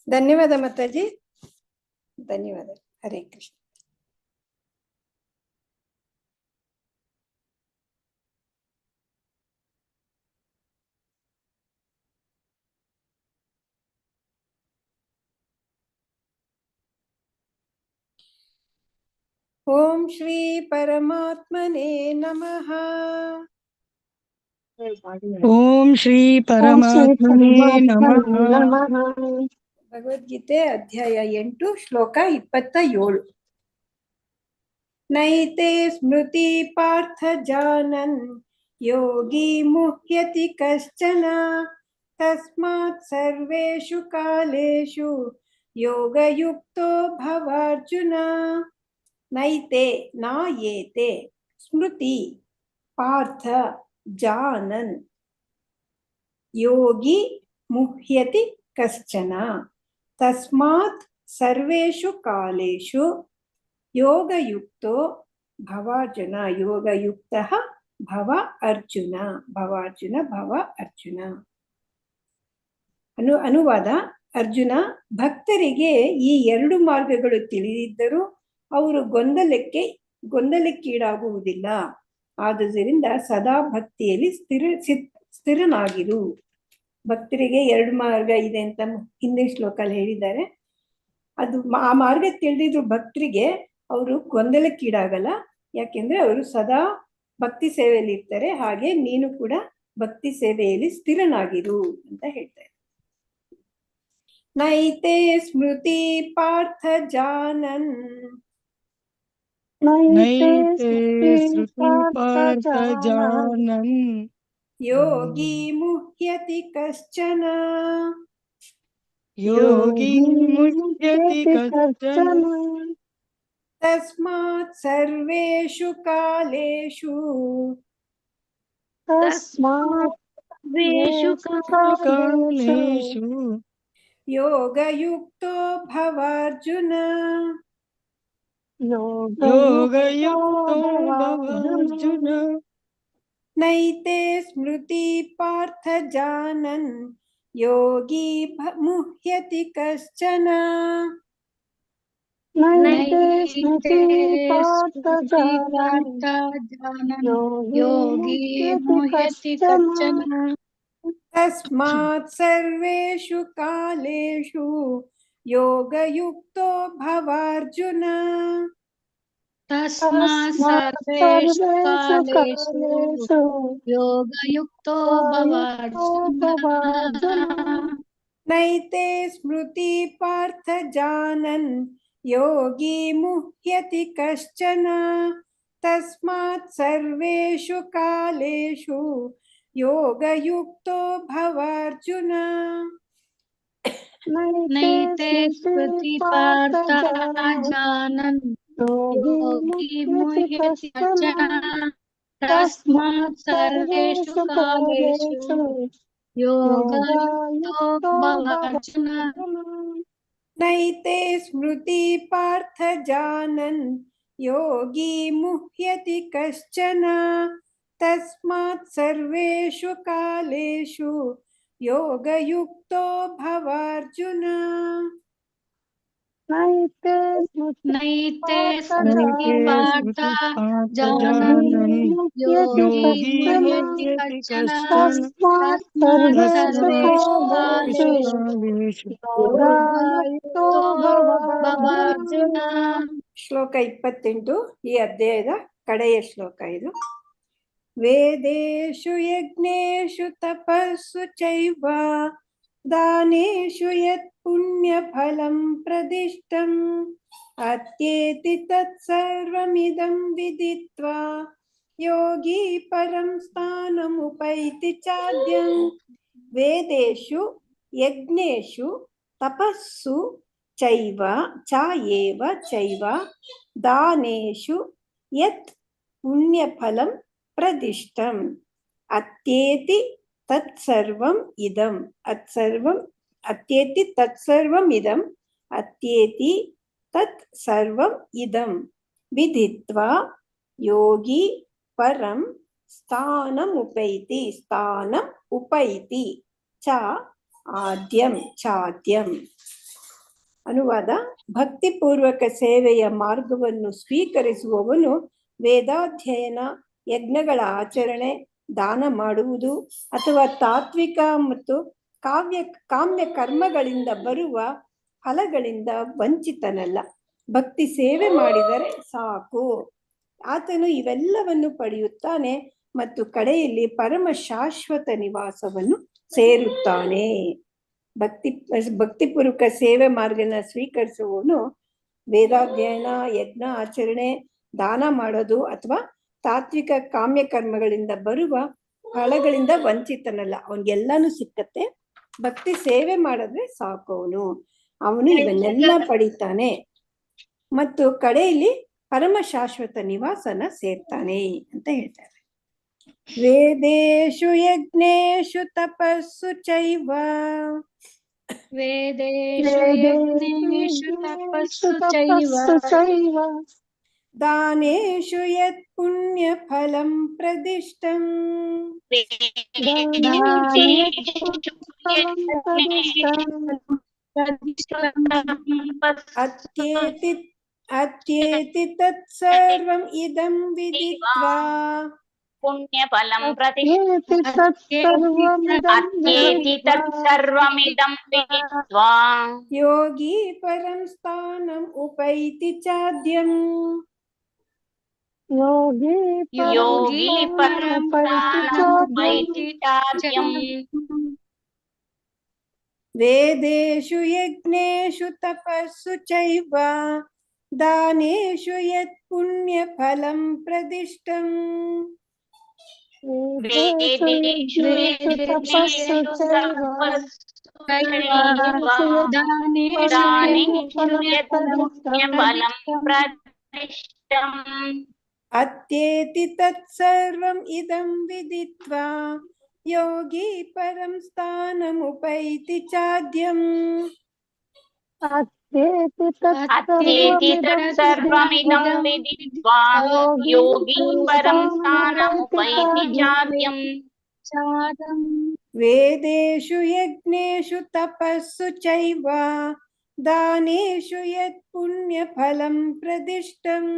ಧನ್ಯವಾದ ಮಾತಾಜಿ, ಧನ್ಯವಾದ. ಹರೇ ಕೃಷ್ಣ. ಓಂ ಶ್ರೀ ಪರಮಾತ್ಮನೇ ನಮಃ. ಓಂ ಶ್ರೀ ಪರಮಾತ್ಮನೇ ನಮಃ. ಭಗವದ್ಗೀತೆ ಅಧ್ಯಾಯ 8 ಶ್ಲೋಕ 27. ನೈತೆ ಸ್ಮೃತಿ ಪಾರ್ಥ ಜಾನನ್ ಯೋಗಿ ಮುಹ್ಯತಿ ಕಶ್ಚನ ತಸ್ಮಾತ್ ಸರ್ವೇಷು ಕಾಲೇಷು ಯೋಗಯುಕ್ತೋ ಭವಾರ್ಜುನ. ನೈತೆ ನಾ ಏತೆ ಸ್ಮೃತಿ ಪಾರ್ಥ ಜಾನನ್ ಯೋಗಿ ಮುಹ್ಯತಿ ಕಶ್ಚನ ತಸ್ಮಾತ್ ಸರ್ವೇಷು ಕಾಲೇಷು ಯೋಗಯುಕ್ತೋ ಭವಾರ್ಜುನ. ಯೋಗಯುಕ್ತಃ ಭವ ಅರ್ಜುನ. ಭವಾರ್ಜುನ ಭವ ಅರ್ಜುನ. ಅನುವಾದ: ಅರ್ಜುನ, ಭಕ್ತರಿಗೆ ಈ ಎರಡು ಮಾರ್ಗಗಳು ತಿಳಿದಿದ್ದರೂ ಅವರು ಗೊಂದಲಕ್ಕೀಡಾಗುವುದಿಲ್ಲ. ಆದುದರಿಂದ ಸದಾ ಭಕ್ತಿಯಲ್ಲಿ ಸ್ಥಿರನಾಗಿರು. ಭಕ್ತರಿಗೆ ಎರಡು ಮಾರ್ಗ ಇದೆ ಅಂತ ಹಿಂದಿನ ಶ್ಲೋಕಲ್ಲಿ ಹೇಳಿದ್ದಾರೆ. ಅದು ಆ ಮಾರ್ಗ ತಿಳಿದಿದ್ರು ಭಕ್ತರಿಗೆ ಅವರು ಗೊಂದಲಕ್ಕೀಡಾಗಲ್ಲ. ಯಾಕೆಂದ್ರೆ ಅವರು ಸದಾ ಭಕ್ತಿ ಸೇವೆಯಲ್ಲಿ ಇರ್ತಾರೆ. ಹಾಗೆ ನೀನು ಕೂಡ ಭಕ್ತಿ ಸೇವೆಯಲ್ಲಿ ಸ್ಥಿರನಾಗಿರು ಅಂತ ಹೇಳ್ತಾರೆ. ನೈತೆ ಸ್ಮೃತಿ ಪಾರ್ಥ ಜಾನನ್ ಯೋಗಿ ಮುಹ್ಯತಿ ಕಶ್ಚನ ತಸ್ಮಾತ್ ಸರ್ವೇಷು ಕಾಲೇಷು ಯೋಗಯುಕ್ತೋ ಭವಾರ್ಜುನ. ನೈತೆ ಸ್ಮೃತಿ ಪಾರ್ಥ ಜಾನನ್ ಯೋಗಿ ಮುಹ್ಯತಿ ಕಶ್ಚನ ತಸ್ಮಾತ್ ಸರ್ವೇಷು ಕಾಲೇಷು ಯೋಗಯುಕ್ತೋ ಭವಾರ್ಜುನ. ನೈತೆ ಸ್ಮೃತಿ ಪಾರ್ಥ ಜಾನನ್ ಯೋಗಿ ಮುಹ್ಯತಿ ಕಶ್ಚನ ತಸ್ಮಾತ್ ಸರ್ವೇಷು ಕಾಲೇಷು ಯೋಗಯುಕ್ತೋ ಭವಾರ್ಜುನ. ನೈತೆ ಸ್ಮೃತಿ ಪಾರ್ಥ ಜಾನನ್ ಯೋಗಿ ಮುಹ್ಯತಿ ಕಶ್ಚನ ತಸ್ಮಾತ್ ಸರ್ವೇಷು ಕಾಲೇಷು ಯೋಗಯುಕ್ತೋ ಭವಾರ್ಜುನ. ನೈತೆ ಸ್ಮೃತಿ ಪಾರ್ಥ ಜಾನನ್ ಯೋಗಿ ಮುಹ್ಯತಿ ಕಶ್ಚನ ತಸ್ಮಾತ್ ಸರ್ವೇಷು ಕಾಲೇಷು ಯೋಗಯುಕ್ತೋ ಭವಾರ್ಜುನ. ನೈತೆ ಸ್ಮೃತಿ ಪಾರ್ಥ ಜಾನನ್ ಯೋಗಿ ಮುಹ್ಯತಿ ಕಶ್ಚನ ತಸ್ಮಾತ್ ಸರ್ವೇಷು ಕಾಲೇಷು ಯೋಗಯುಕ್ತೋ ಭವಾರ್ಜುನ. ಶ್ಲೋಕ 28 ಈ ಅಧ್ಯಾಯದ ಕಡೆಯ ಶ್ಲೋಕ ಇದು. ವೇದೇಶು ಯಜ್ಞೇಶು ತಪಸ್ಸು ಚೈವ ದಾನೇಶು ಯತ್ ಪುಣ್ಯ ಫಲಂ ಪ್ರದಿಷ್ಟಂ ಅತ್ಯೇತಿ ತತ್ಸರ್ವಮಿದಂ ವಿದಿತ್ವಾ ಯೋಗಿ ಪರಂ ಸ್ಥಾನಮುಪೈತಿ ಚಾದ್ಯಂ. ವೇದೇಶು ಯಜ್ಞೇಶು ತಪಸ್ಸು ಚೈವ ದಾನೇಶು ಯತ್ ಪುಣ್ಯಫಲಂ ಪ್ರದಿಷ್ಟಂ ಅತ್ಯೇತಿ ತತ್ಸರ್ವಂ ಇದಂ. ಅತ್ಯೇತಿ ತತ್ಸರ್ವಂ ಇದಂ ವಿದಿತ್ವಾ ಯೋಗಿ ಪರಂ ಸ್ಥಾನಂ ಉಪೈತಿ ಚ ಆದ್ಯಂ. ಅನುವಾದ: ಭಕ್ತಿಪೂರ್ವಕ ಸೇವೆಯ ಮಾರ್ಗವನ್ನು ಸ್ವೀಕರಿಸುವವನು ವೇದಾಧ್ಯಯನ, ಯಜ್ಞಗಳ ಆಚರಣೆ, ದಾನ ಮಾಡುವುದು ಅಥವಾ ತಾತ್ವಿಕ ಮತ್ತು ಕಾಮ್ಯ ಕರ್ಮಗಳಿಂದ ಬರುವ ಫಲಗಳಿಂದ ವಂಚಿತನಲ್ಲ. ಭಕ್ತಿ ಸೇವೆ ಮಾಡಿದರೆ ಸಾಕು, ಆತನು ಇವೆಲ್ಲವನ್ನು ಪಡೆಯುತ್ತಾನೆ ಮತ್ತು ಕಡೆಯಲ್ಲಿ ಪರಮ ಶಾಶ್ವತ ನಿವಾಸವನ್ನು ಸೇರುತ್ತಾನೆ. ಭಕ್ತಿಪೂರ್ವಕ ಸೇವೆ ಮಾರ್ಗನ ಸ್ವೀಕರಿಸುವವನು ವೇದಾಧ್ಯಯನ, ಯಜ್ಞ ಆಚರಣೆ, ದಾನ ಮಾಡೋದು ಅಥವಾ ತಾತ್ವಿಕ ಕಾಮ್ಯ ಕರ್ಮಗಳಿಂದ ಬರುವ ಫಲಗಳಿಂದ ವಂಚಿತನಲ್ಲ. ಅವನಿಗೆಲ್ಲಾನು ಸಿಕ್ಕತ್ತೆ. ಭಕ್ತಿ ಸೇವೆ ಮಾಡಿದ್ರೆ ಸಾಕು, ಅವನು ಇವನ್ನೆಲ್ಲ ಪಡಿತಾನೆ ಮತ್ತು ಕಡೆಯಲ್ಲಿ ಪರಮ ಶಾಶ್ವತ ನಿವಾಸನ ಸೇರ್ತಾನೆ ಅಂತ ಹೇಳ್ತಾರೆ. ವೇದೇಶು ಯಜ್ಞೇಶು ತಪಸ್ಸು ಚೈವ ದಾನೇಶು ಯತ್ ಪುಣ್ಯ ಫಲಂ ಪ್ರದಿಷ್ಟಂ ಅತ್ಯೇತಿ ತತ್ಸರ್ವಂ ಇದಂ ವಿದಿತ್ವಾ पुण्यफलं अत्येति तत्सर्वमिदं विदित्वा योगी परं स्थानम् उपैति चाद्यम् योगी परं स्थानम् उपैति चाद्यम् वेदेषु यज्ञेषु तपस्सु चैव दानेषु यत् पुण्यफलं प्रदिष्टम् वेदेषु यज्ञेषु तपस्सु दानेषु यत् पुण्यफलं प्रदिष्टम् अत्येति तत्सर्वम् इदं विदित्वा योगी परं स्थानमुपैति चाद्यम् अत्येति तत्सर्वमिदं विदित्वा योगी परं स्थानमुपैति चाद्यम् वेदेषु यज्ञेषु तपस्सु चैव दानेषु यत् पुण्यफलं प्रदिष्टम्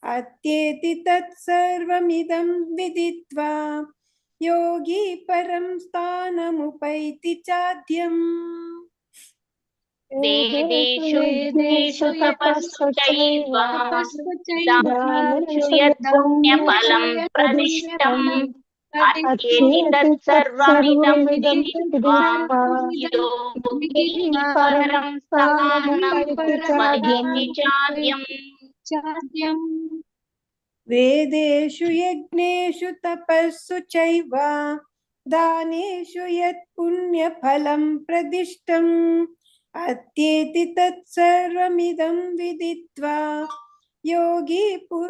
अत्येति तत्सर्वमिदं विदित्वा योगी परं स्थानमुपैति चाद्यम् वेदेषु यज्ञेषु तपस्सु चैव दानेषु यत् पुण्यफलं प्रदिष्टम् अत्येति तत्सर्वमिदं विदित्वा योगी परं स्थानमुपैति चाद्यम् वेदेषु यज्ञेषु तपस्सु चैव दानेषु यत् पुण्यफलं प्रदिष्टम् अत्येति तत्सर्वमिदं विदित्वा योगी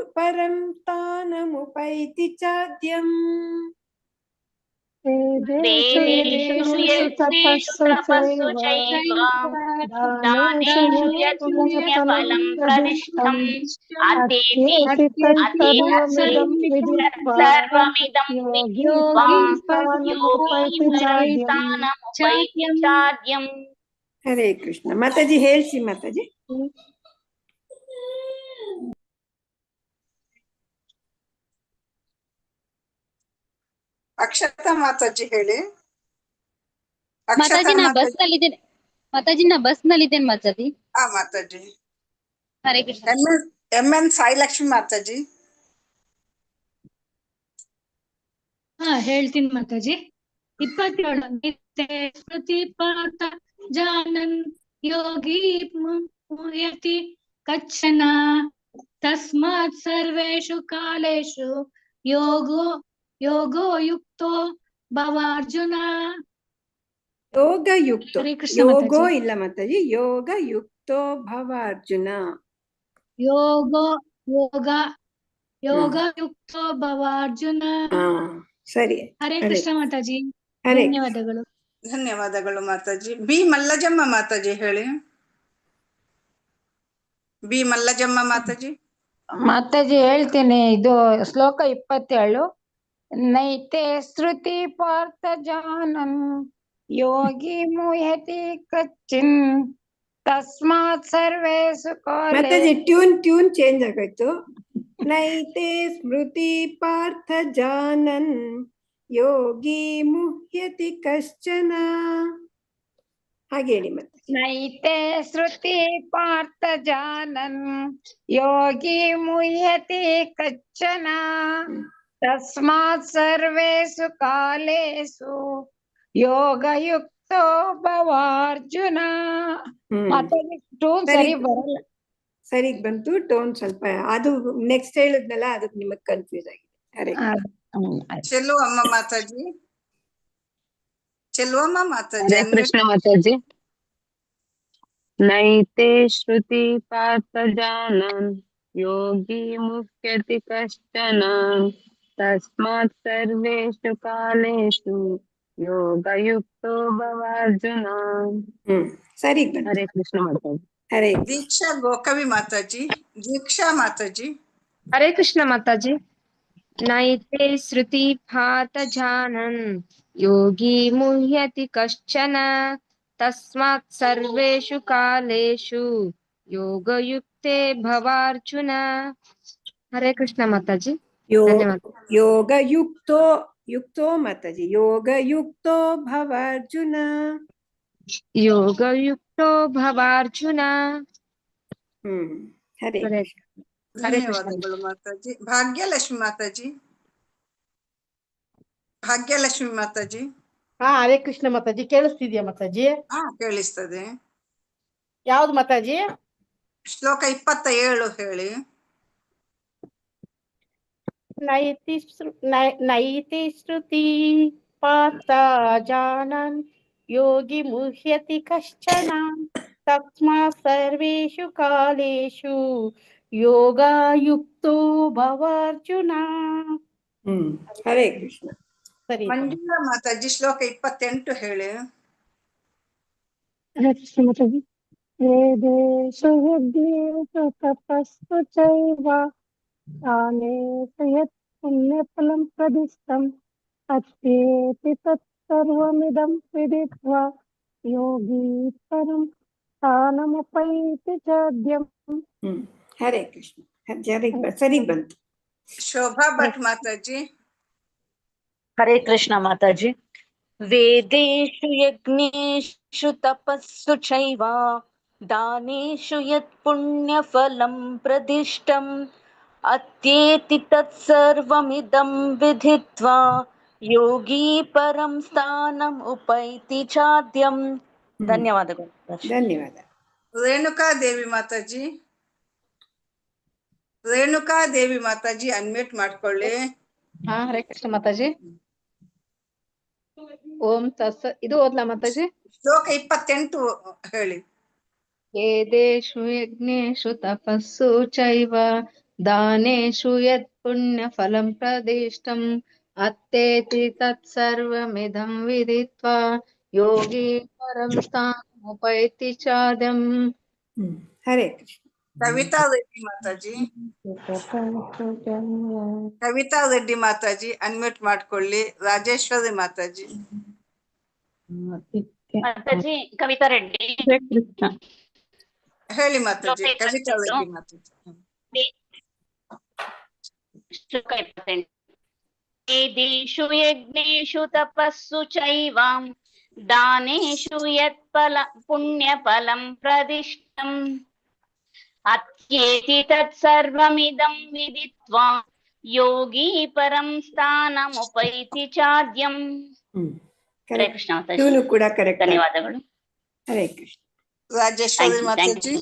परं स्थानमुपैति चाद्यम् वेदेषु यज्ञेषु तपस्सु चैव दानेषु यत् पुण्यफलं प्रदिष्टम् अत्येति तत्सर्वमिदं विदित्वा योगी परं स्थानमुपैति चाद्यम्. हरे कृष्ण. माताजी ಹೇಳ್ಸಿ ಮಾತಾಜಿ. ಅಕ್ಷತಾ ಮಾತಾಜಿ ಹೇಳಿ. ಮಾತಾಜಿ ನಾ ಬಸ್ ನಲ್ಲಿದ್ದೇನೆ. ಮಾತಾಜಿ. ಮಾತಾಜಿ. ಹರೇ ಕೃಷ್ಣ. MN ಸಾಯಿಲಕ್ಷ್ಮಿ ಮಾತಾಜಿ. ಹೇಳ್ತೀನಿ ಮಾತಾಜಿ. 27 ನಿತ್ಯ ಸ್ಮೃತಿ ಪಾತ ಜಾನನ್ ಯೋಗಿ ಮುಹ್ಯತಿ ಕಚ್ಚನ ತಸ್ಮಾತ್ ಸರ್ವೇಷು ಕಾಲೇಷು ಯೋಗೋ ಯುಕ್ತೋ ಭವಾರ್ಜುನ. ಯೋಗಯುಕ್ತೋ, ಹರೇ ಕೃಷ್ಣ ಯೋಗೋ ಮಾತಾಜಿ. ಇಲ್ಲ ಮಾತಾಜಿ, ಯೋಗಯುಕ್ತೋ ಭವ ಅರ್ಜುನ. ಯೋಗಯುಕ್ತೋ ಭವ ಅರ್ಜುನ. ಸರಿ. ಹರೇ ಕೃಷ್ಣ ಮಾತಾಜಿ. ಹರೇ ಧನ್ಯವಾದಗಳು. ಧನ್ಯವಾದಗಳು ಮಾತಾಜಿ. ಬಿ ಮಲ್ಲಜಮ್ಮ ಮಾತಾಜಿ ಹೇಳಿ. ಬಿ ಮಲ್ಲಜಮ್ಮ ಮಾತಾಜಿ. ಮಾತಾಜಿ ಹೇಳ್ತೀನಿ. ಇದು ಶ್ಲೋಕ 27. ನೈತೆ ಶ್ರುತಿ ಪಾರ್ಥ ಜಾನನ್ ಯೋಗಿ ಮುಹ್ಯತಿ ಕಚ್ಚಿನ್ ತಸ್ಮಾತ್ ಸರ್ವೇಷು ಕಾಲೇ ಮಾತಾಜಿ ಟ್ಯೂನ್ ಚೇಂಜ್ ಆಗೋಯ್ತು. ನೈತೆ ಸ್ಮೃತಿ ಪಾರ್ಥ ಜಾನನ್ ಯೋಗಿ ಮುಹ್ಯತಿ ಕಶ್ಚನ. ಹಾಗೆ ಹೇಳಿ ಮತ್ತೆ. ನೈತೆ ಶ್ರುತಿ ಪಾರ್ಥ ಜಾನನ್ ಯೋಗಿ ಮುಹ್ಯತಿ ಕಚ್ಚನ ತಸ್ಮಾತ್ ಸರ್ವೇಷು ಕಾಲೇಷು ಯೋಗಯುಕ್ತೋ ಭವಾರ್ಜುನ. ಮತ್ತೆ ಟೂನ್ ಸರಿ ಬರಲ್ಲ. ಸರಿಗ್ ಬಂತು, ಟೋನ್ ಸ್ವಲ್ಪ ಅದು ನೆಕ್ಸ್ಟ್ ಹೇಳಿದ್ನಲ್ಲ ಅದಕ್ಕೆ ನಿಮಗ್ ಕನ್ಫ್ಯೂಸ್ ಆಗಿದೆ. ಅರೆ ಚೆಲುವಮ್ಮ ಮಾತಾಜಿ, ಚೆಲುವಮ್ಮ ಮಾತಾಜಿ. ಹರೇ ಕೃಷ್ಣ ಮಾತಾಜಿ. ನೈತೆ ಶ್ರುತಿ ಪಾರ್ಥ ಜಾನನ್ ಯೋಗಿ ಮುಹ್ಯತಿ ಕಶ್ಚನ ತಸ್ಮಾತ್ ಸರ್ವೇಷು ಕಾಲೇಷು ಯೋಗಯುಕ್ತೋ ಭವಾರ್ಜುನ. ಸರಿಗ್ ಬಂತು. ಹರೇ ಕೃಷ್ಣ ಮಾತಾಜಿ. ಹರೇ ದೀಕ್ಷಾ ಗೋಕವಿ ಮಾತಾಜಿ, ದೀಕ್ಷಾ ಮಾತಾಜಿ. ಹರೇ ಕೃಷ್ಣ ಮಾತಾಜಿ. ನೈತೆ ಶ್ರುತಿ ಪಾರ್ಥ ಜಾನನ್ ಯೋಗಿ ಮುಹ್ಯತಿ ಕಶ್ಚನ ತಸ್ಮಾತ್ ಸರ್ವೇಷು ಕಾಲೇಷು ಯೋಗಯುಕ್ತೆ ಭವಾರ್ಜುನ. ಹರೇ ಕೃಷ್ಣ ಮಾತಾಜಿ. ಧನ್ಯವಾದ. ಯುಕ್ತೋ ಮಾತಾಜಿ, ಯೋಗಯುಕ್ತೋ ಭವಾರ್ಜುನ. ಯೋಗಯುಕ್ತೋ ಭವಾರ್ಜುನ. ಹರೇ ಹರೇ ಧನ್ಯವಾದಗಳು ಮಾತಾಜಿ. ಭಾಗ್ಯಲಕ್ಷ್ಮಿ ಮಾತಾಜಿ, ಭಾಗ್ಯಲಕ್ಷ್ಮಿ ಮಾತಾಜಿ. ಹರೇ ಕೃಷ್ಣ ಮಾತಾಜಿ. ಕೇಳಿಸ್ತಿದ್ಯಾ ಮಾತಾಜಿ? ಕೇಳಿಸ್ತದೆ. ಯಾವ್ದು ಮಾತಾಜಿ? ಶ್ಲೋಕ 27 ಹೇಳಿ. ನೈತಿ ಶ್ರುತಿ ಪಾರ್ಥ ಜಾನನ್ ಯೋಗಿ ಮುಹ್ಯತಿ ಕಶ್ಚನ ತಸ್ಮಾತ್ ಸರ್ವೇಷು ಕಾಲೇಷು ಯೋಗಯುಕ್ತೋ ಭವಾರ್ಜುನ. ಹರೇ ಕೃಷ್ಣ. ಸರಿ ಮಂಜುಳಾ ಮಾತಾಜಿ, ಶ್ಲೋಕ 28 ಹೇಳಿ. ಹರೇ ಕೃಷ್ಣ ಮಾತಾಜಿ. ವೇದೇಶು ಯಜ್ಞೇಷು ತಪಸ್ಸು ಚೈವ ದಾನೇಷು ಯತ್ ಪುಣ್ಯಫಲಂ ಪ್ರದಿಷ್ಟಂ ಅತ್ಯೇತಿ ತತ್ಸರ್ವಮಿದಂ ವಿದಿತ್ವಾ ಯೋಗಿ ಪರಂ ಸ್ಥಾನಮುಪೈತಿ ಚಾದ್ಯಂ. ಹರೇ ಕೃಷ್ಣ. ಸರಿಗ್ ಬಂತು. ಶೋಭಾ ಭಟ್ ಮಾತಾಜಿ. ಹರೇ ಕೃಷ್ಣ ಮಾತಾಜಿ. ವೇದೇಶು ಯಜ್ಞೇಷು ತಪಸ್ಸು ಚೈವ ದಾನೇಷು ಯತ್ ಪುಣ್ಯಫಲಂ ಪ್ರದಿಷ್ಟಂ ಅತ್ಯೇತಿ ತತ್ಸರ್ವಮಿದಂ ವಿಧಿತ್ವಾ ಯೋಗಿ ಪರಂ ಸ್ಥಾನಂ ಉಪೈತಿ ಚಾದ್ಯಂ. ಧನ್ಯವಾದಗಳು. ಧನ್ಯವಾದ. ರೇಣುಕಾದೇವಿ ಮಾತಾಜಿ, ರೇಣುಕಾದೇವಿ ಮಾತಾಜಿ ಅನ್ಮ್ಯೂಟ್ ಮಾಡ್ಕೊಳ್ಳಿ. ಹರೇ ಕೃಷ್ಣ ಮಾತಾಜಿ. ಓಂ ತತ್ಸ ಇದು ಓದ್ಲಾ ಮಾತಾಜಿ? ಶ್ಲೋಕ 28 ಹೇಳಿ. ವೇದೇಷು ಯಜ್ಞೇಷು ತಪಸ್ಸು ಚೈವ ದಾನೇಷು ಯತ್ ಪುಣ್ಯ ಫಲಂ ಪ್ರದಿಷ್ಟಂ ಅತ್ತೇತಿ ತತ್ಸರ್ವಮಿದಂ ವಿದಿತ್ವಾ ಯೋಗಿ ಪರಂ ಸ್ಥಾನಮುಪೈತಿ ಚಾದ್ಯಂ. ಹರೇ ಕೃಷ್ಣ. ಕವಿತಾ ರೆಡ್ಡಿ ಮಾತಾಜಿ, ಕವಿತಾ ರೆಡ್ಡಿ ಮಾತಾಜಿ ಅನ್ಮ್ಯೂಟ್ ಮಾಡ್ಕೊಳ್ಳಿ. ರಾಜೇಶ್ವರಿ ಮಾತಾಜಿ. ಮಾತಾಜಿ ಕವಿತಾ ರೆಡ್ಡಿ ಹೇಳಿ ಮಾತಾಜಿ. ಕವಿತಾ ರೆಡ್ಡಿ ಮಾತಾಜಿ. ಶ್ಲೋಕ 28. ವೇದೇಷು ಯಜ್ಞೇಷು ತಪಸ್ಸು ಚೈವ ದಾನೇಷು ಯತ್ ಪುಣ್ಯಫಲಂ ಪ್ರದಿಷ್ಟಂ ಅತ್ಯೇತಿ ತತ್ಸರ್ವಮಿದಂ ವಿದಿತ್ವಾ ಯೋಗಿ ಪರಂ ಸ್ಥಾನಮುಪೈತಿ ಚಾದ್ಯಂ. ಹರೇ ಕೃಷ್ಣ ಮಾತಾಜಿ. ಕೂಡ ಕರೆಕ್ಟ್. ಧನ್ಯವಾದಗಳು. ಹರೇ ಕೃಷ್ಣ. ರಾಜೇಶ್ವರಿ ಮಾತಾಜಿ.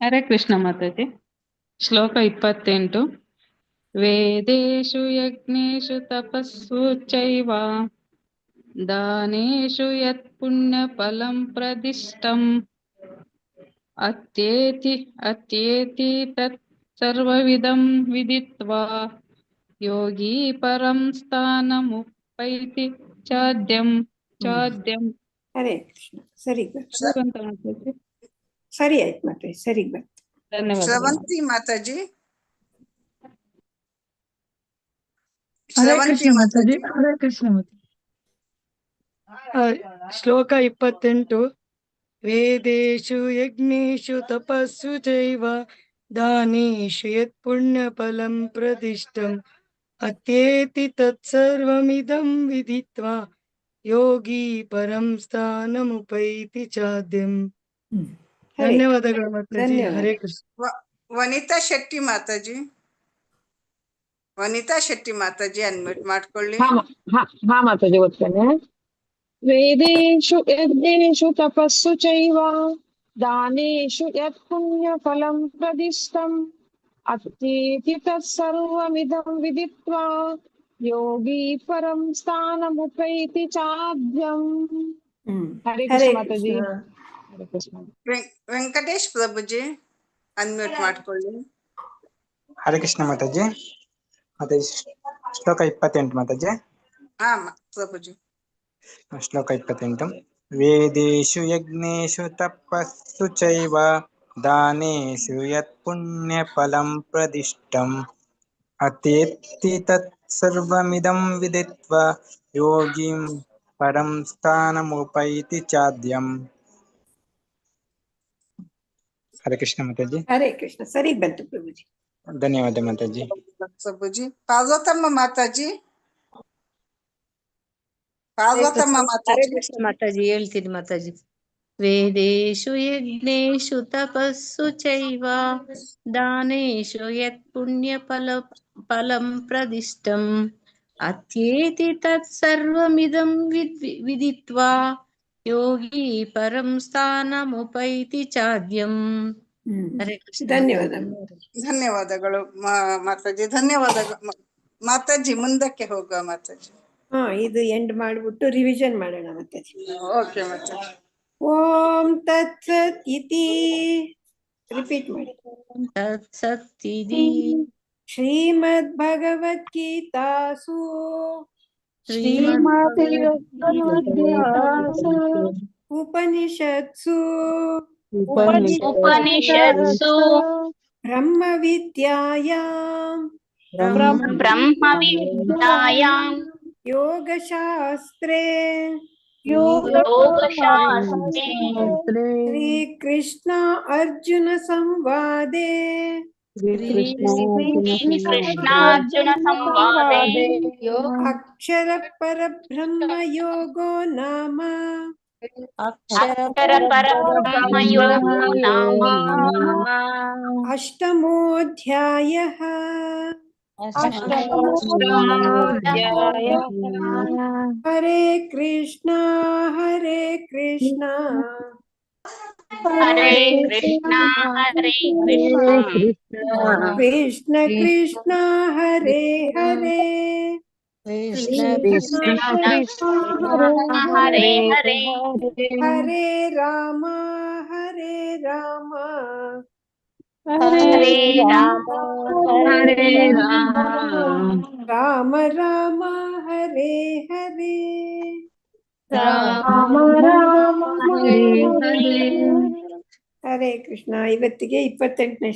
ಹರೇ ಕೃಷ್ಣ ಮಾತಾಜಿ. ಶ್ಲೋಕ 28. ವೇದೇಷು ಯಜ್ಞೇಷು ತಪಸ್ಸು ಚೈವ ದಾನೇಷು ಯತ್ ಪುಣ್ಯಫಲಂ ಪ್ರದಿಷ್ಟಂ ಅತ್ಯೇತಿ ತತ್ ಸರ್ವವಿದಂ ವಿದಿತ್ವಾ ಯೋಗಿ ಪರಂ ಸ್ಥಾನಮುಪೈತಿ ಚಾದ್ಯಂ. ಹರೇ ಕೃಷ್ಣ. ಸರಿಗ್ ಬಂತು. ಮಾತಾಜಿ. ಸರಿ ಆಯ್ತು ಮಾತಾಜಿ. ಸರಿಗ್ ಬಂತು. ಧನ್ಯವಾದ. ಶ್ರವಂತಿ ಮಾತಾಜಿ. ಹರೇ ಕೃಷ್ಣ ಮಾತಾಜಿ. ಹರೇ ಕೃಷ್ಣ ಮಾತಾಜಿ. ಶ್ಲೋಕ 28. वेदेषु यज्ञेषु तपस्सु चैव दानेषु यत् पुण्यफलं प्रदिष्टम् अत्येति तत्सर्वमिदं विदित्वा योगी परं स्थानमुपैति चाद्यम्. ಧನ್ಯವಾದಗಳು ಮಾತಾಜಿ. ಹರೇ ಕೃಷ್ಣ. ವನಿತಾ ಶೆಟ್ಟಿ ಮಾತಾಜಿ, ವನಿತಾ ಶೆಟ್ಟಿ ಮಾತಾಜಿ ಅನ್ಮ್ಯೂಟ್ ಮಾಡ್ಕೊಳ್ಳಿ. ಹಾ ಮಾತಾಜಿ ಓದ್ತೇನೆ. ವೇದೇಶು ಯಜ್ಞೇಶು ತಪಸ್ಸು ಚೈವ ದಾನೇಶು ಯತ್ ಪುಣ್ಯ ಫಲಂ ಪ್ರದಿಷ್ಟಂ ಅತ್ಯೇತಿ ತತ್ಸರ್ವಮಿದಂ ವಿದಿತ್ವಾ ಯೋಗಿ ಪರಂ ಸ್ಥಾನಮುಪೈತಿ ಚಾದ್ಯಂ. ಹರೇ ಕೃಷ್ಣ ಮಾತಾಜಿ. ಹರೇ ಕೃಷ್ಣ. ವೆಂಕಟೇಶ್ ಪ್ರಭುಜಿ ಅನ್ಮ್ಯೂಟ್ ಮಾಡ್ಕೊಳ್ಳಿ. ಹರೇ ಕೃಷ್ಣ ಮಾತಾಜಿ. ಮಾತಾಜಿ ಶ್ಲೋಕ 28 ಮಾತಾಜಿ. ಹಾ ಪ್ರಭುಜಿ. ಶ್ಲೋಕ 28. ವೇದೇಶು ಯಜ್ಞೇಶು ತಪಸ್ಸು ಚೈವ ದಾನೇಶು ಯತ್ ಪುಣ್ಯ ಫಲಂ ಪ್ರದಿಷ್ಟಂ ಅತೇತಿ ತತ್ ಸರ್ವಮಿದಂ ವಿದಿತ್ವಾ ಯೋಗಿಂ ಪರಂ ಸ್ಥಾನಮುಪೈತಿ ಚಾದ್ಯಂ. ಹರೇ ಕೃಷ್ಣ ಮಾತಾಜಿ. ಹರೇ ಕೃಷ್ಣ. ಸರಿ ಬಂತು ಪ್ರಭುಜಿ. ಧನ್ಯವಾದ ಮಾತಾಜಿ. ಪ್ರಭುಜಿ. ಪಾರ್ವತಮ್ಮ ಮಾತಾಜಿ, ಪಾರ್ವತಮ್ಮ ಮಾತಾಜಿ. ಮಾತಾಜಿ ಹೇಳ್ತೀನಿ ಮಾತಾಜಿ. ವೇದೇಶು ಯಜ್ಞೇಶು ತಪಸ್ಸು ಚೈವ ದಾನೇಶು ಯತ್ ಪುಣ್ಯ ಫಲಂ ಪ್ರದಿಷ್ಟಂ ಅತ್ಯೇತಿ ತತ್ ಸರ್ವಮಿದಂ ವಿದಿತ್ವಾ ಯೋಗಿ ಪರಂ ಸ್ಥಾನಮುಪೈತಿ ಚಾದ್ಯಂ. ಹರೇ ಕೃಷ್ಣ. ಧನ್ಯವಾದ. ಧನ್ಯವಾದಗಳು ಮಾತಾಜಿ. ಧನ್ಯವಾದಗಳು ಮಾತಾಜಿ. ಮುಂದಕ್ಕೆ ಹೋಗುವ ಮಾತಾಜಿ. ಇದು ಎಂಡ್ ಮಾಡ್ಬಿಟ್ಟು ರಿವಿಷನ್ ಮಾಡೋಣ ಮಾತಾಜಿ. ಓಕೆ ಮಾತಾಜಿ. ಓಂ ತತ್ಸತ್ ಇತಿ ರಿಪೀಟ್ ಮಾಡಿ. ತತ್ಸತ್ ಇತಿ ಶ್ರೀಮದ್ ಭಗವದ್ಗೀತಾಸು ಉಪನಿಷತ್ಸು ಬ್ರಹ್ಮ ವಿದ್ಯಾಯಾಂ ಯೋಗಶಾಸ್ತ್ರೇ ಶ್ರೀಕೃಷ್ಣ ಅರ್ಜುನ ಸಂವಾದೆ ಅಕ್ಷರ ಪರಬ್ರಹ್ಮ ಯೋಗೋ ನಾಮ ಅಷ್ಟಮೋಧ್ಯಾಯಃ. ಹರೇ ಕೃಷ್ಣ ಹರೇ ಕೃಷ್ಣ ಹರೇ ಕೃಷ್ಣ ಹರೇ ಕೃಷ್ಣ ಕೃಷ್ಣ ಕೃಷ್ಣ ಹರೇ ಹರೇ ಹರೇ ಹರೇ ಹರೇ ರಾಮ ಹರೇ ರಾಮ ಹರೇ ರಾಮ ಹರೇ ರಾಮ ರಾಮ ಹರೇ ಹರೇ ಹರೇ ಕೃಷ್ಣ. ಇವತ್ತಿಗೆ 28ನೇ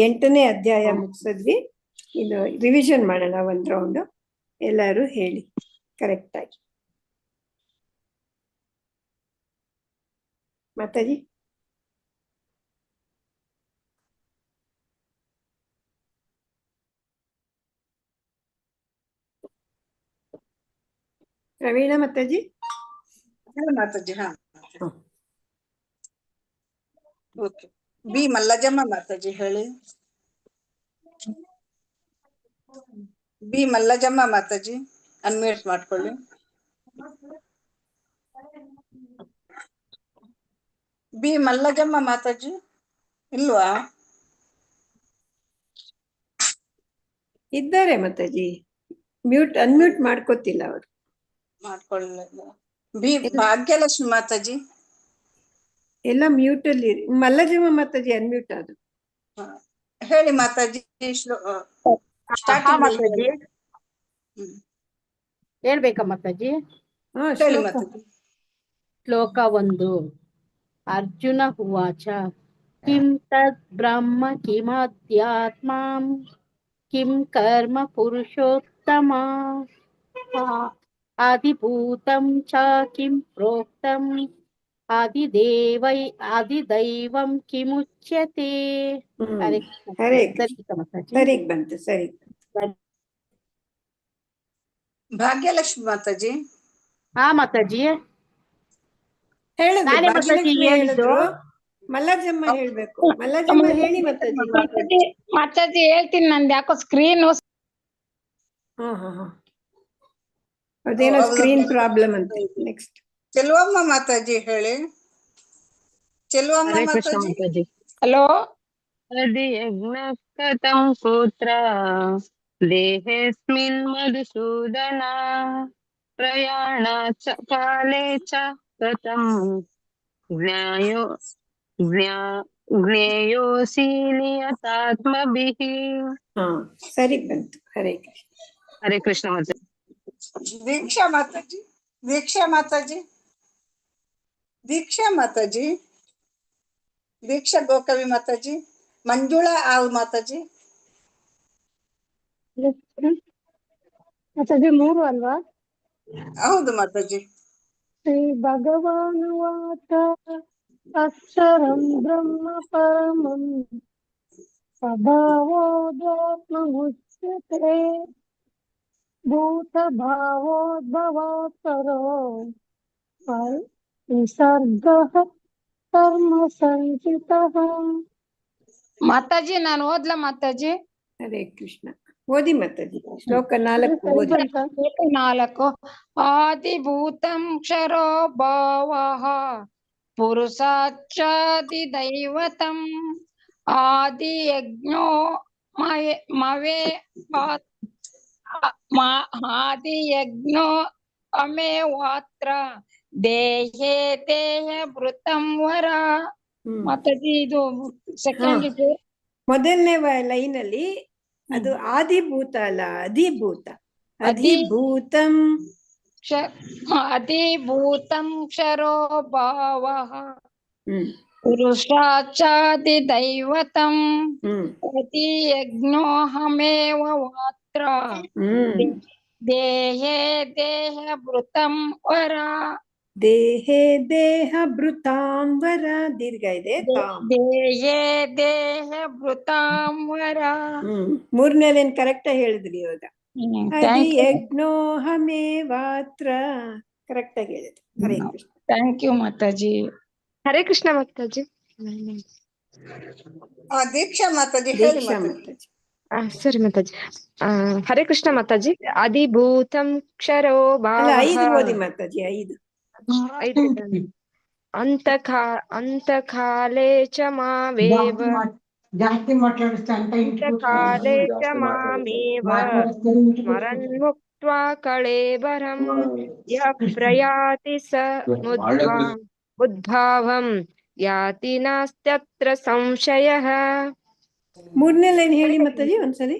8ನೇ ಅಧ್ಯಾಯ ಮುಗಿಸಿದ್ವಿ. ಇದು ರಿವಿಷನ್ ಮಾಡೋಣ ಒಂದ್ ರೌಂಡ್. ಎಲ್ಲರೂ ಹೇಳಿ ಕರೆಕ್ಟ್ ಆಗಿ. ಮಾತಾಜಿ. ಪ್ರವೀಣ ಮಾತಾಜಿ. ಮಾತಾಜಿ. ಹಾ ಓಕೆ. ಬಿ ಮಲ್ಲಜಮ್ಮ ಮಾತಾಜಿ ಹೇಳಿ. ಬಿ ಮಲ್ಲಜಮ್ಮ ಮಾತಾಜಿ ಅನ್ಮ್ಯೂಟ್ ಮಾಡ್ಕೊಳ್ಳಿ. ಬಿ ಮಲ್ಲಜಮ್ಮ ಮಾತಾಜಿ ಇಲ್ವಾ? ಇದ್ದಾರೆ ಮಾತಾಜಿ, ಅನ್ಮ್ಯೂಟ್ ಮಾಡ್ಕೋತಿಲ್ಲ ಅವರು. ಮಾಡ್ಕೊಳ್ಳ. ಬಿ ಭಾಗ್ಯಲಕ್ಷ್ಮಿ ಮಾತಾಜಿ ಎಲ್ಲ ಮ್ಯೂಟ್ ಅಲ್ಲಿ. ಮಲ್ಲಜಮ್ಮ ಮಾತಾಜಿ ಅನ್ಮ್ಯೂಟ್ ಆದ್ರು. ಹೇಳಿ ಮಾತಾಜಿ. ಮಾತಾಜಿ ಹೇಳ್ಬೇಕಾ ಮಾತಾಜಿ? ಹೇಳಿ ಮಾತಾಜಿ. ಶ್ಲೋಕ 1. ಅರ್ಜುನ ಉವಾಚ ಕಿಂ ತದ್ ಬ್ರಹ್ಮ ಕಿಮಧ್ಯಾತ್ಮಂ ಕಿಂ ಕರ್ಮ ಪುರುಷೋತ್ತಮ ಆದಿಭೂತಂ ಚ ಕಿಂ ಪ್ರೋಕ್ತಂ ಆದಿದೈವಂ ಕಿಮುಚ್ಯತೆ. ಹರೇ ಕೃಷ್ಣ. ಹರೇ ಸರಿ ಕೃಷ್ಣ. ಮಾತಾಜಿ. ಸರಿಗ್ ಬಂತು, ಸರಿ. ಭಾಗ್ಯಲಕ್ಷ್ಮಿ ಮಾತಾಜಿ. ಹಾ ಮಾತಾಜಿ. ಹೇಳಿದ್ರು ನಾನೇ ಮಾತಾಜಿ ಭಾಗ್ಯಲಕ್ಷ್ಮಿ ಹೇಳಿದ್ದು. ಹೇಳಿದ್ರು, ಮಲ್ಲಜಮ್ಮ ಹೇಳ್ಬೇಕು. ಮಲ್ಲಜಮ್ಮ ಹೇಳಿ ಮಾತಾಜಿ. ಮಾತಾಜಿ ಹೇಳ್ತೀನಿ, ನಂದು ಯಾಕೋ ಸ್ಕ್ರೀನ್. ಹಾ ಹಾ ಹಾ, ಅದೇನೋ ಸ್ಕ್ರೀನ್ ಪ್ರಾಬ್ಲಮ್ ಅಂತೆ. ನೆಕ್ಸ್ಟ್ ಚೆಲುವಮ್ಮ ಮಾತಾಜಿ ಹೇಳಿ. ಚೆಲುವಮ್ಮ ಮಾತಾಜಿ. ಹಲೋ. ಯಜ್ಞ ಕಥಂ ಪುತ್ರ ದೇಹೇಸ್ಮಿನ್ ಮಧುಸೂದನ ಪ್ರಯಾಣ ಚ ಕಾಲೇ ಚ ಕಥಂ ಜ್ಞೇಯೋಸಿ ನಿಯತಾತ್ಮಭಿಃ. ಹಾ, ಸರಿ ಬಂತು. ಹರೇ ಕೃಷ್ಣ. ಹರೇ ಕೃಷ್ಣ ಮಾತಾಜಿ. ದೀಕ್ಷಾ ಮಾತಾಜಿ. ದೀಕ್ಷಾ ಮಾತಾಜಿ. ದೀಕ್ಷಾ ಮಾತಾಜಿ. ದೀಕ್ಷಾ ಗೋಕವಿ ಮಾತಾಜಿ. ಮಂಜುಳಾ ಆಲ್ ಮಾತಾಜಿ. ಮಾತಾಜಿ 3 ಅಲ್ವಾ? ಹೌದು ಮಾತಾಜಿ. ಶ್ರೀ ಭಗವಾನುವಾಚ ಅಕ್ಷರಂ ಬ್ರಹ್ಮ ಪರಮಂ ಸ್ವಭಾವೋದಾತ್ಮಮುಚ್ಯತೆ ಭೂತಭಾವೋದ್ಭವಾತ್ ಪರೋ ವಿಸರ್ಗಃ ಕರ್ಮ ಸಂಚಿತಃ. ಮಾತಾಜಿ ನಾನು ಓದ್ಲಾ ಮಾತಾಜಿ? ಹರೇ ಕೃಷ್ಣ. ಓದಿ ಮಾತಾಜಿ. ಶ್ಲೋಕ 4 ಓದಿ. 4. ಆದಿಭೂತಂ ಕ್ಷರೋ ಭಾವಃ ಪುರುಷಾಚ್ಚಾದಿ ದೈವತಂ ಆದಿ ಯಜ್ಞೋ ಮವೇ ಆದಿ ಯಜ್ಞೋ ಅಮೇವಾತ್ರ ದೇಹೇ ದೇಹ ಭೃತಂ ವರ. ಮಾತಾಜಿ ಇದು ಸೆಕೆಂಡ್ ಇದು ಮೊದಲನೇ ಲೈನ್ ಅಲ್ಲಿ ಅದು ಆದಿಭೂತ ಅಲ್ಲ, ಅಧಿಭೂತ. ಅಧಿಭೂತಂ ಅಧಿಭೂತಂ ಕ್ಷರೋ ಭಾವಃ ಪುರುಷಾಚಾದಿ ದೈವತಂ ಅತಿ ಯಜ್ಞೋಹಮೇವ ವಾತ್ರ ದೇಹೇ ದೇಹ ಭೃತಂ ವರ. ದೇಹೇ ದೇಹ ಭೃತಾಂ ವರ. ದೀರ್ಘ ಇದೆ. ದೇಹೇ ದೇಹ ಭೃತಾಂ ವರ. 3ನೇದೇನ್ ಕರೆಕ್ಟ್ ಹೇಳಿದ್ರಿ ಇವಾಗ. ಅದಿ ಯಜ್ಞೋಹಮೇವಾತ್ರ ಕರೆಕ್ಟ್ ಆಗಿ ಹೇಳಿದ್ರಿ. ಹರೇ ಕೃಷ್ಣ. Thank you Mataji. ಹರೇ ಕೃಷ್ಣ ಮಾತಾಜಿ. ದೀಕ್ಷಾ ಮಾತಾಜಿ ಹೇಳಿ ದೀಕ್ಷಾ ಮಾತಾಜಿ. ಮಾತಾಜಿ. ಸರಿ ಮಾತಾಜಿ. ಹರೇ ಕೃಷ್ಣ ಮಾತಾಜಿ. ಅಧಿಭೂತಂ ಕ್ಷರೋ ಅಲ್ಲ, ಭಾವಃ. 5 ಓದಿ ಮಾತಾಜಿ. 5 ಅಂತಕಾಲೇ ಚ ಮಾವೇವ ಅಂತಕಾಲೇ ಚ ಮಾಮೇವ ಸ್ಮರನ್ ಮುಕ್ತ್ವಾ ಕಳೇಬರಂ ಯಃ ಪ್ರಯಾತಿ ಸ ಮುದ್ಭಾವಂ ಯಾತಿ ನಾಸ್ತ್ಯತ್ರ ಸಂಶಯಃ. 3ನೇ ಲೈನ್ ಹೇಳಿ ಮಾತಾಜಿ ಒಂದ್ಸಲಿ.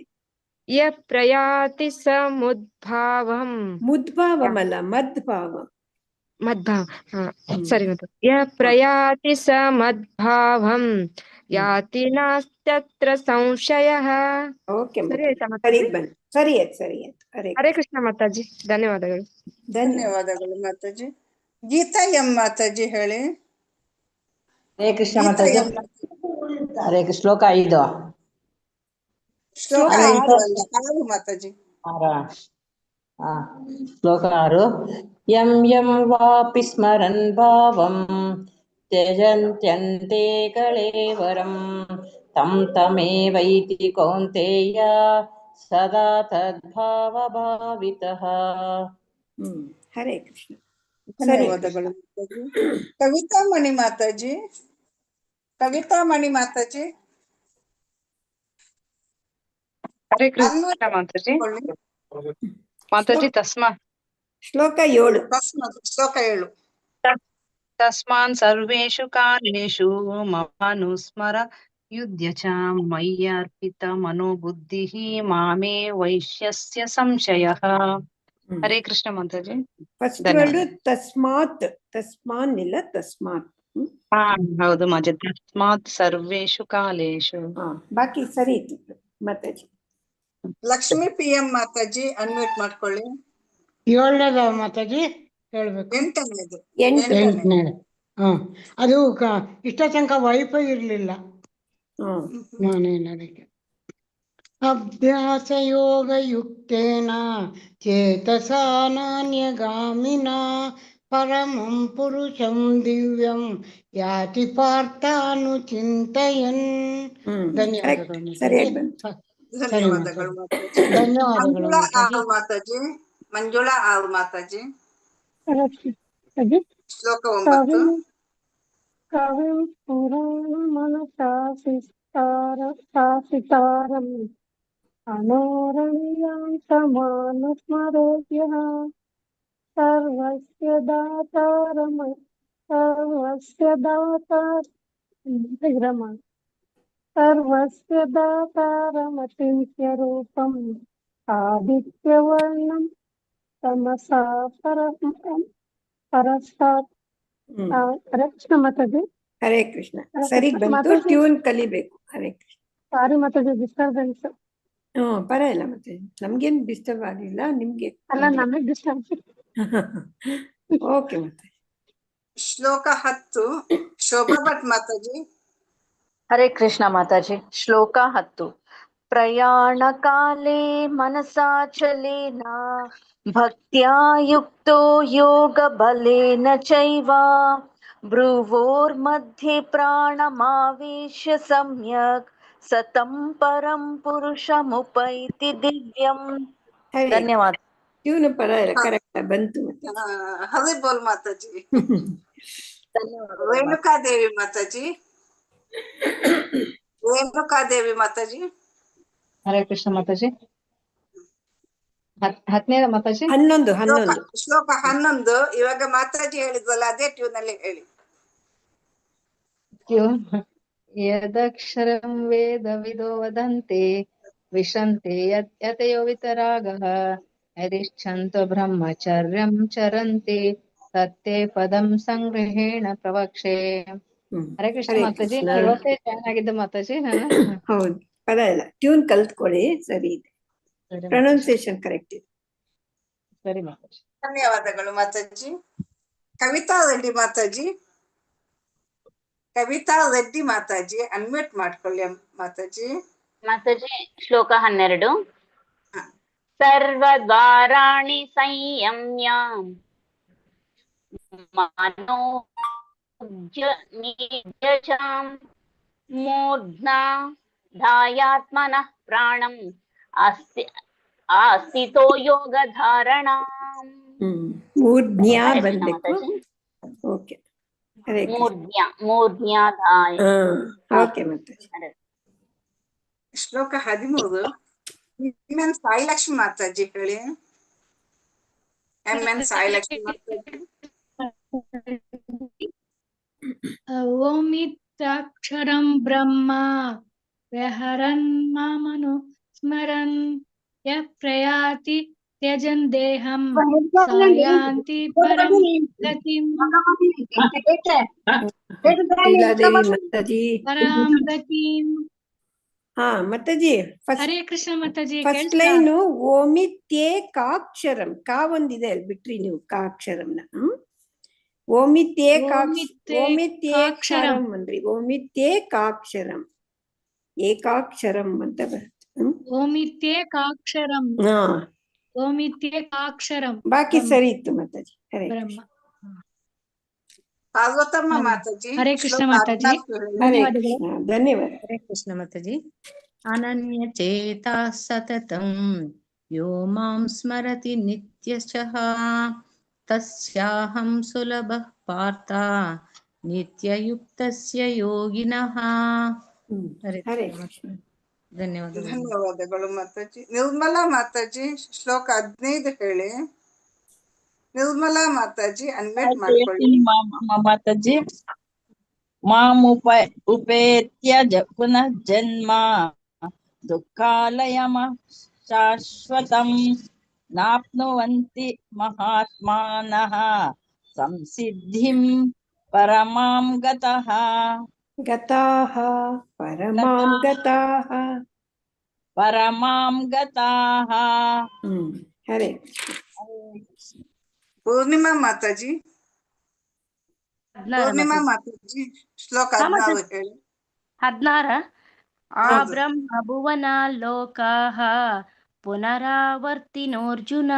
ಯಃ ಪ್ರಯಾತಿ ಸ ಮುದ್ಭಾವಂ. ಮುದ್ಭಾವಂ ಅಲ್ಲ, ಮದ್ಭಾವಂ. ಮದ್ಭಾವ. ಸರಿ ಮತ್ತೆ. ಯಃ ಪ್ರಯಾತಿ ಸ ಮದ್ಭಾವಂ ಯಾತಿ ನಾಸ್ತ್ಯತ್ರ ಸಂಶಯಃ. ಓಕೆ, ಸರಿ ಆಯ್ತಾ ಸರಿ ಮಾತಾಜಿ? ಬಂತು. ಸರಿ ಆಯ್ತು, ಸರಿ ಆಯ್ತು. ಹರೇ ಕೃಷ್ಣ ಮಾತಾಜಿ. ಧನ್ಯವಾದಗಳು. ಧನ್ಯವಾದಗಳು ಮಾತಾಜಿ. ಗೀತಾ ಎಂ ಮಾತಾಜಿ ಹೇಳಿ. ಹರೇ ಕೃಷ್ಣ ಮಾತಾಜಿ. ಹರೇ ಕೃಷ್ಣ. ಶ್ಲೋಕ 5. ಶ್ಲೋಕ 5 ಅಲ್ಲ, 6 ಮಾತಾಜಿ. ಶ್ಲೋಕ 6. ಯಂ ಯಂ ವಾಪಿ ಸ್ಮರನ್ ಭಾವಂ ತ್ಯಜಂತ್ಯಂತೆ ಕಳೇವರಂ ತಂ ತಮೇವೈತಿ ಕೌಂತೇಯ ಸದಾ ತದ್ಭಾವ ಭಾವಿತಃ. ಹರೇ ಕೃಷ್ಣ. ಧನ್ಯವಾದಗಳು ಮಾತಾಜಿ. ಕವಿತಾಮಣಿ ಮಾತಾಜಿ. ಕವಿತಾಮಣಿ ಮಾತಾಜಿ. ಹರೇ ಕೃಷ್ಣ ಮಾತಾಜಿ. ಮಾತಾಜಿ ಶ್ಲೋಕ 7. ಶ್ಲೋಕ 7. ತಸ್ಮಾನ್ ಸರ್ವೇಷು ಕಾಲೇಷು ಮಮಾನುಸ್ಮರ ಯುಧ್ಯ ಚ ಮಯ್ಯರ್ಪಿತ ಮನೋಬುದ್ಧಿಃ ಮಾಮೇ ವೈಶ್ಯಸ್ಯ ಸಂಶಯಃ. ಹರೇ ಕೃಷ್ಣ ಮಾತಾಜಿ. ಫಸ್ಟ್ ವರ್ಡ್ ತಸ್ಮಾತ್. ತಸ್ಮಾನ್ ಇಲ್ಲ, ತಸ್ಮಾತ್. ಹೌದು ಮಾತಾಜಿ. ತಸ್ಮಾತ್ ಸರ್ವೇಷು ಕಾಲೇಷು. ಬಾಕಿ ಸರಿ ಇತ್ತು ಮಾತಾಜಿ. ಲಕ್ಷ್ಮೀ PM ಮಾತಾಜಿ ಅನ್ಮ್ಯೂಟ್ ಮಾಡ್ಕೊಳ್ಳಿ. 7ನೇದ ಮಾತಾಜಿ ಹೇಳ್ಬೇಕು. 8ನೇದು. 8ನೇದು. ಅದು ಇಷ್ಟ ತನಕ ವೈಫೈ ಇರ್ಲಿಲ್ಲ. ನಾನೇನು ಅದಕ್ಕೆ ಅಭ್ಯಾಸ ಯೋಗ ಯುಕ್ತೇನ ಚೇತಸಾ ನಾನ್ಯಗಾಮಿನ ಪರಮಂ ಪುರುಷಂ ದಿವ್ಯಂ ಯಾತಿ ಪಾರ್ಥಾನುಚಿಂತಯನ್. ಧನ್ಯವಾದಗಳು ಧನ್ಯವಾದಗಳು ಮಾತಾಜಿ. ಧನ್ಯವಾದಗಳು ಮಂಜುಳಾ ಮಾತಾಜಿ. ಆರ್ ಮಾತಾಜಿ. ಮಂಜುಳಾ ಆರ್ ಮಾತಾಜಿ. ಶ್ಲೋಕ 9. ಕವಿಂ ಪುರಾಣ ಮನಸಾ ಸಿತಾರಂ ಅನೋರಣೀಯಾಂತಮಾನುಸ್ಮರೇಭ್ಯಃ ಸರ್ವಸ್ಯ ದಾತಾರಮಚಿಂತ್ಯ ರೂಪಂ ಆದಿತ್ಯವರ್ಣಂ ತಮಸಾ ಪರಸ್ತಾತ್. ಹರೇ ಕೃಷ್ಣ ಮಾತಾಜಿ. ಹರೇ ಕೃಷ್ಣ. ಸರಿ ಬಂತು, ಟ್ಯೂನ್ ಕಲಿಬೇಕು. ಹರೇ ಕೃಷ್ಣ. ಸಾರಿ ಮಾತಾಜಿ, ಡಿಸ್ಟರ್ಬೆನ್ಸ್. ಪರವಾಗಿಲ್ಲ ಮತ್ತೆ, ನಮ್ಗೇನ್ ಡಿಸ್ಟರ್ಬ್ ಆಗಿಲ್ಲ, ನಿಮ್ಗೆ ಅಲ್ಲ ನಮಗ್ ಡಿಸ್ಟರ್ಬ್. ಓಕೆ ಮತ್ತೆ. ಶ್ಲೋಕ 10 ಶೋಭಾ ಭಟ್ ಮಾತಾಜಿ. ಹರೇ ಕೃಷ್ಣ ಮಾತಾಜಿ. ಶ್ಲೋಕ 10. ಪ್ರಯಾಣ ಕಾಲೇ ಮನಸಾಚಲೇನ ಭಕ್ತ್ಯಾ ಯುಕ್ತೋ ಯೋಗ ಬಲೇನ ಚೈವ ಭ್ರುವೋರ್ಮಧ್ಯೆ ಪ್ರಾಣಮಾವೇಶ್ಯ ಸಮ್ಯಕ್ ಸತಂ ಪರಂ ಪುರುಷಮುಪೈತಿ ದಿವ್ಯಂ. ಧನ್ಯವಾದ. ಟ್ಯೂನ್ ಪರವಾಗಿಲ್ಲ, ಕರೆಕ್ಟ್ ಬಂತು ಮತ್ತೆ. ಹರಿ ಬೋಲ್ ಮಾತಾಜಿ. ರೇಣುಕಾದೇವಿ ಮಾತಾಜಿ. ರೇಣುಕಾದೇವಿ ಮಾತಾಜಿ. ಹರೇ ಕೃಷ್ಣ ಮಾತಾಜಿ. 10ನೇದ ಮಾತಾಜಿ. 11. ಶ್ಲೋಕ 11. ಇವಾಗ ಮಾತಾಜಿ ಹೇಳಿದ್ವಲ್ಲ ಅದೇ ಟ್ಯೂನ್ ಅಲ್ಲಿ ಹೇಳಿ. ಯದಕ್ಷರಂ ವೇದ ವಿದೋ ವದಂತೆ ವಿಶಂತೆ ಯತಯೋ ವಿತರಾಗಃ ಯದಿಚ್ಛಂತು ಬ್ರಹ್ಮಚರ್ಯಂ ಚರಂತೆ ತತ್ತೇ ಪದಂ ಸಂಗ್ರಹೇಣ ಪ್ರವಕ್ಷೆ. ಹರೇ ಕೃಷ್ಣ ಮಾತಾಜಿ. ಇವತ್ತೇ ಜಾಯ್ನ್ ಆಗಿದ್ದ ಮಾತಾಜಿ ನಾನು. ಹೌದು, ಪರವಾಗಿಲ್ಲ, ಟ್ಯೂನ್ ಕಲ್ತ್ಕೊಳ್ಳಿ, ಸರಿ ಇದೆ, ಪ್ರೊನೌನ್ಸಿಯೇಷನ್ ಕರೆಕ್ಟ್ ಇದೆ. ಸರಿ ಮಾತಾಜಿ. ಧನ್ಯವಾದಗಳು ಮಾತಾಜಿ. ಕವಿತಾ ರೆಡ್ಡಿ ಮಾತಾಜಿ. ಕವಿತಾ ರೆಡ್ಡಿ ಮಾತಾಜಿ, ಅನ್ಮ್ಯೂಟ್ ಮಾಡ್ಕೊಳ್ಳಿ ಮಾತಾಜಿ. ಮಾತಾಜಿ ಶ್ಲೋಕ 12. ಸರ್ವದ್ವಾರಾಣಿ ಸಂಯಮ್ಯ ಮನೋಜ್ಞಾಂ ಮೂರ್ಧ್ನಾ ಧಾಯಾತ್ಮನಃ ಪ್ರಾಣಂ ಆಸ್ಥಿತೋ ಯೋಗ ಧಾರಣಾ. ಮೂರ್ಧ್ನ್ಯಾ ಬಂದಬೇಕು. ಓಕೆ, ಮೂರ್ಧ್ನ್ಯಾ ಧಾಯ. ಓಕೆ ಮಾತಾಜಿ. ಶ್ಲೋಕ 13. ಎನ್ ಸಾಯಿಲಕ್ಷ್ಮಿ ಮಾತಾಜಿ ಹೇಳಿ. ಎನ್ ಸಾಯಿಲಕ್ಷ್ಮಿ ಮಾತಾಜಿ. ಓಮಿತ್ಯಕ್ಷರಂ ಬ್ರಹ್ಮ ವ್ಯಹರನ್ ಮಾಮನು ಸ್ಮರನ್ ಯಃ ಪ್ರಯಾತಿ ತ್ಯಜನ್ ದೇಹಂ ಸಾಯಾಂತಿ ಪರಂ ಗತಿಂ. ಪರಂ ಗತಿಂ. ಮಾತಾಜಿ ಹರೇ ಕೃಷ್ಣ ಮಾತಾಜಿ. ಫಸ್ಟ್ ಲೈನು ಓಮಿತ್ಯೇಕಾಕ್ಷರಂ, ಕಾ ಒಂದಿದೆ ಅಲ್ಲಿ ಬಿಟ್ರಿ ನೀವು ಕಾಕ್ಷರಂನ. ಓಮಿತ್ಯೇಕಾಕ್ಷರಂ ಅಂದ್ರಿ, ಓಮಿತ್ಯೇಕಾಕ್ಷರಂ, ಏಕಾಕ್ಷರಂ ಅಂತ ಬರುತ್ತೆ. ಓಮಿತ್ಯೇಕಾಕ್ಷರಂ. ಓಮಿತ್ಯೇಕಾಕ್ಷರಂ. ಬಾಕಿ ಸರಿ ಇತ್ತು ಮಾತಾಜಿ. ಹರೇ ಬ್ರಹ್ಮ. ಪಾರ್ವತಮ್ಮ ಮಾತಾಜಿ. ಹರೇ ಕೃಷ್ಣ ಮಾತಾಜಿ. ಧನ್ಯವಾದ. ಹರೇ ಕೃಷ್ಣ ಮಾತಾಜಿ. ಅನನ್ಯ ಚೇತಾ ಸತತಂ ಯೋ ಮಾಂ ಸ್ಮರತಿ ನಿತ್ಯಶಃ ತಸ್ಯಾಹಂ ಸುಲಭಃ ಪಾರ್ಥ ನಿತ್ಯಯುಕ್ತಸ್ಯ ಯೋಗಿನಃ. ಹರೇ ಕೃಷ್ಣ. ಧನ್ಯವಾದಗಳು. ಧನ್ಯವಾದಗಳು ಮಾತಾಜಿ. ನಿರ್ಮಲಾ ಮಾತಾಜಿ ಶ್ಲೋಕ 15 ಹೇಳಿ. ನಿರ್ಮಲಾ ಮಾತಾಜಿ ಅನ್ಮ್ಯೂಟ್ ಮಾಡ್ಕೊಳ್ಳಿ. ಮಾತಾಜಿ. ಮಾಂ ಉಪೇತ್ಯ ಪುನಃ ಜನ್ಮ ದುಃಖಾಲಯಮ ಶಾಶ್ವತಂ ನಾಪ್ನುವಂತಿ ಮಹಾತ್ಮಾನಃ ಸಂಸಿದ್ಧಿಂ ಪರಮಾಂ ಗತಃ. ಗತಾಃ ಪರಮಾಂ ಗತಾಃ. ಪರಮಾಂ ಗತಾಃ. ಹರೇ ಪೂರ್ಣಿಮಾ ಮಾತಾಜಿ. ಪೂರ್ಣಿಮಾ ಮಾತಾಜಿ ಶ್ಲೋಕ 16 ಹೇಳಿ. 16 ಆ ಹೌದು. ಬ್ರಹ್ಮ ಭುವನ ಲೋಕಾಃ ಪುನರಾವರ್ತಿನೋರ್ಜುನ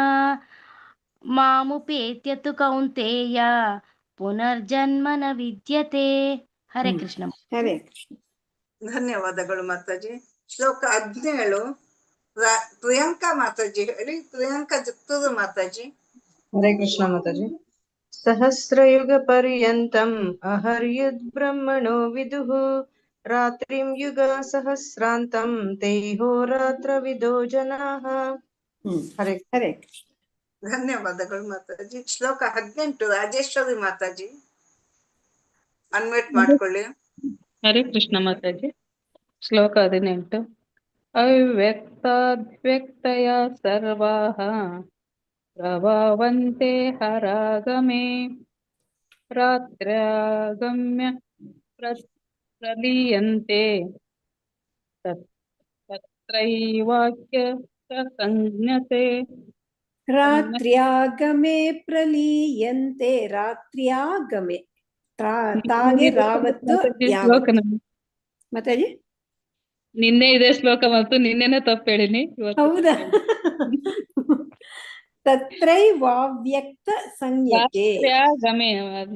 ಮಾಮುಪೇತ್ಯ ತು ಕೌಂತೇಯ ಪುನರ್ಜನ್ಮ ನ ವಿದ್ಯತೆ. ಹರೇ ಕೃಷ್ಣ. ಹರೇ ಕೃಷ್ಣ. ಧನ್ಯವಾದಗಳು ಮಾತಾಜಿ. ಶ್ಲೋಕ 17 ಪ್ರಿಯಾಂಕಾ ಮಾತಾಜಿ ಹೇಳಿ. ಪ್ರಿಯಾಂಕಾ ಜಗತ್ತೂರು ಮಾತಾಜಿ. ಹರೇ ಕೃಷ್ಣ ಮಾತಾಜಿ. ಸಹಸ್ರಯುಗ ಪರ್ಯಂತಂ ಅಹರ್ಯುದ್ ಬ್ರಹ್ಮಣೋ ವಿದುಃ ರಾತ್ರಿಂ ಯುಗ ಸಹಸ್ರಾಂತಂ ತೈಹೋರಾತ್ರ ವಿದೋ ಜನಾಃ. ಹರೇ ಹರೇ ಕೃಷ್ಣ. ಧನ್ಯವಾದಗಳು ಮಾತಾಜಿ. ಶ್ಲೋಕ 18 ರಾಜೇಶ್ವರಿ ಮಾತಾಜಿ ಅನ್ಮ್ಯೂಟ್ ಮಾಡ್ಕೊಳ್ಳಿ. ಹರೇ ಕೃಷ್ಣ ಮಾತಾಜಿ. ಶ್ಲೋಕ 18 ಅವ್ಯಕ್ತಾದ್ವ್ಯಕ್ತಯ ಸರ್ವಾಃ ಪ್ರಭವಂತೆ ಹರಾಗಮೆ ರಾತ್ರ್ಯಾಗಮ್ಯ ಪ್ರಲೀಯಂತೆ ತತ್ರೈವಾಕ್ಯ ಸಂಜ್ಞತೆ. ರಾತ್ರ್ಯಾಗಮೆ ಪ್ರಲೀಯಂತೆ. ರಾತ್ರ್ಯಾಗಮೆ ತಾಗೆ ರಾವತ್ತು ಯಾವತ್ತು. ಮಾತಾಜಿ ನಿನ್ನೆ ಇದೇ ಶ್ಲೋಕ ಮತ್ತು ನಿನ್ನೆನೆ ತಪ್ಪು ಹೇಳಿನಿ. ಹೌದಾ? ತತ್ರೈವಾವ್ಯಕ್ತ ಸಂಜ್ಞಕೆ. ರಾತ್ರ್ಯಾಗಮೆ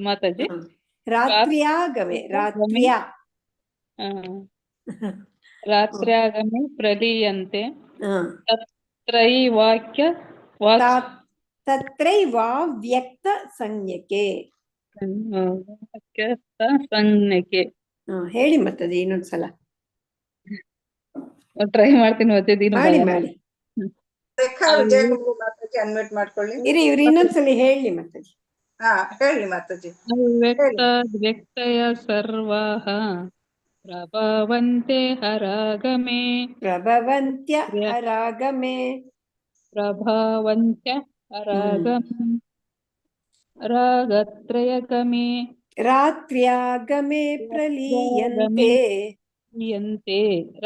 ಮಾತಾಜಿ. ರಾತ್ರ್ಯಾಗಮೆ ರಾತ್ರ್ಯಾ ರಾತ್ರ್ಯಾಗಮೆ ಪ್ರಲೀಯಂತೆ ತತ್ರೈವಾಕ್ಯ ತತ್ರೈವಾವ್ಯಕ್ತ ಸಂಜ್ಞಕೆ. ಸಂಜ್ಞಕೆ ಹೇಳಿ ಮತ್ತದು ಇನ್ನೊಂದ್ಸಲ ಟ್ರೈ ಮಾಡ್ತೀನಿ ಮತ್ತೆ. ಮಾಡಿ ರೇಖಾ ವಿಜಯಕುಮಾರ್ ಮಾತಾಜಿ ಅನ್ಮ್ಯೂಟ್ ಮಾಡ್ಕೊಳ್ಳಿ. ಇವ್ರು ಇನ್ನೊಂದ್ಸಲಿ ಹೇಳಿ ಮಾತಾಜಿ. ಹೇಳಿ ಮಾತಾಜಿ. ಅವ್ಯಕ್ತಯ ಸರ್ವಾಃ ಪ್ರಭವಂತೆ ಹರಾಗಮೆ. ಪ್ರಭವಂತ್ಯ ಹರಾಗಮೆ. ಪ್ರಭವಂತ್ಯ ಹರಾಗಮೆ ರಾಗತ್ರಯಗಮೆ ರಾತ್ರ್ಯಾಗಮೆ ಪ್ರಲೀಯಂತೆ.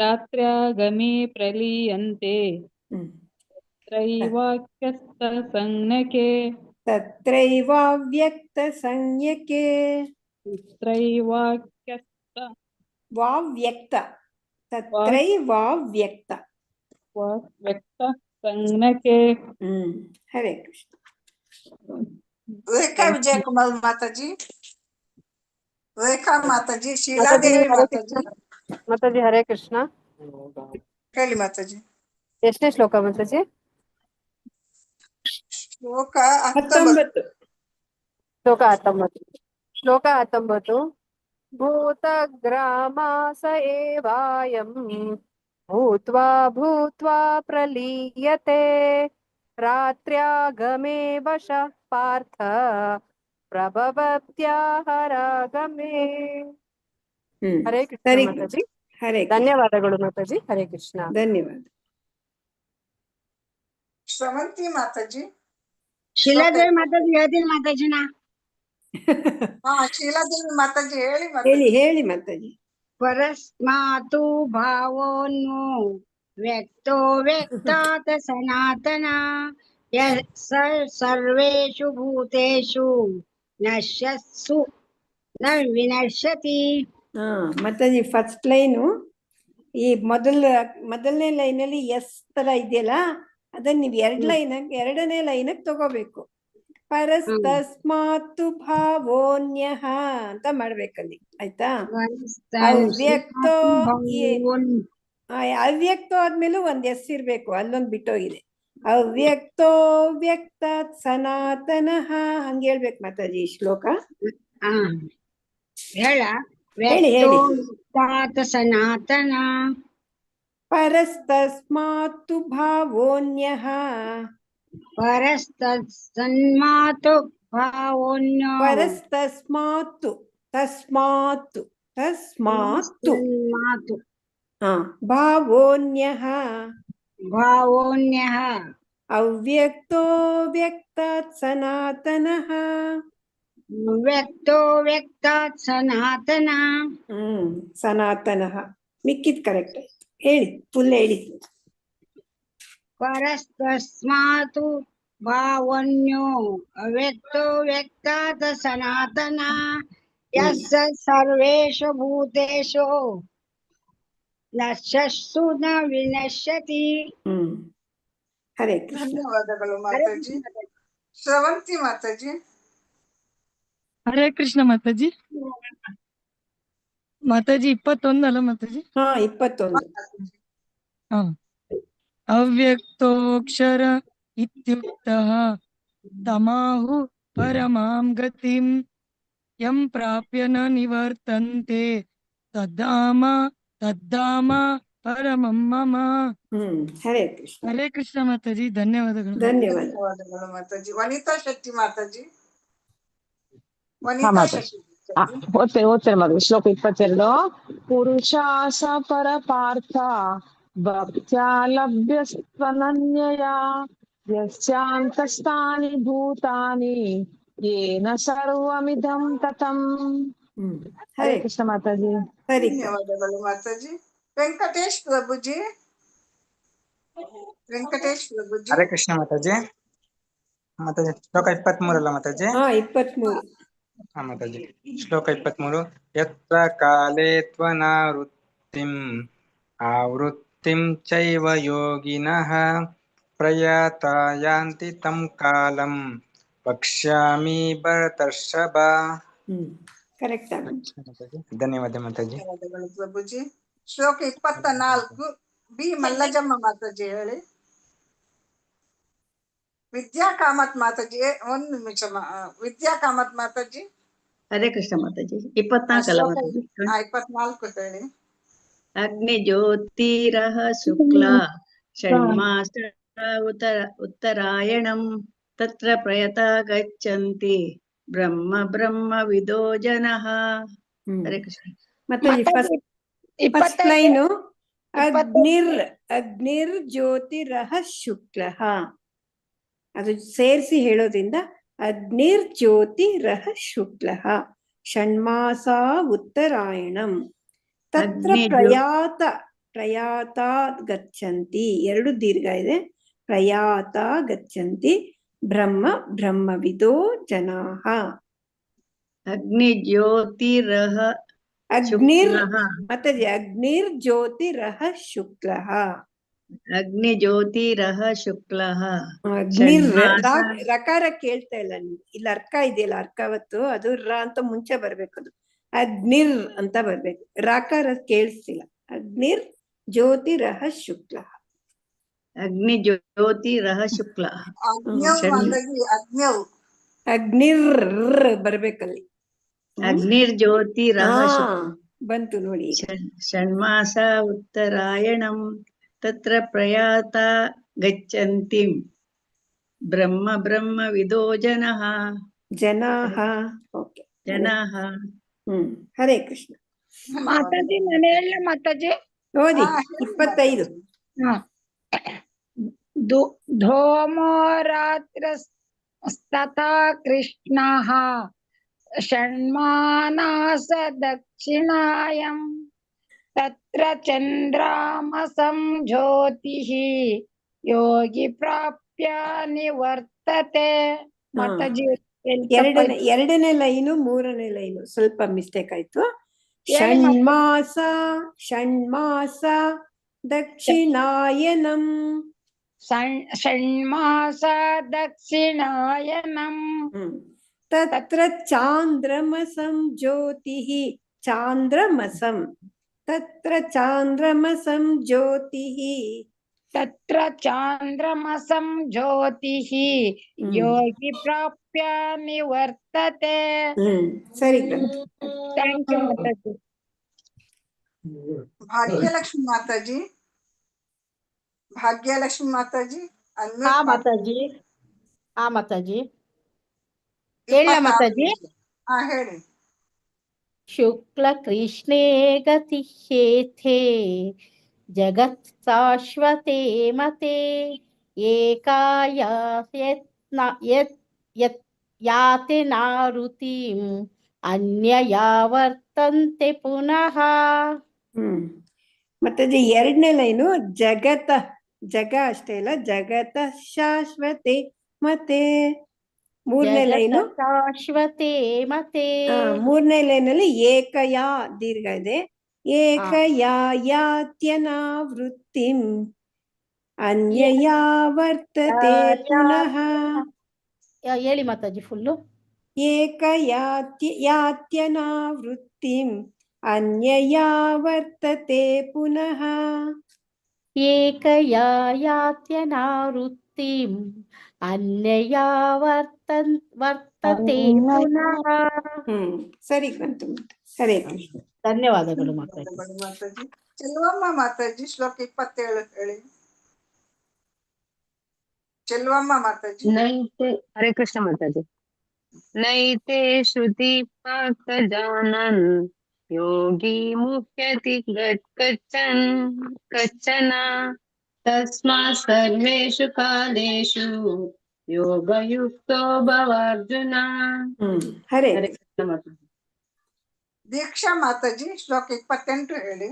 ರಾತ್ರ್ಯಾಗಮೆ ಪ್ರಲೀಯಂತೆ ತ್ರೈವಾಕ್ಯಸ್ಥ ಸಂಜ್ಞಕೆ. ತತ್ರೈವಾವ್ಯಕ್ತ ಸಂಜ್ಞಕೆ. ತ್ರೈವಾಕ್ಯಸ್ಥ ವಾವ್ಯಕ್ತ. ತತ್ರೈವಾವ್ಯಕ್ತ ವ್ಯಕ್ತ ಸಂಜ್ಞಕೆ. ಹರೇ ಕೃಷ್ಣ. ರೇಖಾ ವಿಜಯಕುಮಾರ್ ಮಾತಾಜಿ. ರೇಖಾ ಮಾತಾಜಿ. ಶೀಲಾದೇವಿ ಮಾತಾಜಿ. ಮಾತಾಜಿ ಹರೇ ಕೃಷ್ಣ. ಹೇಳಿ ಮಾತಾಜಿ. ಎಷ್ಟನೇ ಶ್ಲೋಕ ಮಾತಾಜಿ? ಶ್ಲೋಕ 19. ಶ್ಲೋಕ 19 ಭೂತಗ್ರಾಮಾಸ ಏವಾಯಂ ಭೂತ್ವಾ ಭೂತ್ವಾ ಪ್ರಲೀಯತೆ ರಾತ್ರ್ಯಾಗಮೇ ವಶಃ ಪಾರ್ಥ ಪ್ರಭವತ್ಯಾಹರಾಗಮೇ. ಹರೇ ಕೃಷ್ಣ ಮಾತಾಜಿ. ಧನ್ಯವಾದಗಳು ಮಾತಾಜಿ. ಹರೇ ಕೃಷ್ಣ. ಧನ್ಯವಾದ. ಶ್ರವಂತಿ ಮಾತಾಜಿ. ಶಿಲಾದೇವಿ ಮಾತಾಜಿ ಹೇಳ್ತೀನಿ ಮಾತಾಜಿನ. ಶೀಲಾದೇವಿ ಮಾತಾಜಿ ಹೇಳಿ. ಹೇಳಿ ಮಾತಾಜಿ. ಪರಸ್ಮಾತು ಭಾವೋನ್ಮೋ ವ್ಯಕ್ತೋ ವ್ಯಕ್ತಾತ ಸನಾತನ ಸರ್ವೇಷು ಭೂತೇಷು ನಶ್ಯತ್ಸು ನ ವಿನಶ್ಯತಿ. ಮಾತಾಜಿ ಫಸ್ಟ್ ಲೈನು ಈ ಮೊದಲನೇ ಲೈನಲ್ಲಿ ಎಸ್ ತರ ಇದೆಯಲ್ಲ, ಅದನ್ನ ನೀವು ಎರಡನೇ ಲೈನ್ ತಗೋಬೇಕು. ಪರಸ್ತಸ್ಮಾತ್ತು ಭಾವೋನ್ಯಃ ಅಂತ ಮಾಡ್ಬೇಕಲ್ಲಿ, ಆಯ್ತಾ? ಅವ್ಯಕ್ತೋ ಅವ್ಯಕ್ತೋ ಆದ್ಮೇಲೂ ಒಂದ್ ಎಸ್ ಇರ್ಬೇಕು, ಅಲ್ಲೊಂದ್ ಬಿಟ್ಟೋಗಿದೆ. ಅವ್ಯಕ್ತೋ ವ್ಯಕ್ತ ಸನಾತನಃ ಹಂಗ ಹೇಳ್ಬೇಕು ಮಾತಾಜಿ ಈ ಶ್ಲೋಕ. ಹೇಳಿ ಸನಾತನ ಪರಸ್ತಸ್ಮಾತ್ತು ಭಾವೋನ್ಯಃ ಪರಸ್ತಸ್ಮಾತ್ತು ಭಾವೋನ್ಯ ಪರಸ್ತಸ್ಮಾತ್ತು ತಸ್ಮಾತ್ತು ತಸ್ಮಾತ್ತು ಭಾವೋನ್ಯಃ ಭಾವೋನ್ಯಃ ಅವ್ಯಕ್ತೋ ವ್ಯಕ್ತಾತ್ ಸನಾತನಃ ವ್ಯಕ್ತೋ ವ್ಯಕ್ತಾತ್ ಸನಾತನ. ಸನಾತನಃ ಮಿಕ್ಕಿದ್ ಕರೆಕ್ಟ್ ಆಯ್ತು. ಹೇಳಿ ಫುಲ್ ಹೇಳಿ. ಪರಸ್ತಸ್ಮಾತು ಭಾವೋನ್ಯೋ ಅವ್ಯಕ್ತೋ ವ್ಯಕ್ತಾತ್ ಸನಾತನ ಯಸ್ಸ ಸರ್ವೇಷು ಭೂತೇಷು ನಶ್ಯಸ್ಸು ನ ವಿನಶ್ಯತಿ. ಹರೇ ಕೃಷ್ಣ. ಧನ್ಯವಾದಗಳು ಮಾತಾಜಿ. ಶ್ರವಂತಿ ಮಾತಾಜಿ. ಹರೇ ಕೃಷ್ಣ ಮಾತಾಜಿ. ಮಾತಾಜಿ 21 ಅಲ್ಲ ಮಾತಾಜಿ? 21. ಅವ್ಯಕ್ತೋಕ್ಷರ ಇತ್ಯುಕ್ತಃ ತಮಾಹು ಪರಮಾಂ ಗತಿಂ ಯಂ ಪ್ರಾಪ್ಯ ನ ನಿವರ್ತಂತೆ ತದ್ದಾಮ ಪರಮಂ ಮಮ. ಹರೇ ಕೃಷ್ಣ. ಹರೇ ಕೃಷ್ಣ ಮಾತಾಜಿ. ಧನ್ಯವಾದಗಳು. ಧನ್ಯವಾದಗಳು ಮಾತಾಜಿ. ವನಿತಾ ಶೆಟ್ಟಿ ಮಾತಾಜಿ. ಓದ್ತೇನೆ ಮಗ. ಶ್ಲೋಕ 22. ಪುರುಷಾಸ ಪರ ಪಾರ್ಥ ಭಕ್ತ್ಯಾ ಲಭ್ಯಸ್ತ್ವನನ್ಯಯಾ ಯಸ್ಯಾಂತಸ್ಥಾನಿ ಭೂತಾನಿ ಯೇನ ಸರ್ವಮಿದಂ ತತಂ. ಹರೇ ಕೃಷ್ಣ ಮಾತಾಜಿ. ಧನ್ಯವಾದಗಳು ಮಾತಾಜಿ. ವೆಂಕಟೇಶ್ ಪ್ರಭುಜಿ. ಹರೇ ಕೃಷ್ಣ ಮಾತಾಜಿ. ಮಾತಾಜಿ ಶ್ಲೋಕ 23 ಅಲ್ಲ ಮಾತಾಜಿ? 23. ಮಾತಾಜಿ ಶ್ಲೋಕ 23. ಯತ್ರ ಕಾಲೇ ತ್ವನಾವೃತ್ತಿಂ ಆವೃತ್ತಿಂ ಚೈವ ಯೋಗಿನಃ ಪ್ರಯಾತ ಯಾಂತಿ ತಂ ಕಾಲಂ ವಕ್ಷ್ಯಾಮಿ ಭರತರ್ಷಭ. ಕರೆಕ್ಟ್. ಧನ್ಯವಾದ ಮಾತಾಜಿ. ಧನ್ಯವಾದಗಳು ಪ್ರಭುಜಿ. ಶ್ಲೋಕ 24. ಬಿ ಮಲ್ಲಜಮ್ಮ ಮಾತಾಜಿ ಹೇಳಿ. ವಿದ್ಯಾ ಕಾಮತ್ ಮಾತಾಜಿ 1 ನಿಮಿಷ. ವಿದ್ಯಾ ಕಾಮತ್ ಮಾತಾಜಿ. ಹರೇ ಕೃಷ್ಣ ಮಾತಾಜಿ. 24 ಅಲ್ಲ ಮಾತಾಜಿ? 24 ಹೇಳಿ. ಅಗ್ನಿ ಜ್ಯೋತಿರಹ ಶುಕ್ಲ ಷಣ್ಮಾಸ ಉತ್ತರಾಯಣಂ ತತ್ರ ಪ್ರಯತ ಗಚ್ಚಂತಿ ಬ್ರಹ್ಮ ವಿದೋ ಜನಃ. ಹರೇ ಕೃಷ್ಣ. ಮತ್ತೆ ಫಸ್ಟ್ ಲೈನು ಅಗ್ನಿರ್ ಜ್ಯೋತಿರಹ ಶುಕ್ಲಃ. ಅದು ಸೇರಿಸಿ ಹೇಳೋದ್ರಿಂದ ಅಗ್ನಿರ್ ಜ್ಯೋತಿರಹ ಶುಕ್ಲಃ ಷಣ್ಮಾಸ ಉತ್ತರಾಯಣಂ ತತ್ರ ಪ್ರಯಾತ ಗಚ್ಚಂತಿ. 2 ದೀರ್ಘ ಇದೆ. ಪ್ರಯಾತ ಗಚ್ಚಂತಿ ಬ್ರಹ್ಮವಿದೋ ಜನಾಃ. ಅಗ್ನಿ ಜ್ಯೋತಿರಹ ಅಗ್ನಿರ್ ಜ್ಯೋತಿರಹ ಶುಕ್ಲಃ. ಅಗ್ನಿ ಜ್ಯೋತಿರಹ ಶುಕ್ಲಃ. ರಕಾರ ಕೇಳ್ತಾ ಇಲ್ಲ ನೀವು. ಇಲ್ಲಿ ಅರ್ಕ ಇದೆಯಲ್ಲ, ಅರ್ಕಾವತ್ತು ಅದು ರ ಅಂತ ಮುಂಚೆ ಬರ್ಬೇಕು. ಅದು ಅಗ್ನಿರ್ ಅಂತ ಬರ್ಬೇಕು. ರಾಕಾರ ಕೇಳಿಸ್ತಿಲ್ಲ. ಅಗ್ನಿರ್ ಜ್ಯೋತಿರಹ ಶುಕ್ಲಃ. ಅಗ್ನಿ ಜ್ಯೋತಿರಹ ಶುಕ್ಲಃ. ಅಗ್ನಿರ್ ಬರ್ಬೇಕಲ್ಲಿ. ಅಗ್ನಿರ್ ಜ್ಯೋತಿರಹ ಬಂತು ನೋಡಿ. ಷಣ್ಮಾಸ ಉತ್ತರಾಯಣಂ ತತ್ರ ಪ್ರಯಾತ ಗಚ್ಚಂತಿ ಬ್ರಹ್ಮ ವಿದೋ ಜನಃ. ಓಕೆ. ಜನಃ. ಹರೇ ಕೃಷ್ಣ ಮಾತಾಜಿ. ಮನೆಯಲ್ಲ ಮಾತಾಜಿ ಓದಿ. 25. ಧೂಮೋ ರಾತ್ರಸ್ತಥಾ ಕೃಷ್ಣಃ ಷಣ್ಮಾನಾಸ ದಕ್ಷಿಣಾಯಂ ತತ್ರ ಚಂದ್ರಾಮಸಂ ಜ್ಯೋತಿಃ ಯೋಗಿ ಪ್ರಾಪ್ಯ ನಿವರ್ತತೆ. ಮಾತಾಜಿ ಎರಡನೇ ಲೈನು 3ನೇ ಲೈನು ಸ್ವಲ್ಪ ಮಿಸ್ಟೇಕ್ ಆಯ್ತು. ಷಣ್ಮಾಸ ದಕ್ಷಿಣಾಯನಂ. ಷಣ್ಮಾಸ ದಕ್ಷಿಣಾಯನಂ ತತ್ರ ಚಾಂದ್ರಮಸಂ ಜ್ಯೋತಿಃ. ಚಾಂದ್ರಮಸಂ ತತ್ರ ಚಾಂದ್ರಮಸಂ ಜ್ಯೋತಿಃ. ತತ್ರ ಚಾಂದ್ರಮಸಂ ಜ್ಯೋತಿಃ ಯೋಗಿ ಪ್ರಾಪ್ಯ ನಿವರ್ತತೆ. ಸರಿ. Thank you Mataji. ಭಾಗ್ಯಲಕ್ಷ್ಮಿ ಮಾತಾಜಿ. ಭಾಗ್ಯಲಕ್ಷ್ಮಿ ಮಾತಾಜಿ. ಮಾತಾಜಿ. ಮಾತಾಜಿ ಹೇಳ ಮಾತಾಜಿ. ಹೇಳಿ. ಶುಕ್ಲ ಕೃಷ್ಣೇ ಗತಿಹ್ಯೇಥೇ ಜಗತ್ ಶಾಶ್ವತೆ ಮತೆ ಯಾತೆ ನಾರುತಿಂ ಅನ್ಯಯಾ ವರ್ತಂತೆ ಪುನಃ. ಮತ್ತೆ 2ನೇ ಲೈನು ಜಗ ಅಷ್ಟೇ ಇಲ್ಲ, ಜಗತ ಶಾಶ್ವತೆ ಮತ್ತೆ ಮೂರನೇ ಲೈನು ಶಾಶ್ವತೆ ಮತೆ. ಮೂರನೇ ಲೈನಲ್ಲಿ ಏಕಯಾ ದೀರ್ಘ ಇದೆ. ಏಕಯಾ ಯಾತ್ಯನಾವೃತ್ತಿಂ ಅನ್ಯಯಾ ವರ್ತತೆ ಪುನಃ. ಹೇಳಿ ಮಾತಾಜಿ ಫುಲ್ಲು. ಏಕಯಾತ್ಯನಾವೃತ್ತಿಂ ಅನ್ಯಯಾ ವರ್ತತೆ ಪುನಃ. ಏಕಯಾ ಯಾತ್ಯನಾವೃತ್ತಿಂ ಅನ್ಯಯಾ ವರ್ತತೆ ಪುನಃ. ಸರಿ ಬಂತು. ಹರೇ ಕೃಷ್ಣ. ಧನ್ಯವಾದಗಳು ಮಾತಾಜಿ. ಮಾತಾಜಿ ಚೆಲುವಮ್ಮ ಮಾತಾಜಿ ಶ್ಲೋಕ 27 ಹೇಳಿ. ಚೆಲುವಮ್ಮ ಮಾತಾಜಿ. ನೈತೆ ಹರೇ ಕೃಷ್ಣ ಮಾತಾಜಿ. ನೈತೆ ಶ್ರುತಿ ಪಾಕ ಜಾನನ್ ಯೋಗಿ ಮುಹ್ಯತಿ ಕಚ್ಚನ ತಸ್ಮಾತ್ ಸರ್ವೇಷು ಕಾಲೇಷು ಯೋಗಯುಕ್ತೋ ಭವ ಅರ್ಜುನ. ಹರೇ ಕೃಷ್ಣ ಮಾತಾಜಿ. ದೀಕ್ಷಾ ಮಾತಾಜಿ ಶ್ಲೋಕ 28 ಹೇಳಿ.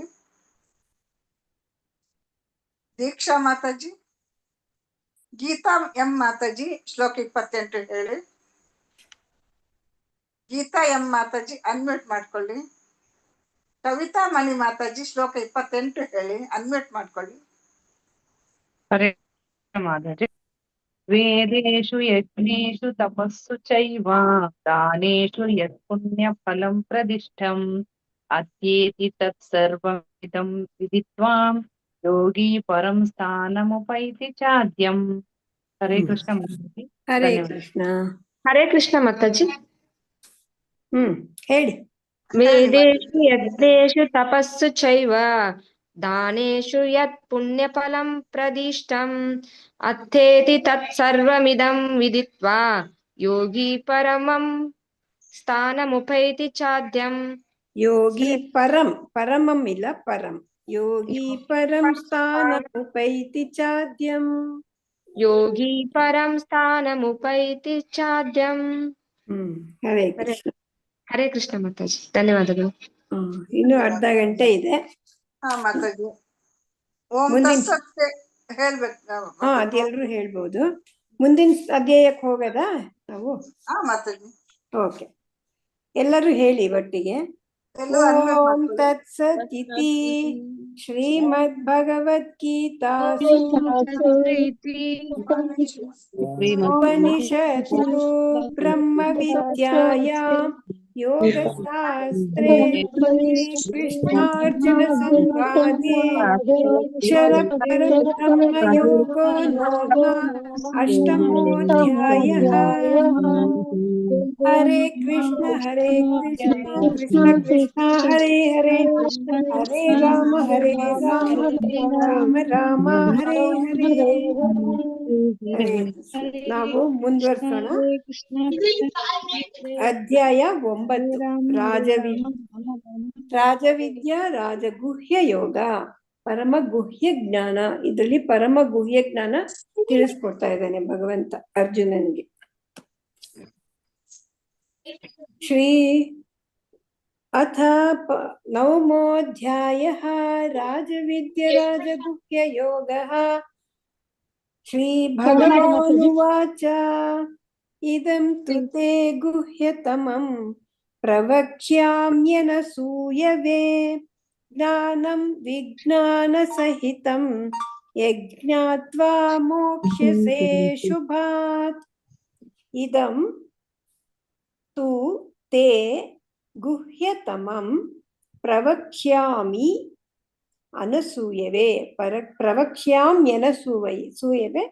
ದೀಕ್ಷಾ ಮಾತಾಜಿ. ಗೀತಾ ಎಂ ಮಾತಾಜಿ ಶ್ಲೋಕ 28 ಹೇಳಿ. ಗೀತಾ ಎಂ ಮಾತಾಜಿ ಅನ್ಮ್ಯೂಟ್ ಮಾಡ್ಕೊಳ್ಳಿ. ಕವಿತಾ ಮಣಿ ಮಾತಾಜಿ ಶ್ಲೋಕ 28 ಹೇಳಿ. ಅನ್ಮ್ಯೂಟ್ ಮಾಡ್ಕೊಳ್ಳಿ. ಹರೇ ಮಾತಾಜಿ. ವೇದೇಶು ಯಜ್ಞೇಶು ತಪಸ್ಸು ಚೈವ ದಾನೇಶು ಯತ್ ಪುಣ್ಯ ಫಲಂ ಪ್ರದಿಷ್ಠಂ ಅತ್ಯೇತಿ ತತ್ ಸರ್ವಮಿದಂ ವಿದಿತ್ವಾ ಯೋಗಿ ಪರಂ ಸ್ಥಾನಮುಪೈತಿ ಚಾದ್ಯಂ. ಹರೇ ಕೃಷ್ಣ ಮಾತಾಜಿ. ಹರೇ ಕೃಷ್ಣ. ಹರೇ ಕೃಷ್ಣ ಮಾತಾಜಿ. ಹೇಳಿ. ವೇದೇಶು ಯಜ್ಞೇಶು ತಪಸ್ಸು ಚೈವ ದಾನೇಶು ಯತ್ ಪುಣ್ಯಫಲಂ ಪ್ರದಿಷ್ಟಂ ಅಥೇತಿ ತತ್ ಸರ್ವಮಿದಂ ವಿದಿತ್ವಾ ಯೋಗಿ ಪರಮಂ ಸ್ಥಾನಮುಪೈತಿ ಚಾದ್ಯಂ. ಯೋಗಿ ಪರಂ, ಪರಮಂ ಇಲ್ಲ ಪರಂ. ಯೋಗಿ ಪರಂ ಸ್ಥಾನಮುಪೈತಿ ಚಾದ್ಯಂ. ಯೋಗಿ ಪರಂ ಸ್ಥಾನಮುಪೈತಿ ಚಾದ್ಯಂ. ಹರೇ ಕೃಷ್ಣ. ಹರೇ ಕೃಷ್ಣ ಮಾತಾಜಿ. ಧನ್ಯವಾದಗಳು. ಇನ್ನು ಅರ್ಧ ಗಂಟೆ ಇದೆ. ಮಾತಾಜಿ ಓಂ ತತ್ಸತ್ ಹೇಳ್ಬೇಕು. ಅದೆಲ್ಲರೂ ಹೇಳ್ಬೋದು. ಮುಂದಿನ ಅಧ್ಯಾಯಕ್ಕೆ ಹೋಗದಾ ನಾವು? ಮಾತಾಜಿ ಓಕೆ, ಎಲ್ಲರೂ ಹೇಳಿ ಒಟ್ಟಿಗೆ. ಓಂ ತತ್ಸತ್ ಇತಿ ಶ್ರೀಮದ್ ಭಗವದ್ಗೀತಾಸು ಉಪನಿಷತ್ತು ಬ್ರಹ್ಮ ವಿದ್ಯಾಯಾಂ ಯೋಗಶಾಸ್ತ್ರೇ ಕೃಷ್ಣಾರ್ಜುನ ಸಂವಾದೇ ಅಕ್ಷರ ಪರಬ್ರಹ್ಮ ಯೋಗೋ ನಾಮ ಅಷ್ಟಮೋಧ್ಯಾಯಃ. ಹರೇ ಕೃಷ್ಣ ಕೃಷ್ಣ ಕೃಷ್ಣ ಹರೇ ಹರೇ, ಹರೇ ರಾಮ ರಾಮ ರಾಮ ಹರೇ ಹರೇ. ನಾವು ಮುಂದುವರ್ಸೋಣ. ಅಧ್ಯಾಯ 9 ರಾಜವಿದ್ಯಾ ರಾಜಗುಹ್ಯ ಯೋಗ, ಪರಮ ಗುಹ್ಯ ಜ್ಞಾನ. ಇದರಲ್ಲಿ ಪರಮ ಗುಹ್ಯ ಜ್ಞಾನ ತಿಳಿಸ್ಕೊಡ್ತಾ ಇದ್ದಾನೆ ಭಗವಂತ ಅರ್ಜುನನ್ಗೆ. ಶ್ರೀ ಅಥ ನವಮೋಧ್ಯಾಯಃ ರಾಜವಿದ್ಯಾ ರಾಜಗುಹ್ಯ ಯೋಗಃ. ಶ್ರೀ ಭಗವಾನುವಾಚ ಇದಂ ತು ತೇ ಗುಹ್ಯತಮಂ ಪ್ರವಕ್ಷ್ಯಾಮ್ಯನಸೂಯವೆ ಜ್ಞಾನಂ ವಿಜ್ಞಾನ ಸಹಿತಂ ಯಜ್ಞಾತ್ವಾ ಮೋಕ್ಷ್ಯಸೇ ಶುಭಾತ್. ಇದಂ ತು ತೇ ಗುಹ್ಯತಮಂ ಪ್ರವಕ್ಷ್ಯಾಮಿ ಅನಸೂಯವೆ ಪ್ರವಕ್ಷ್ಯಾಮ್ಯನಸೂಯವೆ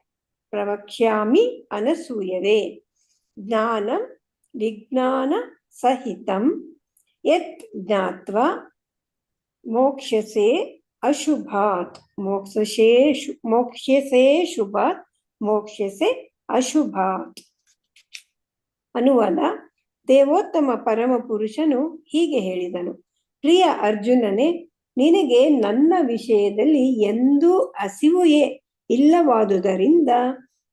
ಪ್ರವಕ್ಷ್ಯಾಮಿ ಅನಸೂಯವೆ ಜ್ಞಾನಂ ವಿಜ್ಞಾನ ಸಹಿತಂ ಯತ್ ಜ್ಞಾತ್ವಾ ಮೋಕ್ಷ್ಯಸೆ ಅಶುಭಾತ್. ಮೋಕ್ಷ್ಯಸೆ ಶುಭಾತ್, ಮೋಕ್ಷ್ಯಸೆ ಅಶುಭಾತ್. ಅನುವಾದ: ದೇವೋತ್ತಮ ಪರಮ ಪುರುಷನು ಹೀಗೆ ಹೇಳಿದನು, ಪ್ರಿಯ ಅರ್ಜುನನೇ, ನಿನಗೆ ನನ್ನ ವಿಷಯದಲ್ಲಿ ಎಂದೂ ಅಸಿವುಯೇ ಇಲ್ಲವಾದುದರಿಂದ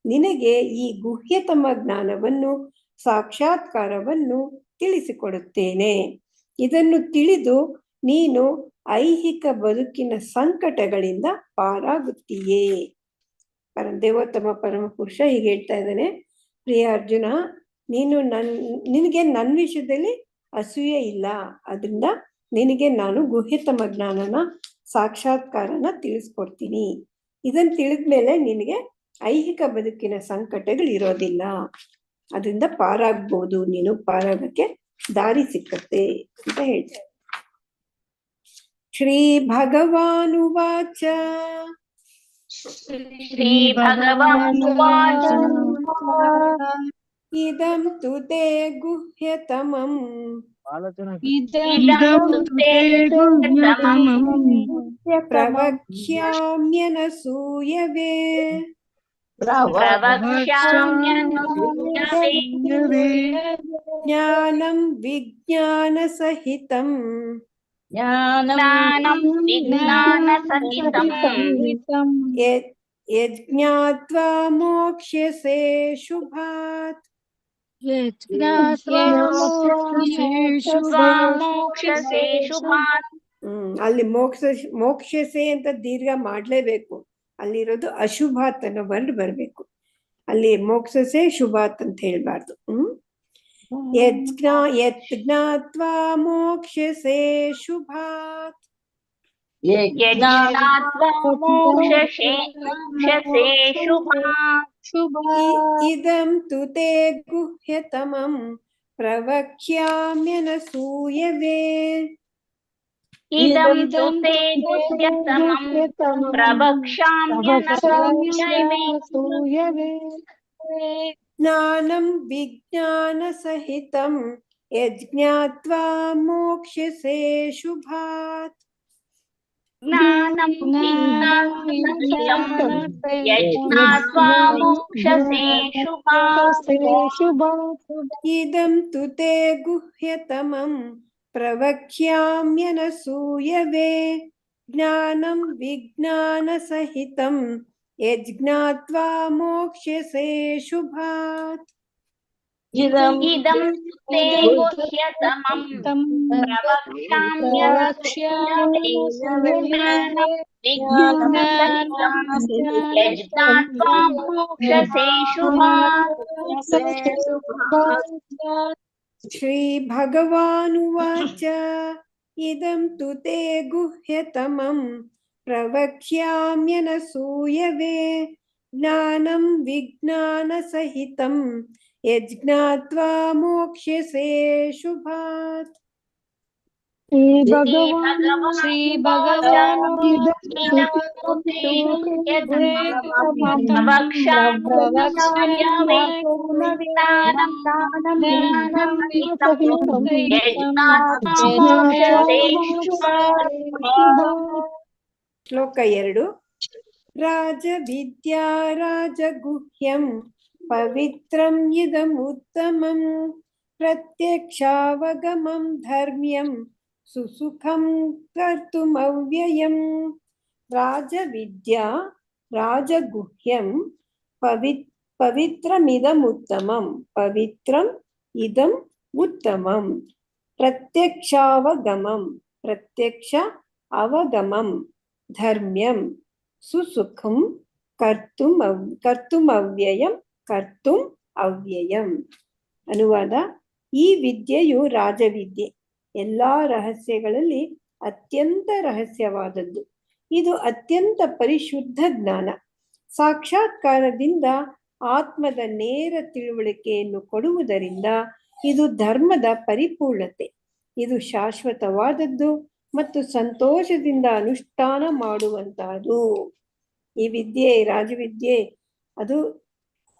ನಿನಗೆ ಈ ಗುಹ್ಯತಮ ಜ್ಞಾನವನ್ನು, ಸಾಕ್ಷಾತ್ಕಾರವನ್ನು ತಿಳಿಸಿಕೊಡುತ್ತೇನೆ. ಇದನ್ನು ತಿಳಿದು ನೀನು ಐಹಿಕ ಬದುಕಿನ ಸಂಕಟಗಳಿಂದ ಪಾರಾಗುತ್ತೀಯೇ. ದೇವೋತ್ತಮ ಪರಮ ಪುರುಷ ಹೀಗೆ ಹೇಳ್ತಾ ಇದ್ದಾನೆ, ಪ್ರಿಯ ಅರ್ಜುನ, ನಿನಗೆ ನನ್ನ ವಿಷಯದಲ್ಲಿ ಅಸೂಯೆ ಇಲ್ಲ. ಅದರಿಂದ ನಿನಗೆ ನಾನು ಗುಹ್ಯತಮ ಜ್ಞಾನನ ಸಾಕ್ಷಾತ್ಕಾರನ ತಿಳಿಸ್ಕೊಡ್ತೀನಿ. ಇದನ್ನ ತಿಳಿದ್ಮೇಲೆ ನಿನಗೆ ಐಹಿಕ ಬದುಕಿನ ಸಂಕಟಗಳು ಇರೋದಿಲ್ಲ. ಅದರಿಂದ ಪಾರಾಗ್ಬೋದು, ನೀನು ಪಾರಾಗಕ್ಕೆ ದಾರಿ ಸಿಕ್ಕತ್ತೆ ಅಂತ ಹೇಳ್ತಾರೆ. ಶ್ರೀ ಭಗವಾನುವಾಚ ಶ್ರೀ ಭಗವಾನುವಾಚ ಇದಂ ತು ತೇ ಗುಹ್ಯತಮಂ ಪ್ರವಕ್ಷ್ಯಾಮ್ಯನಸೂಯವೇ ಜ್ಞಾನಂ ವಿಜ್ಞಾನ ಸಹಿತಂ ಯಜ್ಞಾತ್ವಾ ಮೋಕ್ಷ್ಯಸೆ ಶುಭಾತ್. ಅಲ್ಲಿ ಮೋಕ್ಷಸೆ ಅಂತ ದೀರ್ಘ ಮಾಡ್ಲೇಬೇಕು. ಅಲ್ಲಿರೋದು ಅಶುಭಾತ್ ಅನ್ನೋ ವರ್ಡ್ ಬರ್ಬೇಕು. ಅಲ್ಲಿ ಮೋಕ್ಷಸೆ ಶುಭಾತ್ ಅಂತ ಹೇಳ್ಬಾರ್ದು. ಯಜ್ಞಾತ್ವಾ ಮೋಕ್ಷಸೆ ಶುಭಾತ್. ಇದಂ ತು ತೇ ಗುಹ್ಯತಮಂ ಪ್ರವಕ್ಷ್ಯಾಮ್ಯನಸೂಯವೇ. ಜ್ಞಾನಂ ವಿಜ್ಞಾನ ಸಹಿತಂ ಯಜ್ಞಾತ್ವಾ ಮೋಕ್ಷ್ಯಸೆ ಶುಭಾತ್. ಇದಂ ತು ತೇ ಗುಹ್ಯತಮಂ ಪ್ರವಕ್ಷ್ಯಾಮ್ಯನಸೂಯವೇ. ಜ್ಞಾನಂ ವಿಜ್ಞಾನ ಸಹಿತಂ ಯಜ್ಞಾತ್ವಾ ಮೋಕ್ಷ್ಯಸೆ ಶುಭಾತ್. ಇದಂ ತೇ ಗುಹ್ಯತಮಂ ಶ್ರೀ ಭಗವಾನುವಾಚ ಇದಂ ತು ತೇ ಗುಹ್ಯತಮಂ ಪ್ರವಕ್ಷ್ಯಾಮ್ಯನಸೂಯವೇ. ಜ್ಞಾನಂ ವಿಜ್ಞಾನ ಸಹಿತಂ ಯಜ್ಞಾತ್ವಾ ಮೋಕ್ಷ್ಯಸೆ ಶುಭಾತ್. ಶ್ರೀ ಭಗವಾನ್ ಶ್ಲೋಕ 2. ರಾಜವಿದ್ಯಾ ರಾಜಗುಹ್ಯಂ ಪವಿತ್ರಂ ಇದಮುತ್ತಮಂ ಪ್ರತ್ಯಕ್ಷಾವಗಮಂ ಧರ್ಮ್ಯಂ ಸುಸುಖಂ ಕರ್ತುಮವ್ಯಯಂ. ರಾಜವಿದ್ಯಾ ರಾಜಗುಹ್ಯಂ ಪವಿತ್ರಮಿದಮುತ್ತಮಂ ಪವಿತ್ರಂ ಇದಂ ಉತ್ತಮಂ ಪ್ರತ್ಯಕ್ಷಾವಗಮಂ ಪ್ರತ್ಯಕ್ಷ ಅವಗಮಂ ಧರ್ಮ್ಯಂ ಸುಸುಖಂ ಕರ್ತುಮವ್ಯಯಂ ಕರ್ತುಂ ಅವ್ಯಯಂ. ಅನುವಾದ: ಈ ವಿದ್ಯೆಯು ರಾಜವಿದ್ಯೆ, ಎಲ್ಲಾ ರಹಸ್ಯಗಳಲ್ಲಿ ಅತ್ಯಂತ ರಹಸ್ಯವಾದದ್ದು. ಇದು ಅತ್ಯಂತ ಪರಿಶುದ್ಧ ಜ್ಞಾನ. ಸಾಕ್ಷಾತ್ಕಾರದಿಂದ ಆತ್ಮದ ನೇರ ತಿಳುವಳಿಕೆಯನ್ನು ಕೊಡುವುದರಿಂದ ಇದು ಧರ್ಮದ ಪರಿಪೂರ್ಣತೆ. ಇದು ಶಾಶ್ವತವಾದದ್ದು ಮತ್ತು ಸಂತೋಷದಿಂದ ಅನುಷ್ಠಾನ ಮಾಡುವಂತಹದು. ಈ ವಿದ್ಯೆ ರಾಜವಿದ್ಯೆ, ಅದು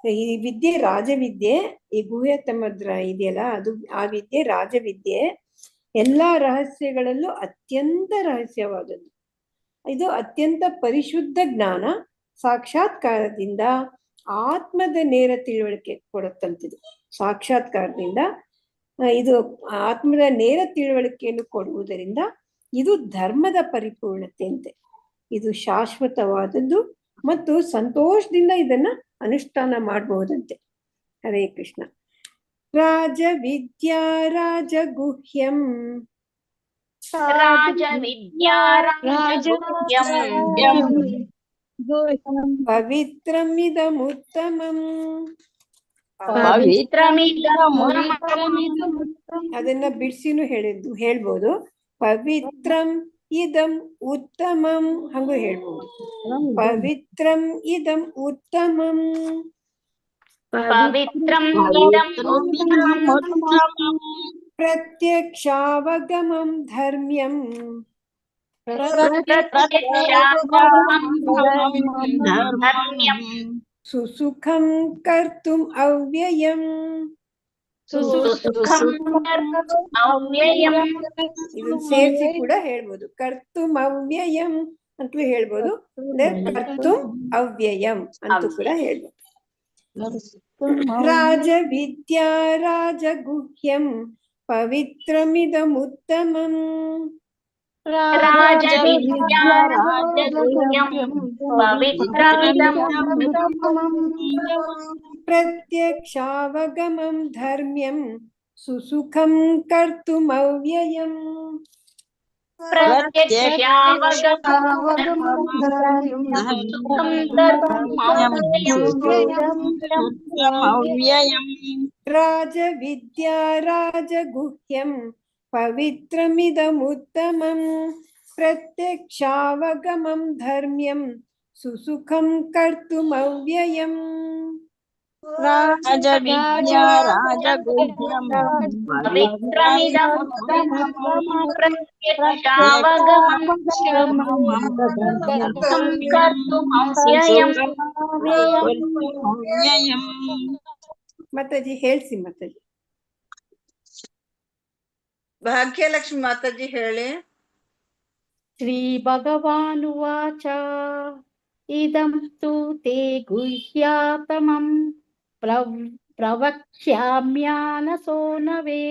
ಈ ವಿದ್ಯೆ ರಾಜವಿದ್ಯೆ. ಈ ಗುಹ್ಯತಮದ್ರ ಇದೆಯಲ್ಲ, ಅದು ಆ ವಿದ್ಯೆ ರಾಜವಿದ್ಯೆ. ಎಲ್ಲಾ ರಹಸ್ಯಗಳಲ್ಲೂ ಅತ್ಯಂತ ರಹಸ್ಯವಾದದ್ದು. ಇದು ಅತ್ಯಂತ ಪರಿಶುದ್ಧ ಜ್ಞಾನ. ಸಾಕ್ಷಾತ್ಕಾರದಿಂದ ಆತ್ಮದ ನೇರ ತಿಳುವಳಿಕೆ ಕೊಡುತ್ತಂತಿದು. ಸಾಕ್ಷಾತ್ಕಾರದಿಂದ ಇದು ಆತ್ಮದ ನೇರ ತಿಳುವಳಿಕೆಯನ್ನು ಕೊಡುವುದರಿಂದ ಇದು ಧರ್ಮದ ಪರಿಪೂರ್ಣತೆ ಅಂತೆ. ಇದು ಶಾಶ್ವತವಾದದ್ದು ಮತ್ತು ಸಂತೋಷದಿಂದ ಇದನ್ನ ಅನುಷ್ಠಾನ ಮಾಡಬಹುದಂತೆ. ಹರೇ ಕೃಷ್ಣ. ರಾಜವಿದ್ಯಾ ರಾಜಗುಹ್ಯಂ ಪವಿತ್ರಮಿದಮುತ್ತಮಂ ಅದನ್ನ ಬಿಡಿಸಿನೂ ಹೇಳ್ಬೋದು. ಪವಿತ್ರಂ ಇದಂ ಉತ್ತಮಂ ಹಂಗೂ ಹೇಳ್ಬೋದು. ಪವಿತ್ರಂ ಇದಂ ಉತ್ತಮಂ. ಪ್ರತ್ಯಕ್ಷಾವಗಮಂ ಧರ್ಮ್ಯಂ. ಸುಸುಖಂ ಕರ್ತುಂ ಅವ್ಯಯಂ. ಇದನ್ನ ಸೇರಿಸಿ ಕೂಡ ಹೇಳ್ಬೋದು. ಕರ್ತುಂ ಅವ್ಯಯಂ ಅಂತಲೂ ಹೇಳ್ಬೋದು, ಕರ್ತುಂ ಅವ್ಯಯಂ ಅಂತೂ ಕೂಡ ಹೇಳ್ಬೋದು. ರಾಜವಿದ್ಯಾ ರಾಜಗುಹ್ಯಂ ಪವಿತ್ರಮಿದಮುತ್ತಮಂ. ಪ್ರತ್ಯಕ್ಷಾವಗಮಂ ಧರ್ಮ್ಯಂ ಸುಸುಖಂ ಕರ್ತುಮವ್ಯಯಂ. ರಾಜವಿದ್ಯಾ ರಾಜಗುಹ್ಯಂ ಪವಿತ್ರಮಿದಮುತ್ತಮಂ. ಪ್ರತ್ಯಕ್ಷಾವಗಮಂ ಧರ್ಮ್ಯಂ ಸುಸುಖಂ ಕರ್ತುಮವ್ಯಯಂ. ರಾಜವಿದ್ಯಾ ರಾಜಗುಹ್ಯಂ ಮಾತಾಜಿ ಹೇಳ್ಸಿ. ಮಾತಾಜಿ ಭಾಗ್ಯಲಕ್ಷ್ಮಿ ಮಾತಾಜಿ ಹೇಳಿ. ಶ್ರೀ ಭಗವಾನುವಾಚ ಇದಂ ತು ತೇ ಗುಹ್ಯಾತಮಂ ಪ್ರವಕ್ಷ್ಯಾಮ್ಯಾನಸೋನವೇ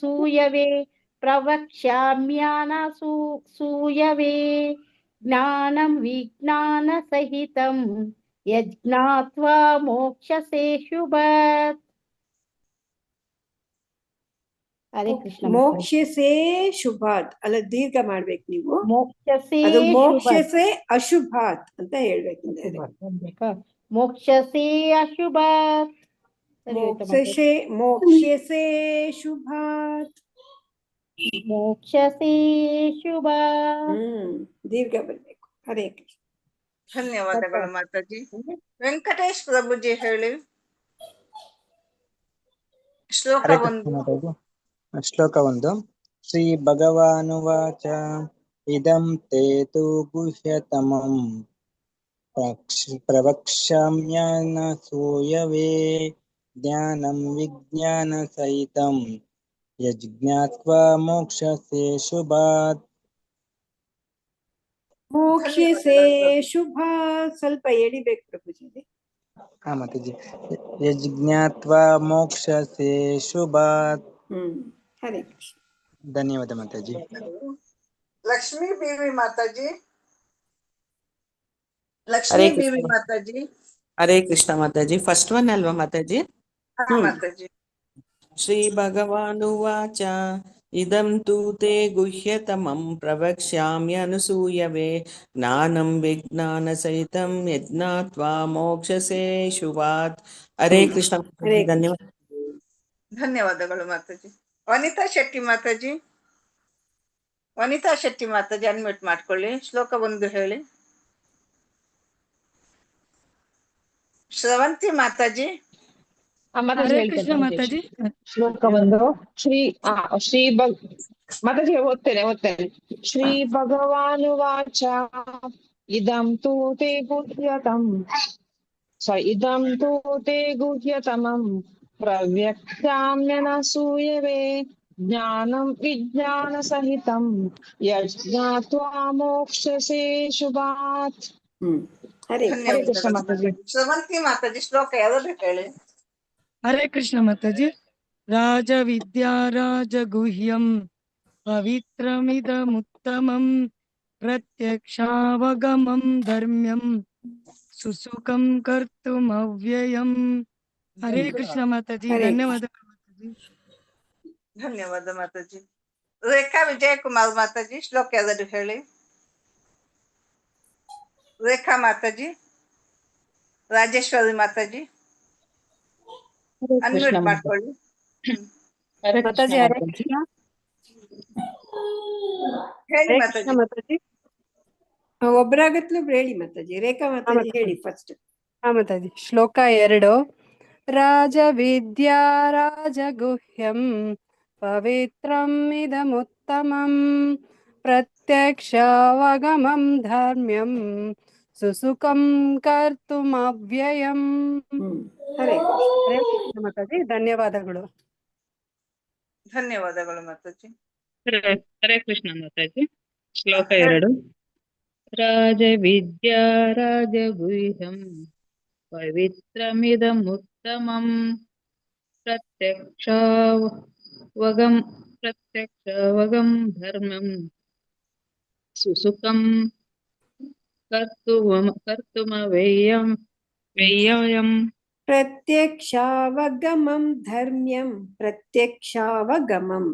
ಸೂಯವೇ. ಪ್ರವಕ್ಷ್ಯಾಮ್ಯಾನಸೂಯವೇ ಜ್ಞಾನಂ ವಿಜ್ಞಾನ ಸಹಿತಂ ಯಜ್ಞಾತ್ವಾ ಮೋಕ್ಷಸೇ ಶುಭಾತ್. ಹರೇ ಕೃಷ್ಣ. ಮೋಕ್ಷಸೇ ಶುಭಾತ್ ಅಲ್ಲ, ದೀರ್ಘ ಮಾಡ್ಬೇಕು ನೀವು. ಮೋಕ್ಷಸೇ ಮೋಕ್ಷಸೇ ಅಶುಭಾತ್ ಅಂತ ಹೇಳ್ಬೇಕು. ಮೋಕ್ಷಸೇ ಅಶುಭಾತ್. ಮೋಕ್ಷಸೇ ಶುಭಾತ್. ಮೋಕ್ಷಸೇ ಶುಭಾತ್. ದೀರ್ಘ ಬರ್ಬೇಕು. ಹರೇ ಕೃಷ್ಣ. ಧನ್ಯವಾದಗಳು ಮಾತಾಜಿ. ವೆಂಕಟೇಶ್ ಪ್ರಭುಜಿ ಹೇಳಿ. ಶ್ಲೋಕ 1. ಶ್ಲೋಕ 1. ಶ್ರೀ ಭಗವಾನುವಾಚ ಇದಂ ತೇ ತು ಗುಹ್ಯತಮಂ ಪ್ರವಕ್ಷ್ಯಾಮ್ಯನಸೂಯವೇ ಜ್ಞಾನಂ ವಿಜ್ಞಾನ ಸಹಿತಂ ಯಜ್ಞಾತ್ವಾ ಮೋಕ್ಷಸೇ ಶುಭಾತ್. ಮೋಕ್ಷಸೇ ಶುಭಾತ್ ಸ್ವಲ್ಪ ಎಳಿಬೇಕು ಪ್ರಭುಜಿ. ಹಾ ಮಾತಾಜಿ. ಯಜ್ಞಾತ್ವಾ ಮೋಕ್ಷಸೇ ಶುಭಾತ್. ಹರೇ ಕೃಷ್ಣ. ಧನ್ಯವಾದ ಮಾತಾಜಿ. ಲಕ್ಷ್ಮೀ ಬೀವಿ ಮಾತಾಜಿ. ಲಕ್ಷ್ಮೀ ಬೀವಿ ಮಾತಾಜಿ. ಹರೇ ಕೃಷ್ಣ ಮಾತಾಜಿ. ಫಸ್ಟ್ ಒನ್ ಅಲ್ವಾ ಮಾತಾಜಿ? ಮಾತಾಜಿ. ಶ್ರೀ ಭಗವಾನುವಾಚ ಇದಂ ತು ತೇ ಗುಹ್ಯತಮಂ ಪ್ರವಕ್ಷ್ಯಾಮ್ಯನುಸೂಯವೆ ಜ್ಞಾನಂ ವಿಜ್ಞಾನ ಸಹಿತಂ ಯಜ್ಞಾತ್ವಾ ಮೋಕ್ಷಸೇ ಶುಭಾತ್. ಹರೇ ಕೃಷ್ಣ. ಧನ್ಯವಾದ. ಧನ್ಯವಾದಗಳು ಮಾತಾಜಿ. ವನಿತಾ ಶೆಟ್ಟಿ ಮಾತಾಜಿ. ವನಿತಾ ಶೆಟ್ಟಿ ಮಾತಾಜಿ ಅನ್ಮ್ಯೂಟ್ ಮಾಡ್ಕೊಳ್ಳಿ. ಶ್ಲೋಕ 1 ಹೇಳಿ. ಶ್ರವಂತಿ ಮಾತಾಜಿ. ಮಾತಾಜಿ. ಶ್ಲೋಕ 1. ಮಾತಾಜಿ ಓದ್ತೇನೆ. ಶ್ರೀ ಭಗವಾನುವಾಚ ಇದಂ ತು ತೇ ಗುಹ್ಯತಮಂ ಪ್ರವ್ಯಕ್ಷ್ಯಾಮ್ಯನಸೂಯವೆ ಜ್ಞಾನಂ ವಿಜ್ಞಾನ ಸಹಿತಂ ಯಜ್ಞಾತ್ವಾ ಮೋಕ್ಷಸೇ ಶುಭಾತ್. ಹರೇ ಕೃಷ್ಣ ಮಾತಾಜಿ. ಶ್ರವಂತಿ ಮಾತಾಜಿ ಶ್ಲೋಕ 2 ಹೇಳಿ. ಹರೇ ಕೃಷ್ಣ ಮಾತಾಜಿ. ರಾಜವಿದ್ಯಾ ರಾಜಗುಹ್ಯಂ ಪವಿತ್ರಮಿದಮುತ್ತಮಂ ಪ್ರತ್ಯಕ್ಷಾವಗಮಂ ಧರ್ಮ್ಯಂ ಸುಸುಖಂ ಕರ್ತುಮವ್ಯಯಂ. ಹರೇ ಕೃಷ್ಣ ಮಾತಾಜಿ. ಧನ್ಯವಾದಗಳು ಮಾತಾಜಿ. ಧನ್ಯವಾದ ಮಾತಾಜಿ. ರೇಖಾ ವಿಜಯಕುಮಾರ್ ಮಾತಾಜಿ ಶ್ಲೋಕ 2 ಹೇಳಿ. ರೇಖಾ ಮಾತಾಜಿ. ರಾಜೇಶ್ವರಿ ಮಾತಾಜಿ. ಅನ್ಮ್ಯೂಟ್ ಮಾಡ್ಕೊಳ್ಳಿ. ಮಾತಾಜಿ ಹರೇ ಕೃಷ್ಣ. ಹೇಳಿ ಹರೇ ಮಾತಾಜಿ. ಕೃಷ್ಣ ಮಾತಾಜಿ. ಒಬ್ರಾಗತ್ಲು ಹೇಳಿ ಮಾತಾಜಿ. ರೇಖಾ ಮಾತಾಜಿ ಹೇಳಿ ಫಸ್ಟ್. ಹಾ ಮಾತಾಜಿ. ಶ್ಲೋಕ 2. ರಾಜವಿದ್ಯಾ ರಾಜಗುಹ್ಯಂ ಪವಿತ್ರಂ ಇದಮುತ್ತಮಂ ಪ್ರತ್ಯಕ್ಷಾವಗಮಂ ಧರ್ಮ್ಯಂ ಸುಸುಖಂ ಕರ್ತುಮವ್ಯಯಂ. ಹರೇ ಹರೇ ಕೃಷ್ಣ ಮಾತಾಜಿ. ಧನ್ಯವಾದಗಳು. ಧನ್ಯವಾದಗಳು ಮಾತಾಜಿ. ಹರೇ ಕೃಷ್ಣ ಮಾತಾಜಿ. ಶ್ಲೋಕ 2. ರಾಜವಿದ್ಯಾ ರಾಜಗುಹ್ಯಂ ಪವಿತ್ರಮಿದಮುತ್ತಮಂ ಪ್ರತ್ಯಕ್ಷಾವಗಂ ಧರ್ಮಂ ಸುಸುಖಂ ಕರ್ತುಮವ್ಯಯಂ. ಪ್ರತ್ಯಕ್ಷಾವಗಮಂ ಧರ್ಮ್ಯಂ ಪ್ರತ್ಯಕ್ಷಾವಗಮಂ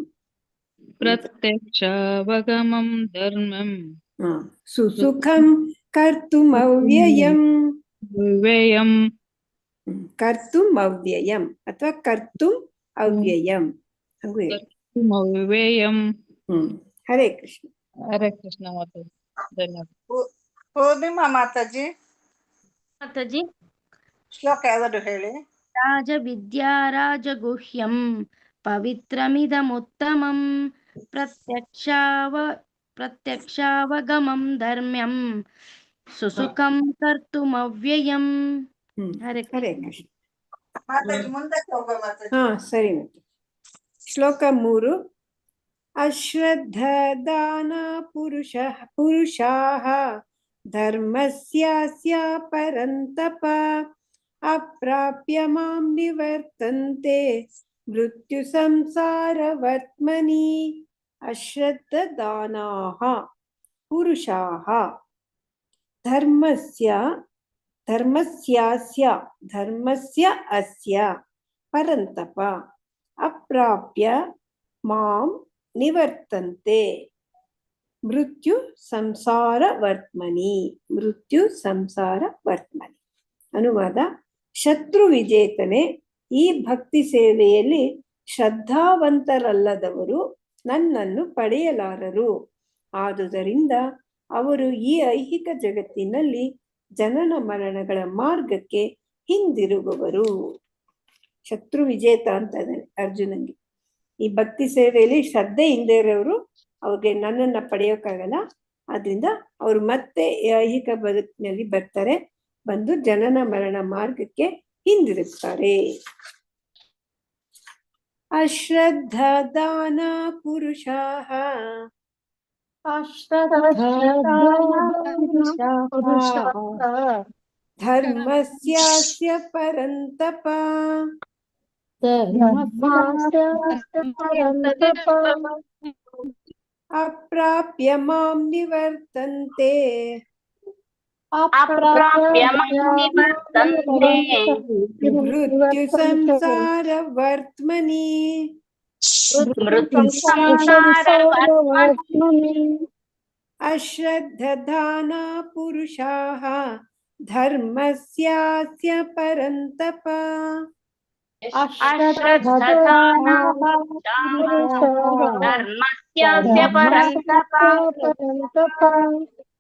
ಸುಸುಖಂ ಕರ್ತುಮವ್ಯಯಂ. ಕರ್ತುಮವ್ಯಯಂ ಅಥವಾ ಕರ್ತುಂ ಅವ್ಯಯಂ. ಹರೇ ಕೃಷ್ಣ. ಹರೇ ಕೃಷ್ಣ ಮಾತಾಜಿ. ಧನ್ಯವಾದ. ಪೂರ್ಣಿಮಾ ಮಾತಾಜಿ ಮಾತಾಜಿ. ಶ್ಲೋಕ 2 ಹೇಳಿ. ರಾಜವಿದ್ಯಾ ರಾಜಗುಹ್ಯಂ ಪವಿತ್ರಮಿದಮುತ್ತಮಂ ಪ್ರತ್ಯಕ್ಷಾವಗಮಂ ಧರ್ಮ್ಯಂ ಸುಸುಖಂ ಕರ್ತುಮವ್ಯಯಂ. ಹರೇ ಕೃಷ್ಣ. ಮಾತಾಜಿ ಮುಂದಕ್ಕೆ ಹೋಗೋ ಮಾತಾಜಿ. ಹಾ ಸರಿ ಮತ್ತೆ. ಶ್ಲೋಕ 3. ಅಶ್ರದ್ಧದಾನ ಪುರುಷಾಃ ಧರ್ಮಸ್ಯಾಸ್ಯ ಪರಂತಪ ಅಪ್ರಾಪ್ಯ ಮಾಂ ನಿವರ್ತಂತೆ ಮೃತ್ಯು ಸಂಸಾರವರ್ತ್ಮನಿ. ಅಶ್ರದ್ಧದಾನಾಃ ಪುರುಷಾಃ ಧರ್ಮಸ್ಯ ಅಸ್ಯ ಪರಂತಪ ಅಪ್ರಾಪ್ಯ ಮಾಂ ನಿವರ್ತಂತೆ ಮೃತ್ಯು ಸಂಸಾರ ವರ್ತಮನಿ. ಅನುವಾದ: ಶತ್ರು ವಿಜೇತನೆ, ಈ ಭಕ್ತಿ ಸೇವೆಯಲ್ಲಿ ಶ್ರದ್ಧಾವಂತರಲ್ಲದವರು ನನ್ನನ್ನು ಪಡೆಯಲಾರರು. ಆದುದರಿಂದ ಅವರು ಈ ಐಹಿಕ ಜಗತ್ತಿನಲ್ಲಿ ಜನನ ಮರಣಗಳ ಮಾರ್ಗಕ್ಕೆ ಹಿಂದಿರುಗುವರು. ಶತ್ರು ವಿಜೇತ ಅಂತ ಅರ್ಜುನಂಗೆ. ಈ ಭಕ್ತಿ ಸೇವೆಯಲ್ಲಿ ಶ್ರದ್ಧೆ ಹಿಂದೆ ಇರೋರು ಅವ್ರಿಗೆ ನನ್ನನ್ನ ಪಡೆಯೋಕ್ಕಾಗಲ್ಲ. ಆದ್ರಿಂದ ಅವ್ರು ಮತ್ತೆ ಐಹಿಕ ಬದುಕಿನಲ್ಲಿ ಬರ್ತಾರೆ, ಬಂದು ಜನನ ಮರಣ ಮಾರ್ಗಕ್ಕೆ ಹಿಂದಿರುಗ್ತಾರೆ. ಅಶ್ರದ್ಧಾದಾನ ಪುರುಷಾಃ ಧರ್ಮಸ್ಯಾಸ್ಯ ಪರಂತಪ ಅಪ್ರಾಪ್ಯ ಮಾಂ ನಿವರ್ತಂತೆ ಮೃತ್ಯು ಸಂಸಾರ ವರ್ತಮನಿ. ಅಶ್ರದ್ಧಾನ ಪುರುಷಾಃ ಧರ್ಮಸ್ಯಾಸ್ಯ ಪರಂತಪ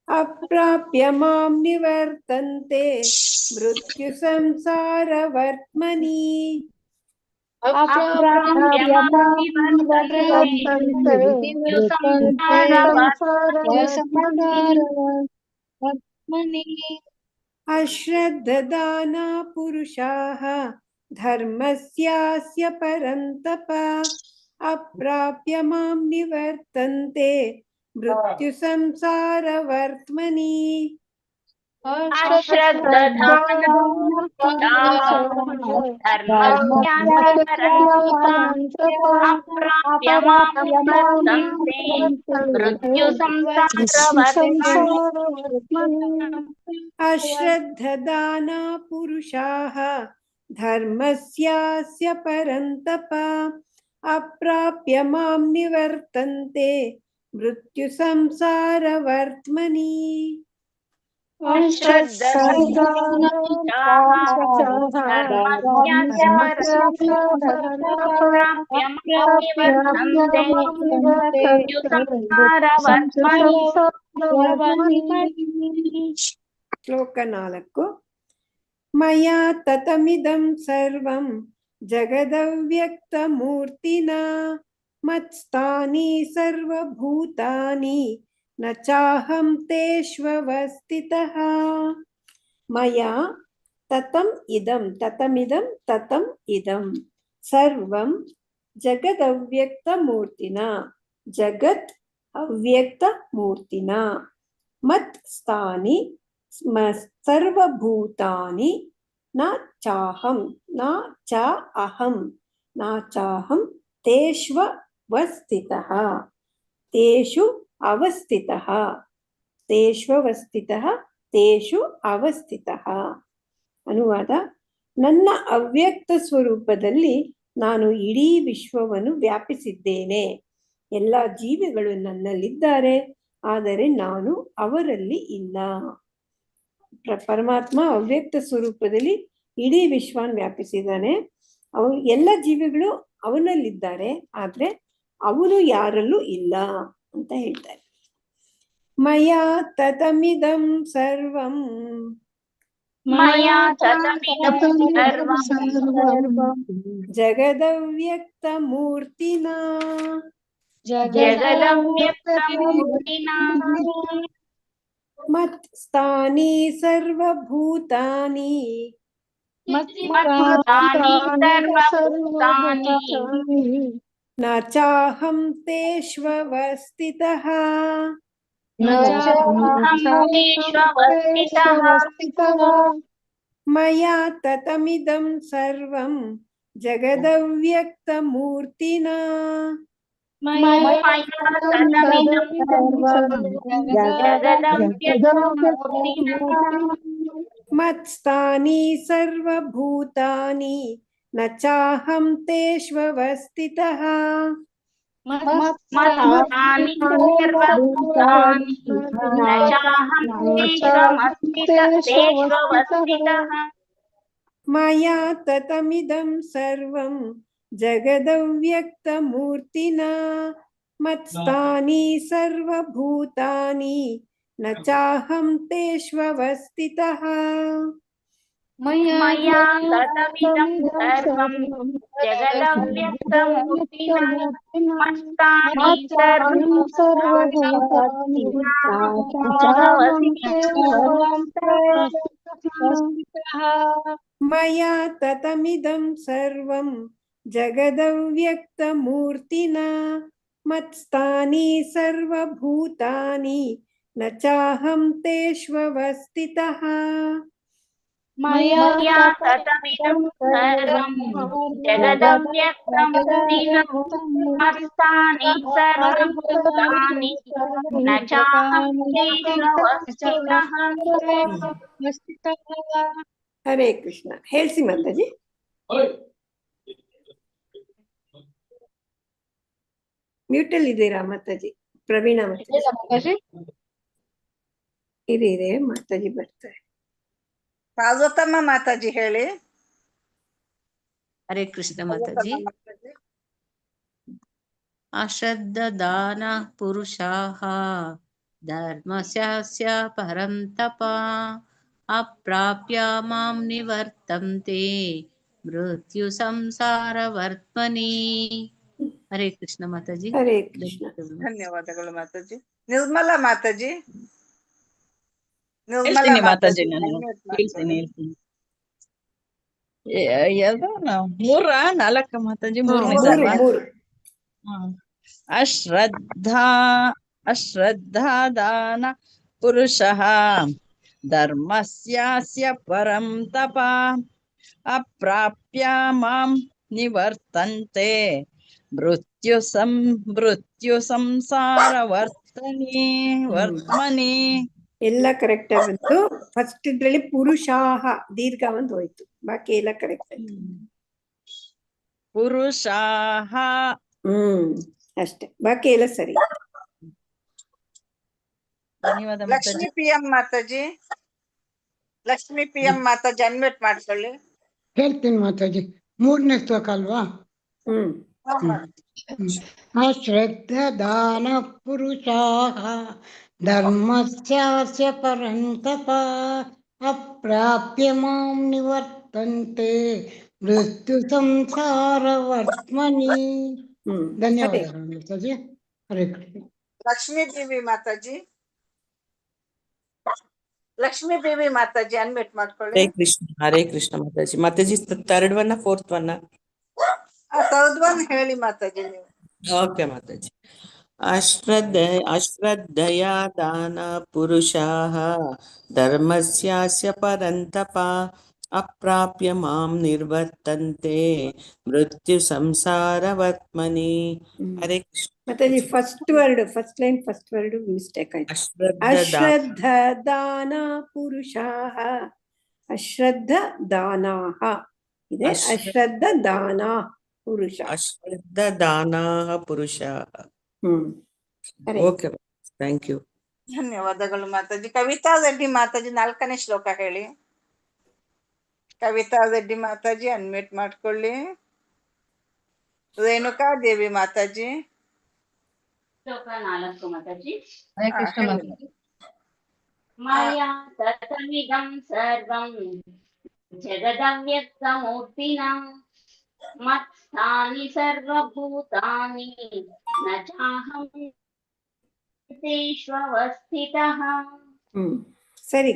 ಅಪ್ರಾಪ್ಯ ಮಾಂ ನಿವರ್ತಂತೆ ಮೃತ್ಯು ಸಂಸಾರ ವರ್ತಮನಿ. ಅಶ್ರದ್ಧಾನ ಪುರುಷಾಃ ಧರ್ಮಸ್ಯಾಸ್ಯ ಪರಂತಪ ಅಪ್ರಾಪ್ಯ ಮಾಂ ನಿವರ್ತಂತೆ ಮೃತ್ಯು ಸಂಸಾರ ವರ್ತಮನಿ. ಅಶ್ರದ್ಧಾನ ಪುರುಷಾಃ ಧರ್ಮಸ್ಯಾಸ್ಯ ಪರಂತಪ ಅಪ್ರಾಪ್ಯ ಮಾಂ ನಿವರ್ತಂತೆ ಮೃತ್ಯು ಸಂಸಾರ ವರ್ತಮನಿ. ಶ್ಲೋಕ 4. ಮಯಾ ತತಮಿದಂ ಸರ್ವಂ ಜಗದವ್ಯಕ್ತಮೂರ್ತಿನಾ ಮತ್ಸ್ಥಾನಿ ಸರ್ವಭೂತಾನಿ ನ ಚಾಹಂ ತೇಷ್ವವಸ್ಥಿತಃ. ಮಯಾ ತತಂ ಇದಂ ಸರ್ವಂ ಜಗದವ್ಯಕ್ತಮೂರ್ತಿನಾ ಜಗತ್ ಅವ್ಯಕ್ತಮೂರ್ತಿನಾ ಮತ್ ಸ್ಥಾನಿ ಸರ್ವಭೂತಾನಿ ನ ಚಾಹಂ ತೇಷ್ವವಸ್ಥಿತಃ ತೇಷು ಅವಸ್ಥಿತಃ. ಅನುವಾದ: ನನ್ನ ಅವ್ಯಕ್ತ ಸ್ವರೂಪದಲ್ಲಿ ನಾನು ಇಡೀ ವಿಶ್ವವನ್ನು ವ್ಯಾಪಿಸಿದ್ದೇನೆ. ಎಲ್ಲ ಜೀವಿಗಳು ನನ್ನಲ್ಲಿದ್ದಾರೆ, ಆದರೆ ನಾನು ಅವರಲ್ಲಿ ಇಲ್ಲ. ಪರಮಾತ್ಮ ಅವ್ಯಕ್ತ ಸ್ವರೂಪದಲ್ಲಿ ಇಡೀ ವಿಶ್ವವನ್ನು ವ್ಯಾಪಿಸಿದ್ದಾನೆ. ಎಲ್ಲ ಜೀವಿಗಳು ಅವನಲ್ಲಿದ್ದಾರೆ, ಆದ್ರೆ ಅವನು ಯಾರಲ್ಲೂ ಇಲ್ಲ ಅಂತ ಹೇಳ್ತಾರೆ. ಮಯಾ ತತಮಿದಂ ಸರ್ವಂ ಜಗದವ್ಯಕ್ತಮೂರ್ತಿನಾ ಮತ್ ಸ್ಥಾನಿ ಸರ್ವಭೂತಾನಿ ನ ಚಾಹಂ ತೇಷ್ವವಸ್ಥಿತಃ. ಮಯಾ ತತಮಿದಂ ಸರ್ವಂ ಜಗದವ್ಯಕ್ತಮೂರ್ತಿನಾ ಮತ್ಸ್ಥಾನಿ ಸರ್ವಭೂತಾನಿ ನ ಚಾಹಂ ತೇಷ್ವವಸ್ಥಿತಃ. ಮಯಾ ತತಮಿದಂ ಸರ್ವಂ ಜಗದವ್ಯಕ್ತಮೂರ್ತಿನಾ ಮತ್ಸ್ಥಾನಿ ಸರ್ವಭೂತಾನಿ ನ ಚಾಹಂ ತೇಷ್ವವಸ್ಥಿತಃ. ಮಯಾ ತತಮಿದಂ ಸರ್ವಂ ಜಗದವ್ಯಕ್ತಮೂರ್ತಿನಾ ಮತ್ಸ್ಥಾನಿ ಸರ್ವಭೂತಾನಿ ಮಯಾ ತತಮಿದಂ ಸರ್ವಂ ಜಗದವ್ಯಕ್ತಮೂರ್ತಿನಾ ಮತ್ಸ್ಥಾನಿ ಸರ್ವಭೂತಾನಿ ನ ಚಾಹಂ ತೇಷ್ವವಸ್ಥಿತಃ. ಮಯಾ ತತಮಿದಂ ಸರ್ವಂ ಜಗದವ್ಯಕ್ತಮೂರ್ತಿನಾ ಮತ್ಸ್ಥಾನಿ ಸರ್ವಭೂತಾನಿ ನ ಚಾಹಂ ತೇಷ್ವವಸ್ಥಿತಃ. ಹರೇ ಕೃಷ್ಣ. ಹೇಳ್ಸಿ ಮಾತಾಜಿ. ಮ್ಯೂಟಲ್ ಇದ್ದೀರಾ ಮಾತಾಜಿ? ಪ್ರವೀಣ ಮಾತಾಜಿ ಇರಿ, ಮಾತಾಜಿ ಬರ್ತಾರೆ. ಪಾರ್ವತಮ್ಮ ಮಾತಾಜಿ ಹೇಳಿ. ಹರೇ ಕೃಷ್ಣ ಮಾತಾಜಿ. ಅಶ್ರದ್ಧಾನ ಪುರುಷಾಃ ಧರ್ಮಸ್ಯಾಸ್ಯ ಪರಂ ತಪ ಅಪ್ರಾಪ್ಯ ಮಾಂ ನಿವರ್ತಂತೆ ಮೃತ್ಯು ಸಂಸಾರವರ್ತ್ಮನಿ. ಹರೇ ಕೃಷ್ಣ ಮಾತಾಜಿ. ಹರೇ ಕೃಷ್ಣ. ಧನ್ಯವಾದಗಳು ಮಾತಾಜಿ. ನಿರ್ಮಲಾ ಮಾತಾಜಿ. ಹೇಳ್ತೀನಿ ಮಾತಾಜಿ, ನಾನು ಹೇಳ್ತೀನಿ. ಮೂರ ನಾಲ್ಕ ಮಾತಾಜಿ? ಮೂರನೇ ಸಲ. ಅಶ್ರದ್ಧಾದಾನ ಪುರುಷಃ ಧರ್ಮಸ್ಯಾಸ್ಯ ಪರಂ ತಪ ಅಪ್ರಾಪ್ಯ ಮಾಂ ನಿವರ್ತಂತೆ ಮೃತ್ಯು ಸಂಸಾರ ವರ್ತಮನಿ. ಎಲ್ಲ ಕರೆಕ್ಟ್ ಬಂತು. ಫಸ್ಟ್ ಇದ್ರಲ್ಲಿ ಪುರುಷಾಹ ದೀರ್ಘ ಒಂದು ಹೋಯ್ತು, ಬಾಕಿ ಎಲ್ಲ ಕರೆಕ್ಟ್ ಆಯ್ತು. ಪುರುಷಾಹ ಅಷ್ಟೇ, ಬಾಕಿ ಎಲ್ಲ ಸರಿ. ಧನ್ಯವಾದ Lakshmi P M Mataji. Lakshmi P M Mataji unmute ಮಾಡ್ಕೊಳ್ಳಿ. ಹೇಳ್ತೀನಿ ಮಾತಾಜಿ. 3ನೇ ಶ್ಲೋಕ ಅಲ್ವಾ? ಅಶ್ರದ್ಧ ದಾನ ಪುರುಷಾಃ ಧರ್ಮಸ್ಯಾಸ್ಯ ಪರಂತಪ ಅಪ್ರಾಪ್ಯ ಮಾಂ ನಿವರ್ತಂತೆ ಮೃತ್ಯು ಸಂಸಾರ ವರ್ತ್ಮನಿ. ಧನ್ಯವಾದಗಳು ಮಾತಾಜಿ. ಹರೇ ಕೃಷ್ಣ. ಲಕ್ಷ್ಮೀ ದೇವಿ ಮಾತಾಜಿ, ಲಕ್ಷ್ಮೀ ದೇವಿ ಮಾತಾಜಿ ಅನ್ಮ್ಯೂಟ್ ಮಾಡ್ಕೊಳ್ಳಿ. Hare Krishna Mataji. Mataji third one fourth one? Third one ಹೇಳಿ ಮಾತಾಜಿ ನೀವು. ಓಕೆ ಮಾತಾಜಿ. ಅಶ್ರದ್ಧಯಾ ದಾನ ಪುರುಷಾಃ ಧರ್ಮಸ್ಯಾಸ್ಯ ಪರಂತಪ ಅಪ್ರಾಪ್ಯ ಮಾಂ ನಿರ್ವರ್ತಂತೆ ಮೃತ್ಯು ಸಂಸಾರ ವರ್ತ್ಮನಿ. Hare Krishna Mataji. First line first word mistake ಆಯ್ತು. ಅಶ್ರದ್ಧ ದಾನ ಪುರುಷಾಃ, ಅಶ್ರದ್ಧ ದಾನಾಃ ಇದೆ, ಅಶ್ರದ್ಧ ದಾನ ಪುರುಷ. ಅಶ್ರದ್ಧ ದಾನಾಃ ಪುರುಷ. Okay, thank you. ಧನ್ಯವಾದಗಳು ಮಾತಾಜಿ. ಕವಿತಾ ರೆಡ್ಡಿ ಮಾತಾಜಿ 4ನೇ ಶ್ಲೋಕ ಹೇಳಿ. ಕವಿತಾ ರೆಡ್ಡಿ ಮಾತಾಜಿ ಅನ್ಮ್ಯೂಟ್ ಮಾಡ್ಕೊಳ್ಳಿ. ರೇಣುಕಾ ದೇವಿ ಮಾತಾಜಿ. ಶ್ಲೋಕ 4 ಮಾತಾಜಿ. ಹರೇ ಕೃಷ್ಣ ಮಾತಾಜಿ. ಮಯಾ ತತಮಿದಂ ಸರ್ವಂ ಜಗದವ್ಯಕ್ತಮೂರ್ತಿನಾ ಮತ್ಸ್ಥಾನಿ ಸರ್ವಭೂತಾನಿ ನ ಚಾಹಂ ತೇಷ್ವಸ್ಥಿತಃ. ಸರಿ.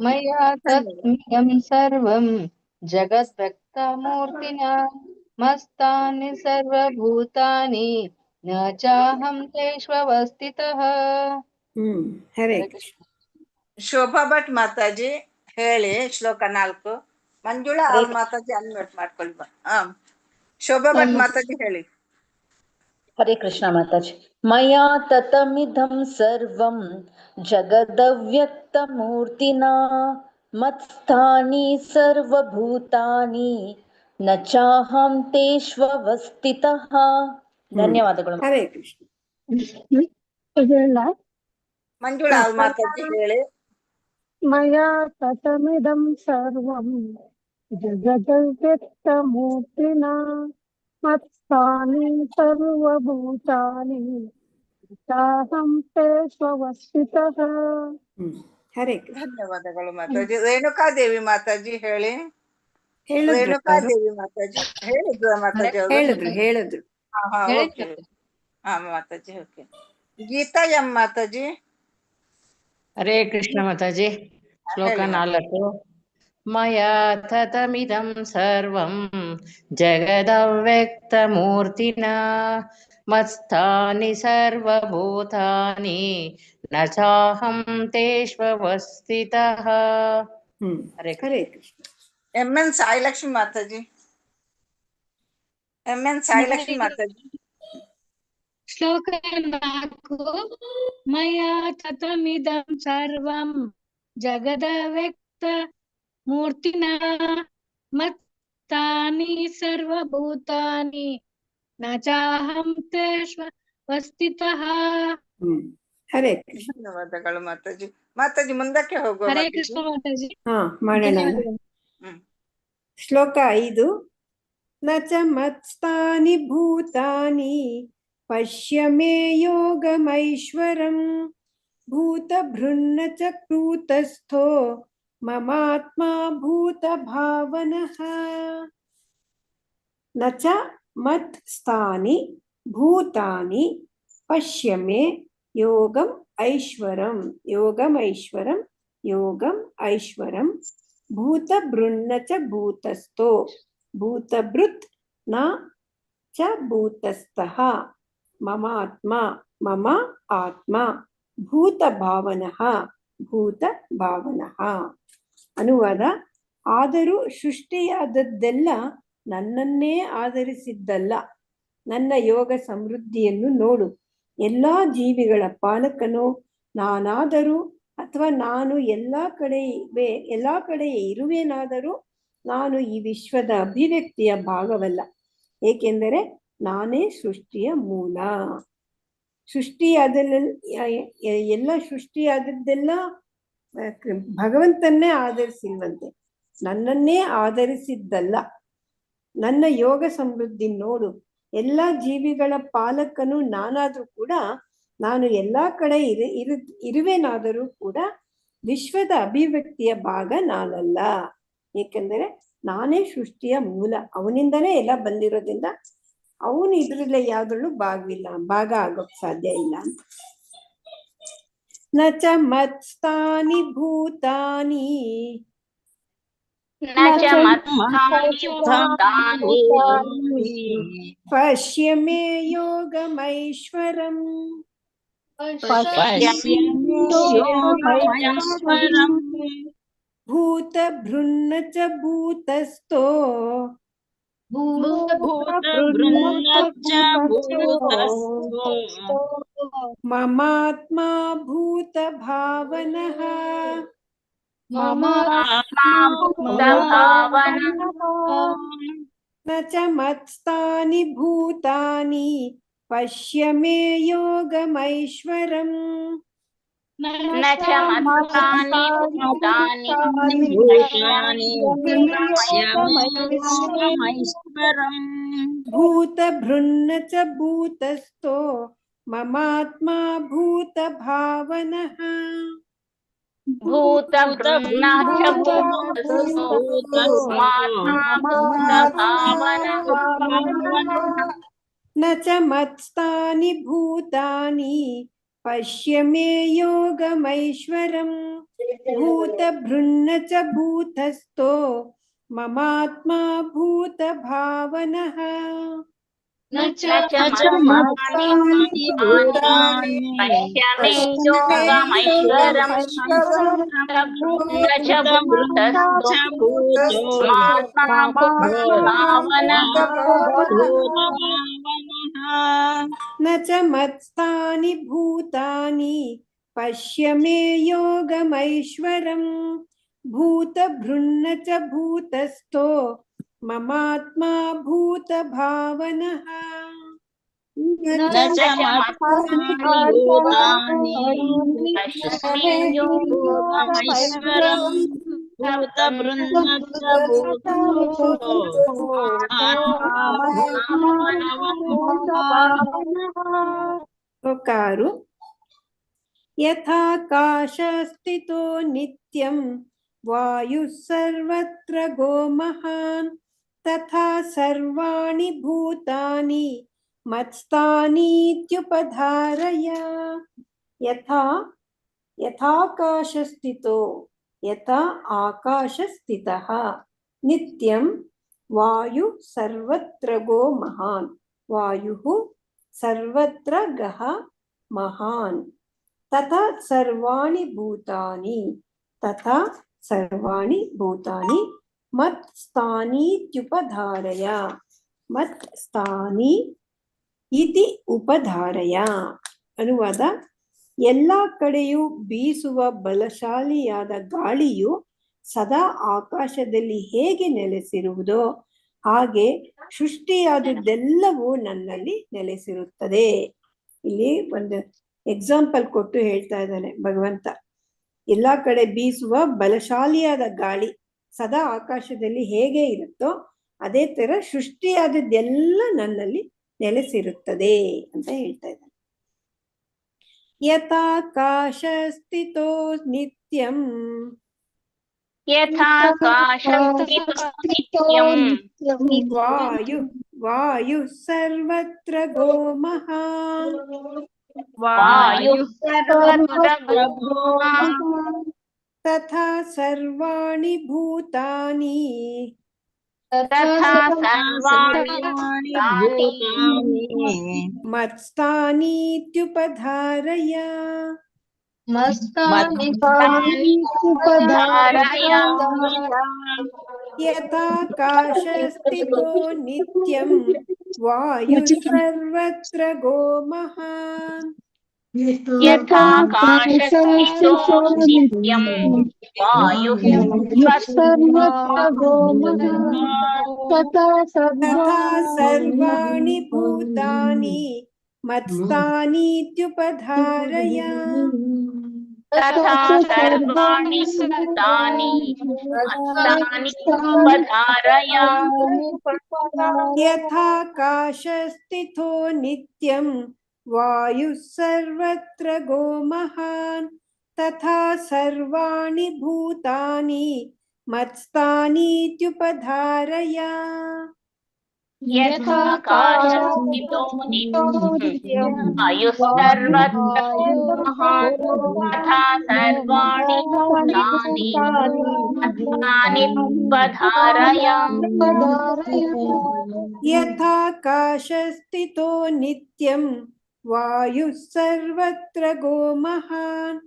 ಮಯಾ ತತ್ಮಿದಂ ಸರ್ವಂ ಜಗದ್ವ್ಯಕ್ತಮೂರ್ತಿನಾ ಮಸ್ತಾನಿ ಸರ್ವಭೂತಾನಿ ನ ಚಾಹಂ ತೇಷ್ವಸ್ಥಿತಃ. ಹರೇ ಕೃಷ್ಣ. ಶೋಭಾ ಭಟ್ ಮಾತಾಜಿ ಹೇಳಿ ಶ್ಲೋಕ 4. ಮಂಜುಳಾ ಅವ್ರ ಮಾತಾಜಿ ಅನ್ಮ್ಯೂಟ್ ಮಾಡ್ಕೊಳ್ಳಿ. ಶೋಭಾ ಭಟ್ ಮಾತಾಜಿ ಹೇಳಿ. ಹರೇ ಕೃಷ್ಣ ಮಾತಾಜಿ. ಮಯಾ ತತಮಿದಂ ಸರ್ವಂ ಜಗದವ್ಯಕ್ತಮೂರ್ತಿನಾ ಮತ್ಸ್ಥಾನಿ ಸರ್ವಭೂತಾನಿ ನ ಚಾಹಂ ತೇಷ್ವಸ್ಥಿತಃ. ಧನ್ಯವಾದಗಳು. ಹರೇ ಕೃಷ್ಣ. ಮಂಜುಳಾ ಅವ್ರ ಮಾತಾಜಿ ಹೇಳಿ. ಮಯಾ ತತಮಿದಂ ಸರ್ವಂ ಜಗದವ್ಯಕ್ತಮೂರ್ತಿನಾ ಮತ್ಸ್ಥಾನಿ ಸರ್ವಭೂತಾನಿ ಚಾಹಂ ತೇಷ್ವಸ್ಥಿತಃ. ಹರೇ ಧನ್ಯವಾದಗಳು ಮಾತಾಜಿ. ರೇಣುಕಾ ದೇವಿ ಮಾತಾಜಿ ಹೇಳಿ. ರೇಣುಕಾ ದೇವಿ ಮಾತಾಜಿ ಹೇಳಿದ್ರು ಮಾತಾಜಿ ಅವರು. ಹೇಳಿದ್ರು. ಮಾತಾಜಿ ಓಕೆ. ಗೀತಾ ಎಂ ಮಾತಾಜಿ. ಹರೇ ಕೃಷ್ಣ ಮಾತಾಜಿ. ಶ್ಲೋಕ 4. ಮಯಾ ತತಮಿದಂ ಸರ್ವಂ ಜಗದವ್ಯಕ್ತಮೂರ್ತಿನಾ ಮತ್ಸ್ಥಾನಿ ಸರ್ವಭೂತಾನಿ ನ ಚಾಹಂ ತೇಷ್ವಸ್ಥಿತಃ. ಹರೇ ಕೃಷ್ಣ. MN ಸಾಯಿಲಕ್ಷ್ಮಿ ಮಾತಾಜಿ. MN ಸಾಯಿಲಕ್ಷ್ಮಿ ಮಾತಾಜಿ. ಶ್ಲೋಕ 4. ಮಯಾ ತತಮಿದಂ ಸರ್ವಂ ಜಗದವ್ಯಕ್ತ ಮೂರ್ತಿನಾ ಮತ್ತಾನಿ ಸರ್ವಭೂತಾನಿ ನ ಚಾಹಂ ತೇಷ್ವಸ್ಥಿತಃ. ಹರೇ ಧನ್ಯವಾದಗಳು ಮಾತಾಜಿ. ಮಾತಾಜಿ ಮುಂದಕ್ಕೆ ಹೋಗುವ. ಹರೇ ಕೃಷ್ಣ ಮಾತಾಜಿ. ಮಾಡೋಣ. ಶ್ಲೋಕ 5. ನ ಚ ಮತ್ಸ್ಥಾನಿ ಭೂತಾನಿ ಪಶ್ಯ ಮೇ ಯೋಗಮೈಶ್ವರಂ ಭೂತಭೃನ್ನ ಚ ಕ್ರೂತಸ್ಥೋ ಮಮಾತ್ಮ ಭೂತ ಭಾವನಃ. ನ ಚ ಮತ್ ಸ್ಥಾನಿ ಭೂತಾನಿ ಪಶ್ಯ ಮೇ ಯೋಗಂ ಐಶ್ವರಂ ಭೂತಭೃನ್ನ ಚ ಭೂತಸ್ಥೋ ಭೂತಭೃತ್ ನ ಚ ಭೂತಸ್ಥಃ ಮಮಾತ್ಮ ಮಮ ಆತ್ಮ ಭೂತ ಭಾವನಃ. ಅನುವಾದ: ಆದರೂ ಸೃಷ್ಟಿಯಾದದ್ದೆಲ್ಲ ನನ್ನನ್ನೇ ಆಧರಿಸಿದ್ದಲ್ಲ. ನನ್ನ ಯೋಗ ಸಮೃದ್ಧಿಯನ್ನು ನೋಡು. ಎಲ್ಲಾ ಜೀವಿಗಳ ಪಾಲಕನು ನಾನಾದರೂ ಅಥವಾ ನಾನು ಎಲ್ಲಾ ಕಡೆ ಇರುವೆನಾದರೂ ನಾನು ಈ ವಿಶ್ವದ ಅಭಿವ್ಯಕ್ತಿಯ ಭಾಗವಲ್ಲ. ಏಕೆಂದರೆ ನಾನೇ ಸೃಷ್ಟಿಯ ಮೂಲ. ಸೃಷ್ಟಿಯಾದದ್ದೆಲ್ಲ ಭಗವಂತನ್ನೇ ಆಧರಿಸಿಲ್ವಂತೆ, ನನ್ನನ್ನೇ ಆಧರಿಸಿದ್ದಲ್ಲ. ನನ್ನ ಯೋಗ ಸಮೃದ್ಧಿ ನೋಡು, ಎಲ್ಲಾ ಜೀವಿಗಳ ಪಾಲಕನು ನಾನಾದ್ರೂ ಕೂಡ, ನಾನು ಎಲ್ಲಾ ಕಡೆ ಇರುವೆನಾದರೂ ಕೂಡ ವಿಶ್ವದ ಅಭಿವ್ಯಕ್ತಿಯ ಭಾಗ ನಾನಲ್ಲ. ಏಕೆಂದರೆ ನಾನೇ ಸೃಷ್ಟಿಯ ಮೂಲ, ಅವನಿಂದನೇ ಎಲ್ಲ ಬಂದಿರೋದ್ರಿಂದ ಅವನು ಇದ್ರಲ್ಲೇ ಯಾವ್ದ್ರಲ್ಲೂ ಭಾಗ ಆಗೋಕ್ ಸಾಧ್ಯ ಇಲ್ಲ ಅಂತ. ನ ಚ ಮತ್ಸ್ಥಾನಿ ಭೂತಾನಿ ಪಶ್ಯ ಮೇ ಯೋಗಮೈಶ್ವರಂ ಭೂತ ಭೃನ್ನ ಚ ಭೂತಸ್ಥೋ ಮಮಾತ್ಮ ಭೂತ ಭಾವನಃ ನ ಚ ಮತ್ಸ್ಥಾನಿ ಭೂತಾನಿ ಪಶ್ಯ ಮೇ ಯೋಗಮೈಶ್ವರಂ ಭೂತ ಭೃನ್ನ ಚ ಭೂತಸ್ಥೋ ಮಮಾತ್ಮ ಭೂತ ಭಾವನಃ ನ ಚ ಮತ್ಸ್ಥಾನಿ ಭೂತಾನಿ ಪಶ್ಯ ಮೇ ಯೋಗಮೈಶ್ವರಂ ಭೂತ ಭೃನ್ನ ಚ ಭೂತಸ್ಥೋ ಮಮಾತ್ಮ ಭೂತ ಭಾವನಃ ನ ಚ ಮತ್ಸ್ಥಾನಿ ಭೂತಾನಿ ಪಶ್ಯ ಮೇ ಯೋಗಮೈಶ್ವರಂ ಭೂತ ಭೃನ್ನ ಚ ಭೂತಸ್ಥೋ ಮಮಾತ್ಮ ಭೂತ ಭಾವನಃ ಶ್ಲೋಕಾರು. ಯಥಾಕಾಶ ಸ್ಥಿತೋ ನಿತ್ಯಂ ವಾಯು ಸರ್ವತ್ರ ಗೋ ಮಹಾನ್ ತಥಾ ಸರ್ವಾಣಿ ಭೂತಾನಿ ಮತ್ಸ್ಥಾನೀತ್ಯುಪಧಾರಯ. ಯಥಾಕಾಶ ಸ್ಥಿತೋ ಯಥಾ ಆಕಾಶ ಸ್ಥಿತಃ ನಿತ್ಯಂ ವಾಯು ಸರ್ವತ್ರ ಗೋ ಮಹಾನ್ ವಾಯುಃ ಸರ್ವತ್ರ ಗಃ ಮಹಾನ್ ತಥಾ ಸರ್ವಾಣಿ ಭೂತಾನಿ ತಥಾ ಸರ್ವಾಣಿ ಭೂತಾನಿ ಮತ್ ಸ್ಥಾನೀತ್ಯುಪಧಾರಯ ಮತ್ ಸ್ಥಾನಿ ಇತಿ ಉಪಧಾರಯ. ಅನುವಾದ: ಎಲ್ಲಾ ಕಡೆಯೂ ಬೀಸುವ ಬಲಶಾಲಿಯಾದ ಗಾಳಿಯು ಸದಾ ಆಕಾಶದಲ್ಲಿ ಹೇಗೆ ನೆಲೆಸಿರುವುದೋ ಹಾಗೆ ಸೃಷ್ಟಿಯಾದದ್ದೆಲ್ಲವೂ ನನ್ನಲ್ಲಿ ನೆಲೆಸಿರುತ್ತದೆ. ಇಲ್ಲಿ ಒಂದು ಎಕ್ಸಾಂಪಲ್ ಕೊಟ್ಟು ಹೇಳ್ತಾ ಇದ್ದಾನೆ ಭಗವಂತ. ಎಲ್ಲಾ ಕಡೆ ಬೀಸುವ ಬಲಶಾಲಿಯಾದ ಗಾಳಿ ಸದಾ ಆಕಾಶದಲ್ಲಿ ಹೇಗೆ ಇರುತ್ತೋ ಅದೇ ತರ ಸೃಷ್ಟಿಯಾದದ್ದೆಲ್ಲ ನನ್ನಲ್ಲಿ ನೆಲೆಸಿರುತ್ತದೆ ಅಂತ ಹೇಳ್ತಾ ಇದ್ದಾನೆ. ಯಥಾಕಾಶ ಸ್ಥಿತೋ ನಿತ್ಯಂ ವಾಯು ಸರ್ವತ್ರ ಗೋ ಮಹಾನ್ ತಥಾ ಸರ್ವಾಣಿ ಭೂತಾನಿ ಮತ್ಸ್ಥಾನೀತ್ಯುಪಧಾರಯ. ಯಥಾಕಾಶ ಸ್ಥಿತೋ ನಿತ್ಯಂ ವಾಯು ಸರ್ವತ್ರ ಗೋ ಮಹಾನ್ ತಥಾ ಸರ್ವಾಣಿ ಭೂತಾನಿ ಮತ್ಸ್ಥಾನೀತ್ಯುಪಧಾರಯ. तथा सर्वाणि भूतानि मत्तानि उपधारय यथाकाशस्थितो नित्यं वायुः सर्वत्र गो महान् तथा सर्वाणि भूतानि मत्स्थानीत्युपधारय यथाकाशस्थितो नित्यं वायुः सर्वत्र महान् तथा सर्वाणि भूतानि मत्स्थानि उपधारय यथाकाशस्थितो नित्यं वायुः सर्वत्र गो महान्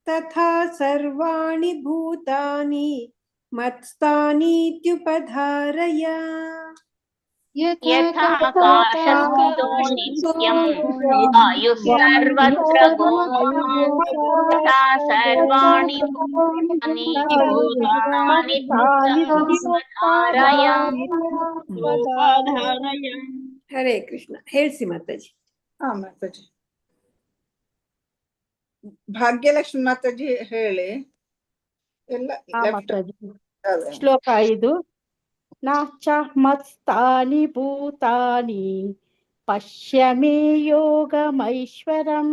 तथा सर्वाणि भूतानि मत्स्थानीत्युपधारय यथाकाशस्थितो नित्यं वायुः सर्वत्र गो महान् तथा सर्वाणि भूतानि उपधारय ಹರೇ ಕೃಷ್ಣ. ಹೇಳ್ಸಿ ಮಾತಾಜಿ. ಮಾತಾಜಿ. ಭಾಗ್ಯಲಕ್ಷ್ಮಿ ಮಾತಾಜಿ ಹೇಳಿ. ಎಲ್ಲ ಶ್ಲೋಕ 5. ನಾಚ ಮತ್ಸ್ಥಾನಿ ಭೂತಾನಿ ಪಶ್ಯ ಮೇ ಯೋಗಮೈಶ್ವರಂ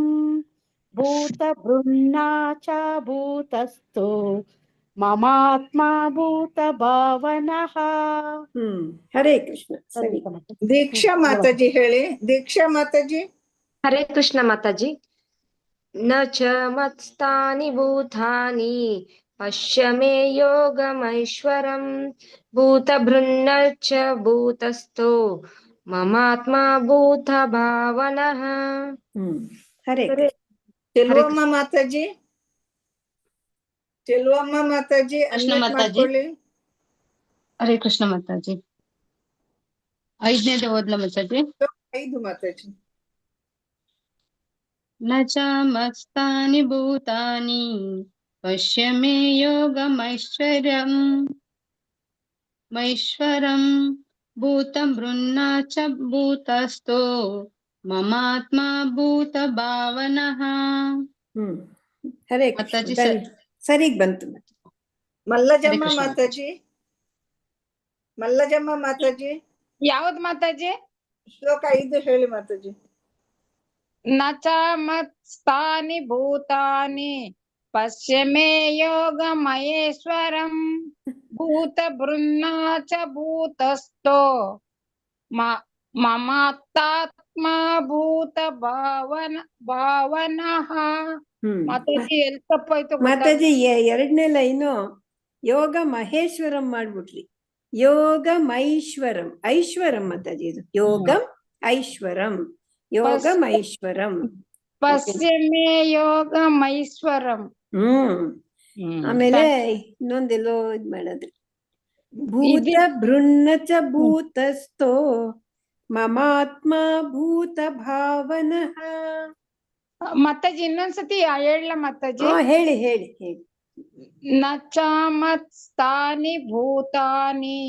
ಭೂತ ಬೃನ್ನಾಚ ಭೂತಸ್ಥೋ ಮಮಾತ್ಮ ಭೂತ ಭಾವನಃ. ಹರೇ ಕೃಷ್ಣ. ಸರಿ. ದೀಕ್ಷಾ ಮಾತಾಜಿ ಹೇಳಿ. ದೀಕ್ಷಾ ಮಾತಾಜಿ. ಹರೇ ಕೃಷ್ಣ ಮಾತಾಜಿ. ನ ಚ ಮತ್ಸ್ಥಾನಿ ಭೂತಾನಿ ಪಶ್ಯ ಮೇ ಯೋಗಮೈಶ್ವರಂ ಭೂತ ಬೃನ್ನ ಚ ಭೂತಸ್ಥೋ ಮಮಾತ್ಮ ಭೂತ ಭಾವನಃ. ಹರೇ ಚೆಲುವಮ್ಮ ಮಾತಾಜಿ. ಚೆಲುವಮ್ಮ ಮಾತಾಜಿ ಅನ್ಮ್ಯೂಟ್ ಮಾಡ್ಕೊಳ್ಳಿ. ಹರೇ ಕೃಷ್ಣ ಮಾತಾಜಿ. 5ನೇದು ಓದ್ಲ ಮಾತಾಜಿ. 5 ಮಾತಾಜಿ. ನ ಚ ಮತ್ಸ್ಥಾನಿ ಭೂತಾನಿ ಪಶ್ಯ ಮೇ ಯೋಗಮೈಶ್ವರ್ಯಂ ಮೈಶ್ವರಂ ಭೂತಂ ಬೃನ್ನ ಚ ಭೂತಸ್ಥೋ ಮಮಾತ್ಮ ಭೂತ ಭಾವನಃ. ಹರೇ ಮಾತಾಜಿ. ಸರಿಗ್ ಬಂತು. ಮಲ್ಲಜಮ್ಮ ಮಾತಾಜಿ. ಮಲ್ಲಜಮ್ಮ ಮಾತಾಜಿ. ಯಾವ್ದ್ ಮಾತಾಜಿ? ಶ್ಲೋಕ 5 ಹೇಳಿ ಮಾತಾಜಿ. ನ ಚ ಮತ್ಸ್ಥಾನಿ ಭೂತಾನಿ ಪಶ್ಯ ಮೇ ಯೋಗ ಮಹೇಶ್ವರಂ ಭೂತ ಬೃನ್ನ ಚ ಭೂತಸ್ಥೋ ಮಮಾತ್ಮ ಭೂತ ಭಾವನಃ. ಮಾತಾಜಿ ಎಲ್ಲಿ ತಪ್ಪಾಯ್ತು ಮಾತಾಜಿ? 2ನೇ ಲೈನು ಯೋಗ ಮಹೇಶ್ವರಂ ಮಾಡ್ಬಿಟ್ರಿ. ಯೋಗ ಮೈಶ್ವರಂ ಐಶ್ವರಂ ಮಾತಾಜಿ. ಇದು ಯೋಗಂ ಐಶ್ವರಂ. ಯೋಗಂ ಐಶ್ವರಂ. ಪಶ್ಯ ಮೇ ಯೋಗ ಮೈಶ್ವರಂ. ಆಮೇಲೆ ಇನ್ನೊಂದೆಲ್ಲೋ ಇದ್ ಮಾಡಿದ್ರಿ. ಭೂತ ಬೃನ್ನ ಚ ಭೂತಸ್ಥೋ ಮಮಾತ್ಮ ಭೂತ ಭಾವನಃ. ಮಾತಾಜಿ ಇನ್ನೊಂದ್ಸತಿ ಹೇಳ ಮಾತಾಜಿ. ಹೇಳಿ ಹೇಳಿ ಹೇಳಿ. ನ ಚ ಮತ್ಸ್ಥಾನಿ ಭೂತಾನಿ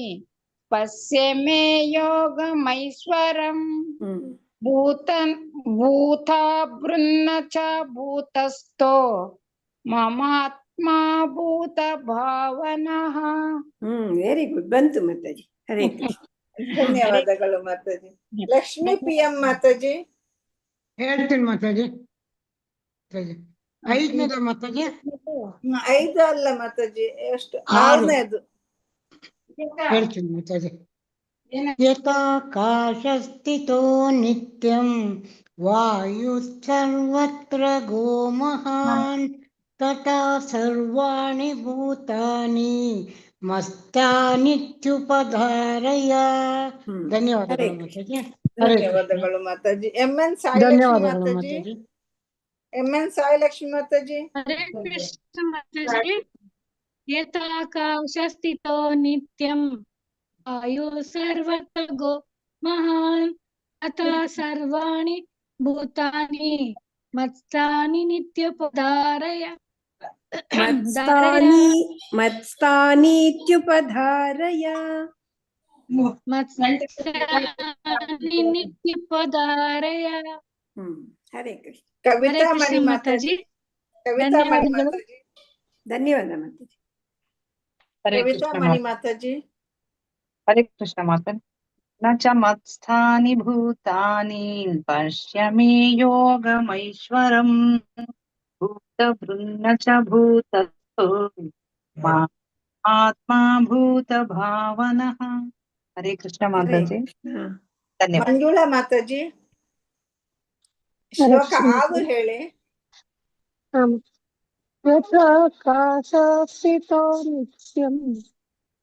ಪಶ್ಯ ಮೇ ಯೋಗ ಮೈಶ್ವರಂ ಭೂತ ಬೃನ್ನ ಚ ಭೂತಸ್ಥೋ ಮಮಾತ್ಮ ಭೂತ ಭಾವನಃ. Very good. ಬಂತು ಮಾತಾಜಿ. ಹರೇ ಕೃಷ್ಣ. ಧನ್ಯವಾದಗಳು ಮಾತಾಜಿ. ಲಕ್ಷ್ಮೀ PM ಮಾತಾಜಿ. ಹೇಳ್ತೀನಿ ಮಾತಾಜಿ. 5ನೇದ ಮಾತಾಜಿ. 5 ಅಲ್ಲ ಮಾತಾಜಿ. ಎಷ್ಟು? 6ನೇದು ಹೇಳ್ತೀನಿ ಮಾತಾಜಿ. ಯಥಾಕಾಶಸ್ಥಿತೋ ನಿತ್ಯಂ ವಾಯು ಸರ್ವತ್ರ ಗೋ ಮಹಾನ್ ತಥಾ ಸರ್ವಾಣಿ ಭೂತಾನಿ ಮಸ್ತಾನಿತ್ಯುಪಧಾರಯ. ಧನ್ಯವಾದಗಳು ಮಾತಾಜಿ. ಧನ್ಯವಾದಗಳು ಮಾತಾಜಿ. MN ಸಾಯಿ ಲಕ್ಷ್ಮಿ ಮಾತಾಜಿ. MN ಸಾಯಿ ಲಕ್ಷ್ಮಿ ಮಾತಾಜಿ. ಹರೇ ಕೃಷ್ಣ ಮಾತಾಜಿ. ಯಥಾಕಾಶಸ್ಥಿತೋ ನಿತ್ಯಂ ವಾಯು ಸರ್ವತ್ರ ಗೋ ಮಹಾನ್ ತಥಾ ಸರ್ವಾಣಿ ಭೂತಾನಿ ಮತ್ಸ್ಥಾನಿ ನಿತ್ಯೋಪಧಾರಯ. ಮತ್ಸ್ಥಾನೀತ್ಯುಪಧಾರಯ. ನಿತ್ಯೋಪಧಾರಯ. ಹರೇ ಕೃಷ್ಣ. ಕವಿತಾ ಮಣಿ ಮಾತಾಜಿ. ಕವಿತಾ ಮಣಿ ಮಾತಾಜಿ. ಧನ್ಯವಾದ ಮಾತಾಜಿ. ಹರೇ ಕವಿತಾ ಕೃಷ್ಣ ಮಣಿ ಮಾತಾ ಮಾತಾಜಿ. ಹರೇ ಕೃಷ್ಣ ಮಾತಾ ನ ಚ ಮತ್ಸ್ಥಾನಿ ಭೂತಾನಿ ಪಶ್ಯ ಮೇ ಯೋಗಮೈಶ್ವರಂ ಭೂತ ಬೃನ್ನ ಚ ಭೂತಸ್ಥೋ ಆತ್ಮ ಭೂತ ಭಾವನಃ. ಹರೇ ಕೃಷ್ಣ ಮಾತಾಜಿ. ಧನ್ಯವಾದ. ಮಂಜುಳಾ ಮಾತಾಜಿ ಶ್ಲೋಕ 6 ಹೇಳಿ. ಯಥಾಕಾಶಸ್ಥಿತೋ ನಿತ್ಯಂ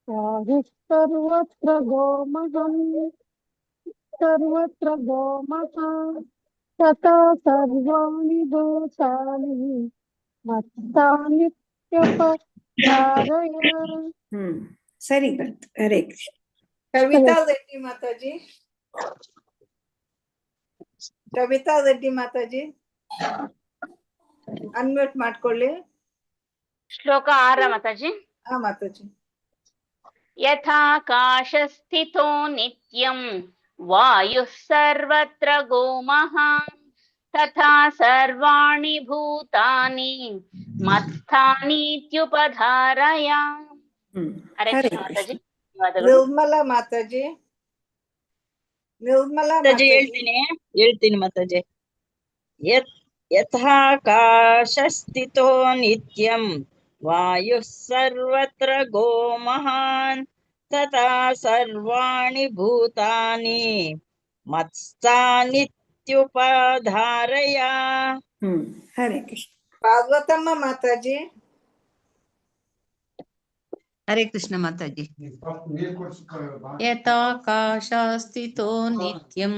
ವಾಯುಃ ಸರ್ವತ್ರ ಗೋಮಃ ತಥಾ ಸರ್ವಾಣಿ ಭೂತಾನಿ ಮತ್ತಾನಿತ್ಯುಪಧಾರಯ. ಸರಿ ಬಂತು. ಹರೇ ಕೃಷ್ಣ. ಕವಿತಾ ರೆಡ್ಡಿ ಮಾತಾಜಿ. ಕವಿತಾ ರೆಡ್ಡಿ ಮಾತಾಜಿ ಅನ್ಮ್ಯೂಟ್ ಮಾಡ್ಕೊಳ್ಳಿ. ಶ್ಲೋಕ 6 ಮಾತಾಜಿ. ಹಾ ಮಾತಾಜಿ. ಯಥಾಕಾಶಸ್ಥಿತೋ ನಿತ್ಯಂ ವಾಯುಃ ಸರ್ವತ್ರ ಗೋಮಹಾನ್ ತಥಾ ಸರ್ವಾಣಿ ಭೂತಾನಿ ಮತ್ಸ್ಥಾನೀತ್ಯುಪಧಾರಯ. ಹರೇ ಕೃಷ್ಣ ಮಾತಾಜಿ. ಧನ್ಯವಾದಗಳು. ನಿರ್ಮಲಾ ಮಾತಾಜಿ. ನಿರ್ಮಲಾ ಮಾತಾಜಿ ಹೇಳ್ತೀನಿ ಮಾತಾಜಿ. ಯಥಾಕಾಶಸ್ಥಿತೋ ನಿತ್ಯಂ ವಾಯುಃ ಸರ್ವತ್ರ ಗೋಮಹಾನ್ ತಥಾ ಸರ್ವಾಣಿ ಭೂತಾನಿ ಮತ್ಸ್ಥಾನಿತ್ಯುಪಧಾರಯ. ಹರೇ ಕೃಷ್ಣ. ಪಾರ್ವತಮ್ಮ ಮಾತಾಜಿ. ಹರೇ ಕೃಷ್ಣ ಮಾತಾಜಿ. ಯಥಾಕಾಶಸ್ಥಿತೋ ನಿತ್ಯಂ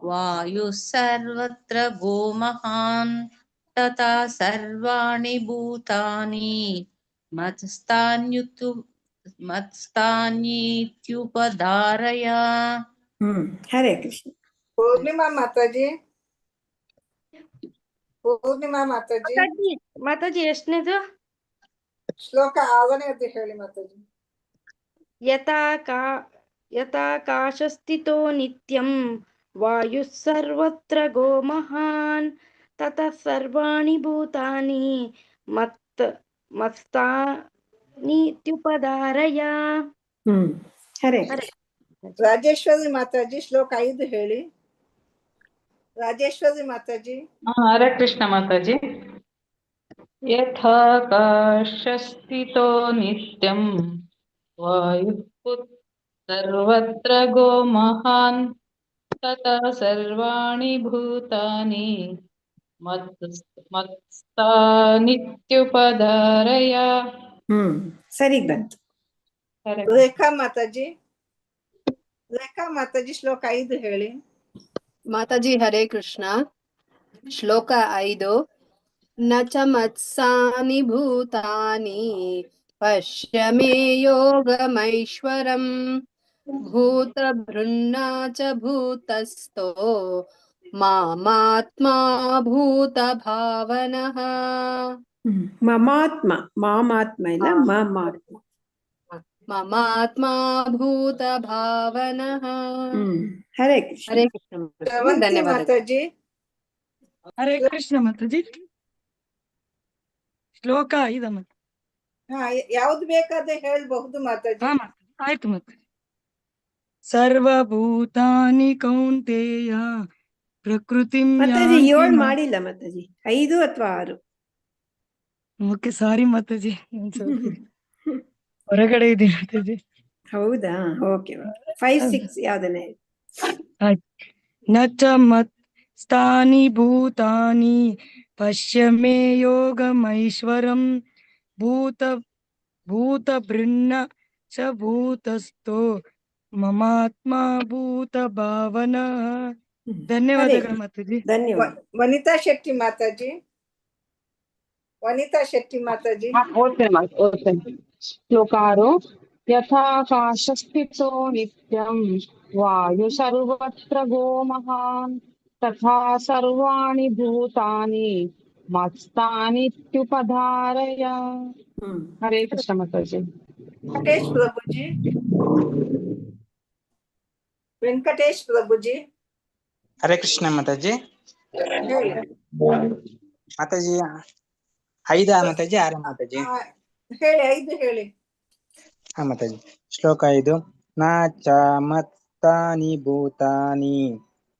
ವಾಯುಃ ಸರ್ವತ್ರ ಗೋಮಹಾನ್ ತಥಾ ಸರ್ವಾಣಿ ಭೂತಾನಿ ಮತ್ಸ್ಥಾನ್ಯಿತ್ಯುಪಧಾರಯ. ಹರೇ ಕೃಷ್ಣ. ಪೂರ್ಣಿಮಾ ಮಾತಾಜಿ. ಪೂರ್ಣಿಮಾ ಮಾತಾಜಿ. ಮಾತಾಜಿ ಎಷ್ಟನೇದು? ಶ್ಲೋಕ 6ನೇದು ಹೇಳಿ ಮಾತಾಜಿ. ಯಥಾಕಾಶಸ್ಥಿತೋ ನಿತ್ಯಂ ವಾಯುಃ ಸರ್ವತ್ರ ಗೋಮಹಾನ್ ತತಃ ಸರ್ವಾಣಿ ಭೂತಾನಿ ಮತ್ಸ್ಥಾನೀತ್ಯುಪಧಾರಯ. ಹರೇ ರಾಜೇಶ್ವರಿ ಮಾತಾಜಿ ಶ್ಲೋಕ 5 ಹೇಳಿ. ರಾಜೇಶ್ವರಿ ಮಾತಾಜಿ. ಹರೇ ಕೃಷ್ಣ ಮಾತಾಜಿ. ಯಥಾಕಾಶಸ್ಥಿತೋ ನಿತ್ಯಂ ವಾಯುಃ ಸರ್ವತ್ರ ಗೋಮಹಾನ್ ತಥಾ ಸರ್ವಾಣಿ ಭೂತಾನಿ ಮತ್ಸ್ಥಾನಿತ್ಯುಪಧಾರಯ. ಸರಿ ಬಂತು. ರೇಖಾ ಮಾತಾಜಿ. ರೇಖಾ ಮಾತಾಜಿ ಶ್ಲೋಕ 5 ಹೇಳಿ. ಮಾತಾಜಿ ಹರೇ ಕೃಷ್ಣ. ಶ್ಲೋಕ 5. ನ ಚ ಮತ್ಸಾನಿ ಭೂತಾನಿ ಪಶ್ಯ ಮೇ ಯೋಗಮೈಶ್ವರಂ ಭೂತ ಬೃನ್ನ ಚ ಭೂತಸ್ಥೋ ಮಾಮಾತ್ಮಾ ಭೂತ ಭಾವನಃ. ಮಮಾತ್ಮ. ಮಾಮಾತ್ಮ ಇಲ್ಲ ಮಮಾತ್ಮ. ಮಮಾತ್ಮ ಭೂತ ಭಾವನಃ. ಹರೇ ಕೃಷ್ಣ. ಹರೇ ಕೃಷ್ಣ. ಮಾತಾಜಿ. ಹರೇ ಕೃಷ್ಣ ಮಾತಾಜಿ. ಶ್ಲೋಕ 5 ಯಾವ್ದು ಬೇಕಾದ್ರೆ ಹೇಳ್ಬಹುದು ಮಾತಾಜಿ. ಆಯ್ತು ಮಾತಾಜಿ. ಸರ್ವಭೂತಾನಿ ಕೌಂತೆಯ ಪ್ರಕೃತಿ ಮಾತಾಜಿ 7 ಮಾಡಿಲ್ಲ ಮಾತಾಜಿ. 5 ಅಥವಾ 6. Okay sorry Mataji. ಹೊರಗಡೆ ಇದೆ ಮಾತಾಜಿ. ಹೌದಾ? ಓಕೆ. 5, 6 ಯಾವ್ದನ್ನೇ? ನ ಚ ಮತ್ಸ್ಥಾನಿ ಭೂತಾನಿ ಪಶ್ಯ ಮೇ ಯೋಗಮೈಶ್ವರಂ ಭೂತ ಬೃನ್ನ ಚ ಭೂತಸ್ಥೋ ಮಮಾತ್ಮ ಭೂತ ಭಾವನಾ. ಧನ್ಯವಾದಗಳು ಮಾತಾಜಿ. ಧನ್ಯವಾದ. ವನಿತಾ ಶೆಟ್ಟಿ ಮಾತಾಜಿ. ವನಿತಾ ಶೆಟ್ಟಿ ಮಾತಾಜಿ. ಶ್ಲೋಕ 6. ಯಥಾಕಾಶಸ್ಥಿತೋ ನಿತ್ಯಂ ವಾಯು ಸರ್ವತ್ರ ಗೋಮಹಾನ್ ತಥಾ ಸರ್ವಾಣಿ ಭೂತಾನಿ ಮತ್ಸ್ಥಾನಿತ್ಯುಪಧಾರಯ. ಹರೇ ಕೃಷ್ಣ ಮಾತಾಜಿ. ವೆಂಕಟೇಶ್ ಪ್ರಭುಜಿ. ವೆಂಕಟೇಶ್ ಪ್ರಭುಜಿ. ಹರೇ ಕೃಷ್ಣ ಮಾತಾಜಿ. ಹೇಳಿ ಮಾತಾಜಿ ಐದಾ ಮಾತಾಜಿ, ಆರ ಮಾತಾಜಿ? ಹೇಳಿ, 5 ಹೇಳಿ. ಹಾ ಮಾತಾಜಿ. ಶ್ಲೋಕ 5. ನ ಚ ಮತ್ತಾನಿ ಭೂತಾನಿ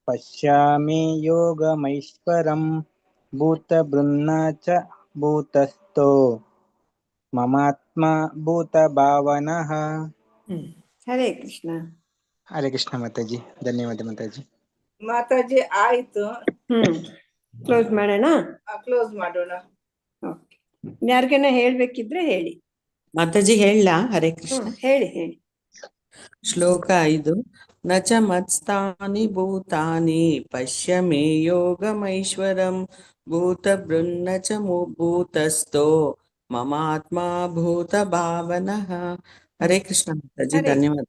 ಪಶ್ಯಾಮಿ ಯೋಗಮೈಶ್ವರಂ ಭೂತ ಬೃನ್ನ ಚ ಭೂತಸ್ಥೋ ಮಮಾತ್ಮ ಭೂತ ಭಾವನಃ. ಹರೇ ಕೃಷ್ಣ. ಹರೇ ಕೃಷ್ಣ ಮಾತಾಜಿ. ಧನ್ಯವಾದ ಮಾತಾಜಿ. ಮಾತಾಜಿ ಆಯ್ತು. ಕ್ಲೋಸ್ ಮಾಡೋಣ. ಕ್ಲೋಸ್ ಮಾಡೋಣ. ಯಾರಿಗೇನ ಹೇಳ್ಬೇಕಿದ್ರೆ ಹೇಳಿ. ಮಾತಾಜಿ ಹೇಳಲಾ? ಹರೇ ಕೃಷ್ಣ. ಹೇಳಿ. ಶ್ಲೋಕ 5. ನ ಚ ಮತ್ಸ್ಥಾನಿ ಭೂತಾನಿ ಪಶ್ಯ ಮೇ ಯೋಗಮೈಶ್ವರಂ ಭೂತ ಬೃನ್ನ ಚ ಭೂತಸ್ಥೋ ಮಮಾತ್ಮ ಭೂತ ಭಾವನಃ. ಹರೇ ಕೃಷ್ಣ ಮಾತಾಜಿ. ಧನ್ಯವಾದ.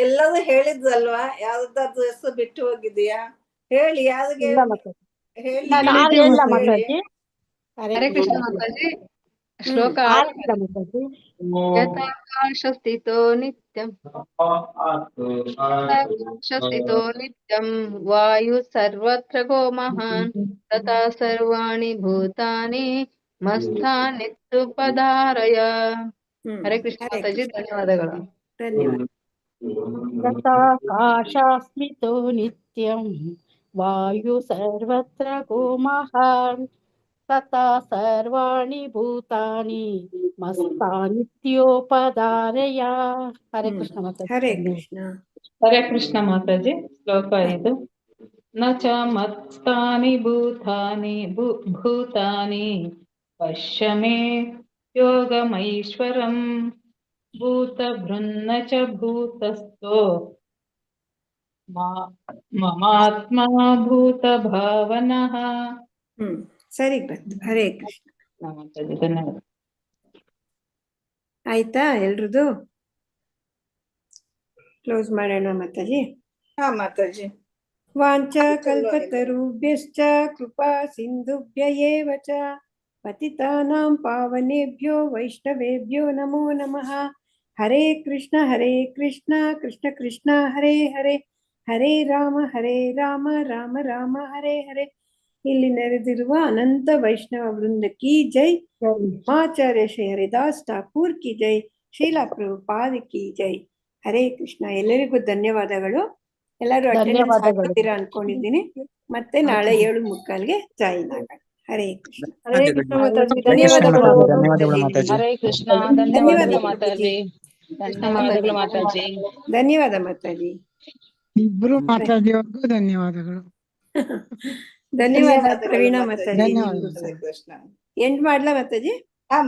ಎಲ್ಲವೂ ಹೇಳಿದ್ವಲ್ವಾ? ಯಾವ್ದಾದ್ರು ಹೆಸರು ಬಿಟ್ಟು ಹೋಗಿದೀಯಾ? ಹೇಳಿ. ಯಾವ್ದು ಹೇಳಿ. ಹರೇ ಕೃಷ್ಣ ಮಾತಾಜಿ. ಶ್ಲೋಕ 6. ಯಥಾಕಾಶಸ್ಥಿತೋ ನಿತ್ಯಂ ವಾಯು ಸರ್ವತ್ರ ಗೋ ಮಹಾನ್ ತಥಾ ಸರ್ವಾಣಿ ಭೂತಾನಿ ಮಸ್ಥಾನಿತ್ಯುಪಧಾರಯ. ಹರೇ ಕೃಷ್ಣ ಮಾತಾಜಿ. ಧನ್ಯವಾದಗಳು. ಯಥಾಕಾಶಾಸ್ಮಿತೋ ನಿತ್ಯಂ ವಾಯು ಸರ್ವತ್ರ ಗೋ ಮಹಾನ್ ತಥಾ ಸರ್ವಾಣಿ ಭೂತಾನಿ ಮಸ್ತಾನಿತ್ಯೋಪಧಾರಯ. ಹರೇ ಕೃಷ್ಣ ಮಾತಾಜಿ. ಹರೇ ಕೃಷ್ಣ. ಹರೇ ಕೃಷ್ಣ ಮಾತಾಜಿ. ಶ್ಲೋಕ 5. ನ ಚ ಮತ್ತಾನಿ ಭೂತಾನಿ ಭೂತಾನಿ ಪಶ್ಯ ಮೇ ಯೋಗಮೈಶ್ವರಂ ಭೂತ ಬೃನ್ನ ಚ ಭೂತಸ್ಥೋ ಮಮಾತ್ಮ ಭೂತ ಭಾವನಃ. ಸರಿ ಬಂತು. ಹರೇ ಕೃಷ್ಣ. ಧನ್ಯವಾದ. ಆಯ್ತಾ ಎಲ್ರದು? ಕ್ಲೋಸ್ ಮಾಡೋಣ ಮಾತಾಜಿ. ಹಾ ಮಾತಾಜಿ. ವಾಂಚ ಕಲ್ಪತರುಭ್ಯಶ್ಚ ಕೃಪಾ ಸಿಂಧುಭ್ಯ ಏವ ಚ ಪತಿತಾನಾಂ ಪಾವನೇಭ್ಯೋ ವೈಷ್ಣವೇಭ್ಯೋ ನಮೋ ನಮಃ. ಹರೇ ಕೃಷ್ಣ ಕೃಷ್ಣ ಕೃಷ್ಣ ಹರೇ ಹರೇ, ಹರೇ ರಾಮ ರಾಮ ರಾಮ ಹರೇ ಹರೇ. ಇಲ್ಲಿ ನೆರೆದಿರುವ ಅನಂತ ವೈಷ್ಣವ ವೃಂದ ಕಿ ಜೈ, ಆಚಾರ್ಯ ಶ್ರೀ ಹರಿದಾಸ್ ಠಾಕೂರ್ ಕಿ ಜೈ, ಶ್ರೀಲಾ ಪ್ರಭುಪಾದ ಕಿ ಜೈ. ಹರೇ ಕೃಷ್ಣ. ಎಲ್ಲರಿಗೂ ಧನ್ಯವಾದಗಳು. ಎಲ್ಲರೂ ಅಟೆಂಡೆನ್ಸ್ ಹಾಕಿದ್ದೀರಾ ಅನ್ಕೊಂಡಿದ್ದೀನಿ. ಮತ್ತೆ ನಾಳೆ 7:45ಗೆ ಜಾಯಿನ್ ಆಗೋಣ. ಹರೇ ಕೃಷ್ಣ. ಹರೇ ಕೃಷ್ಣ ಮಾತಾಜಿ. ಧನ್ಯವಾದಗಳು. ಹರೇ ಕೃಷ್ಣ. ಧನ್ಯವಾದ ಮಾತಾಜಿ. ಧನ್ಯವಾದಗಳು ಮಾತಾಜಿ. ಧನ್ಯವಾದ ಮಾತಾಜಿ. ಇಬ್ರು ಮಾತಾಜಿಯವ್ರಿಗೂ ಧನ್ಯವಾದಗಳು. ಧನ್ಯವಾದ ಪ್ರವೀಣಾ ಮಾತಾಜಿ. ಧನ್ಯವಾದ. ಕೃಷ್ಣ. ಎಂಡ್ ಮಾಡ್ಲಾ ಮಾತಾಜಿ?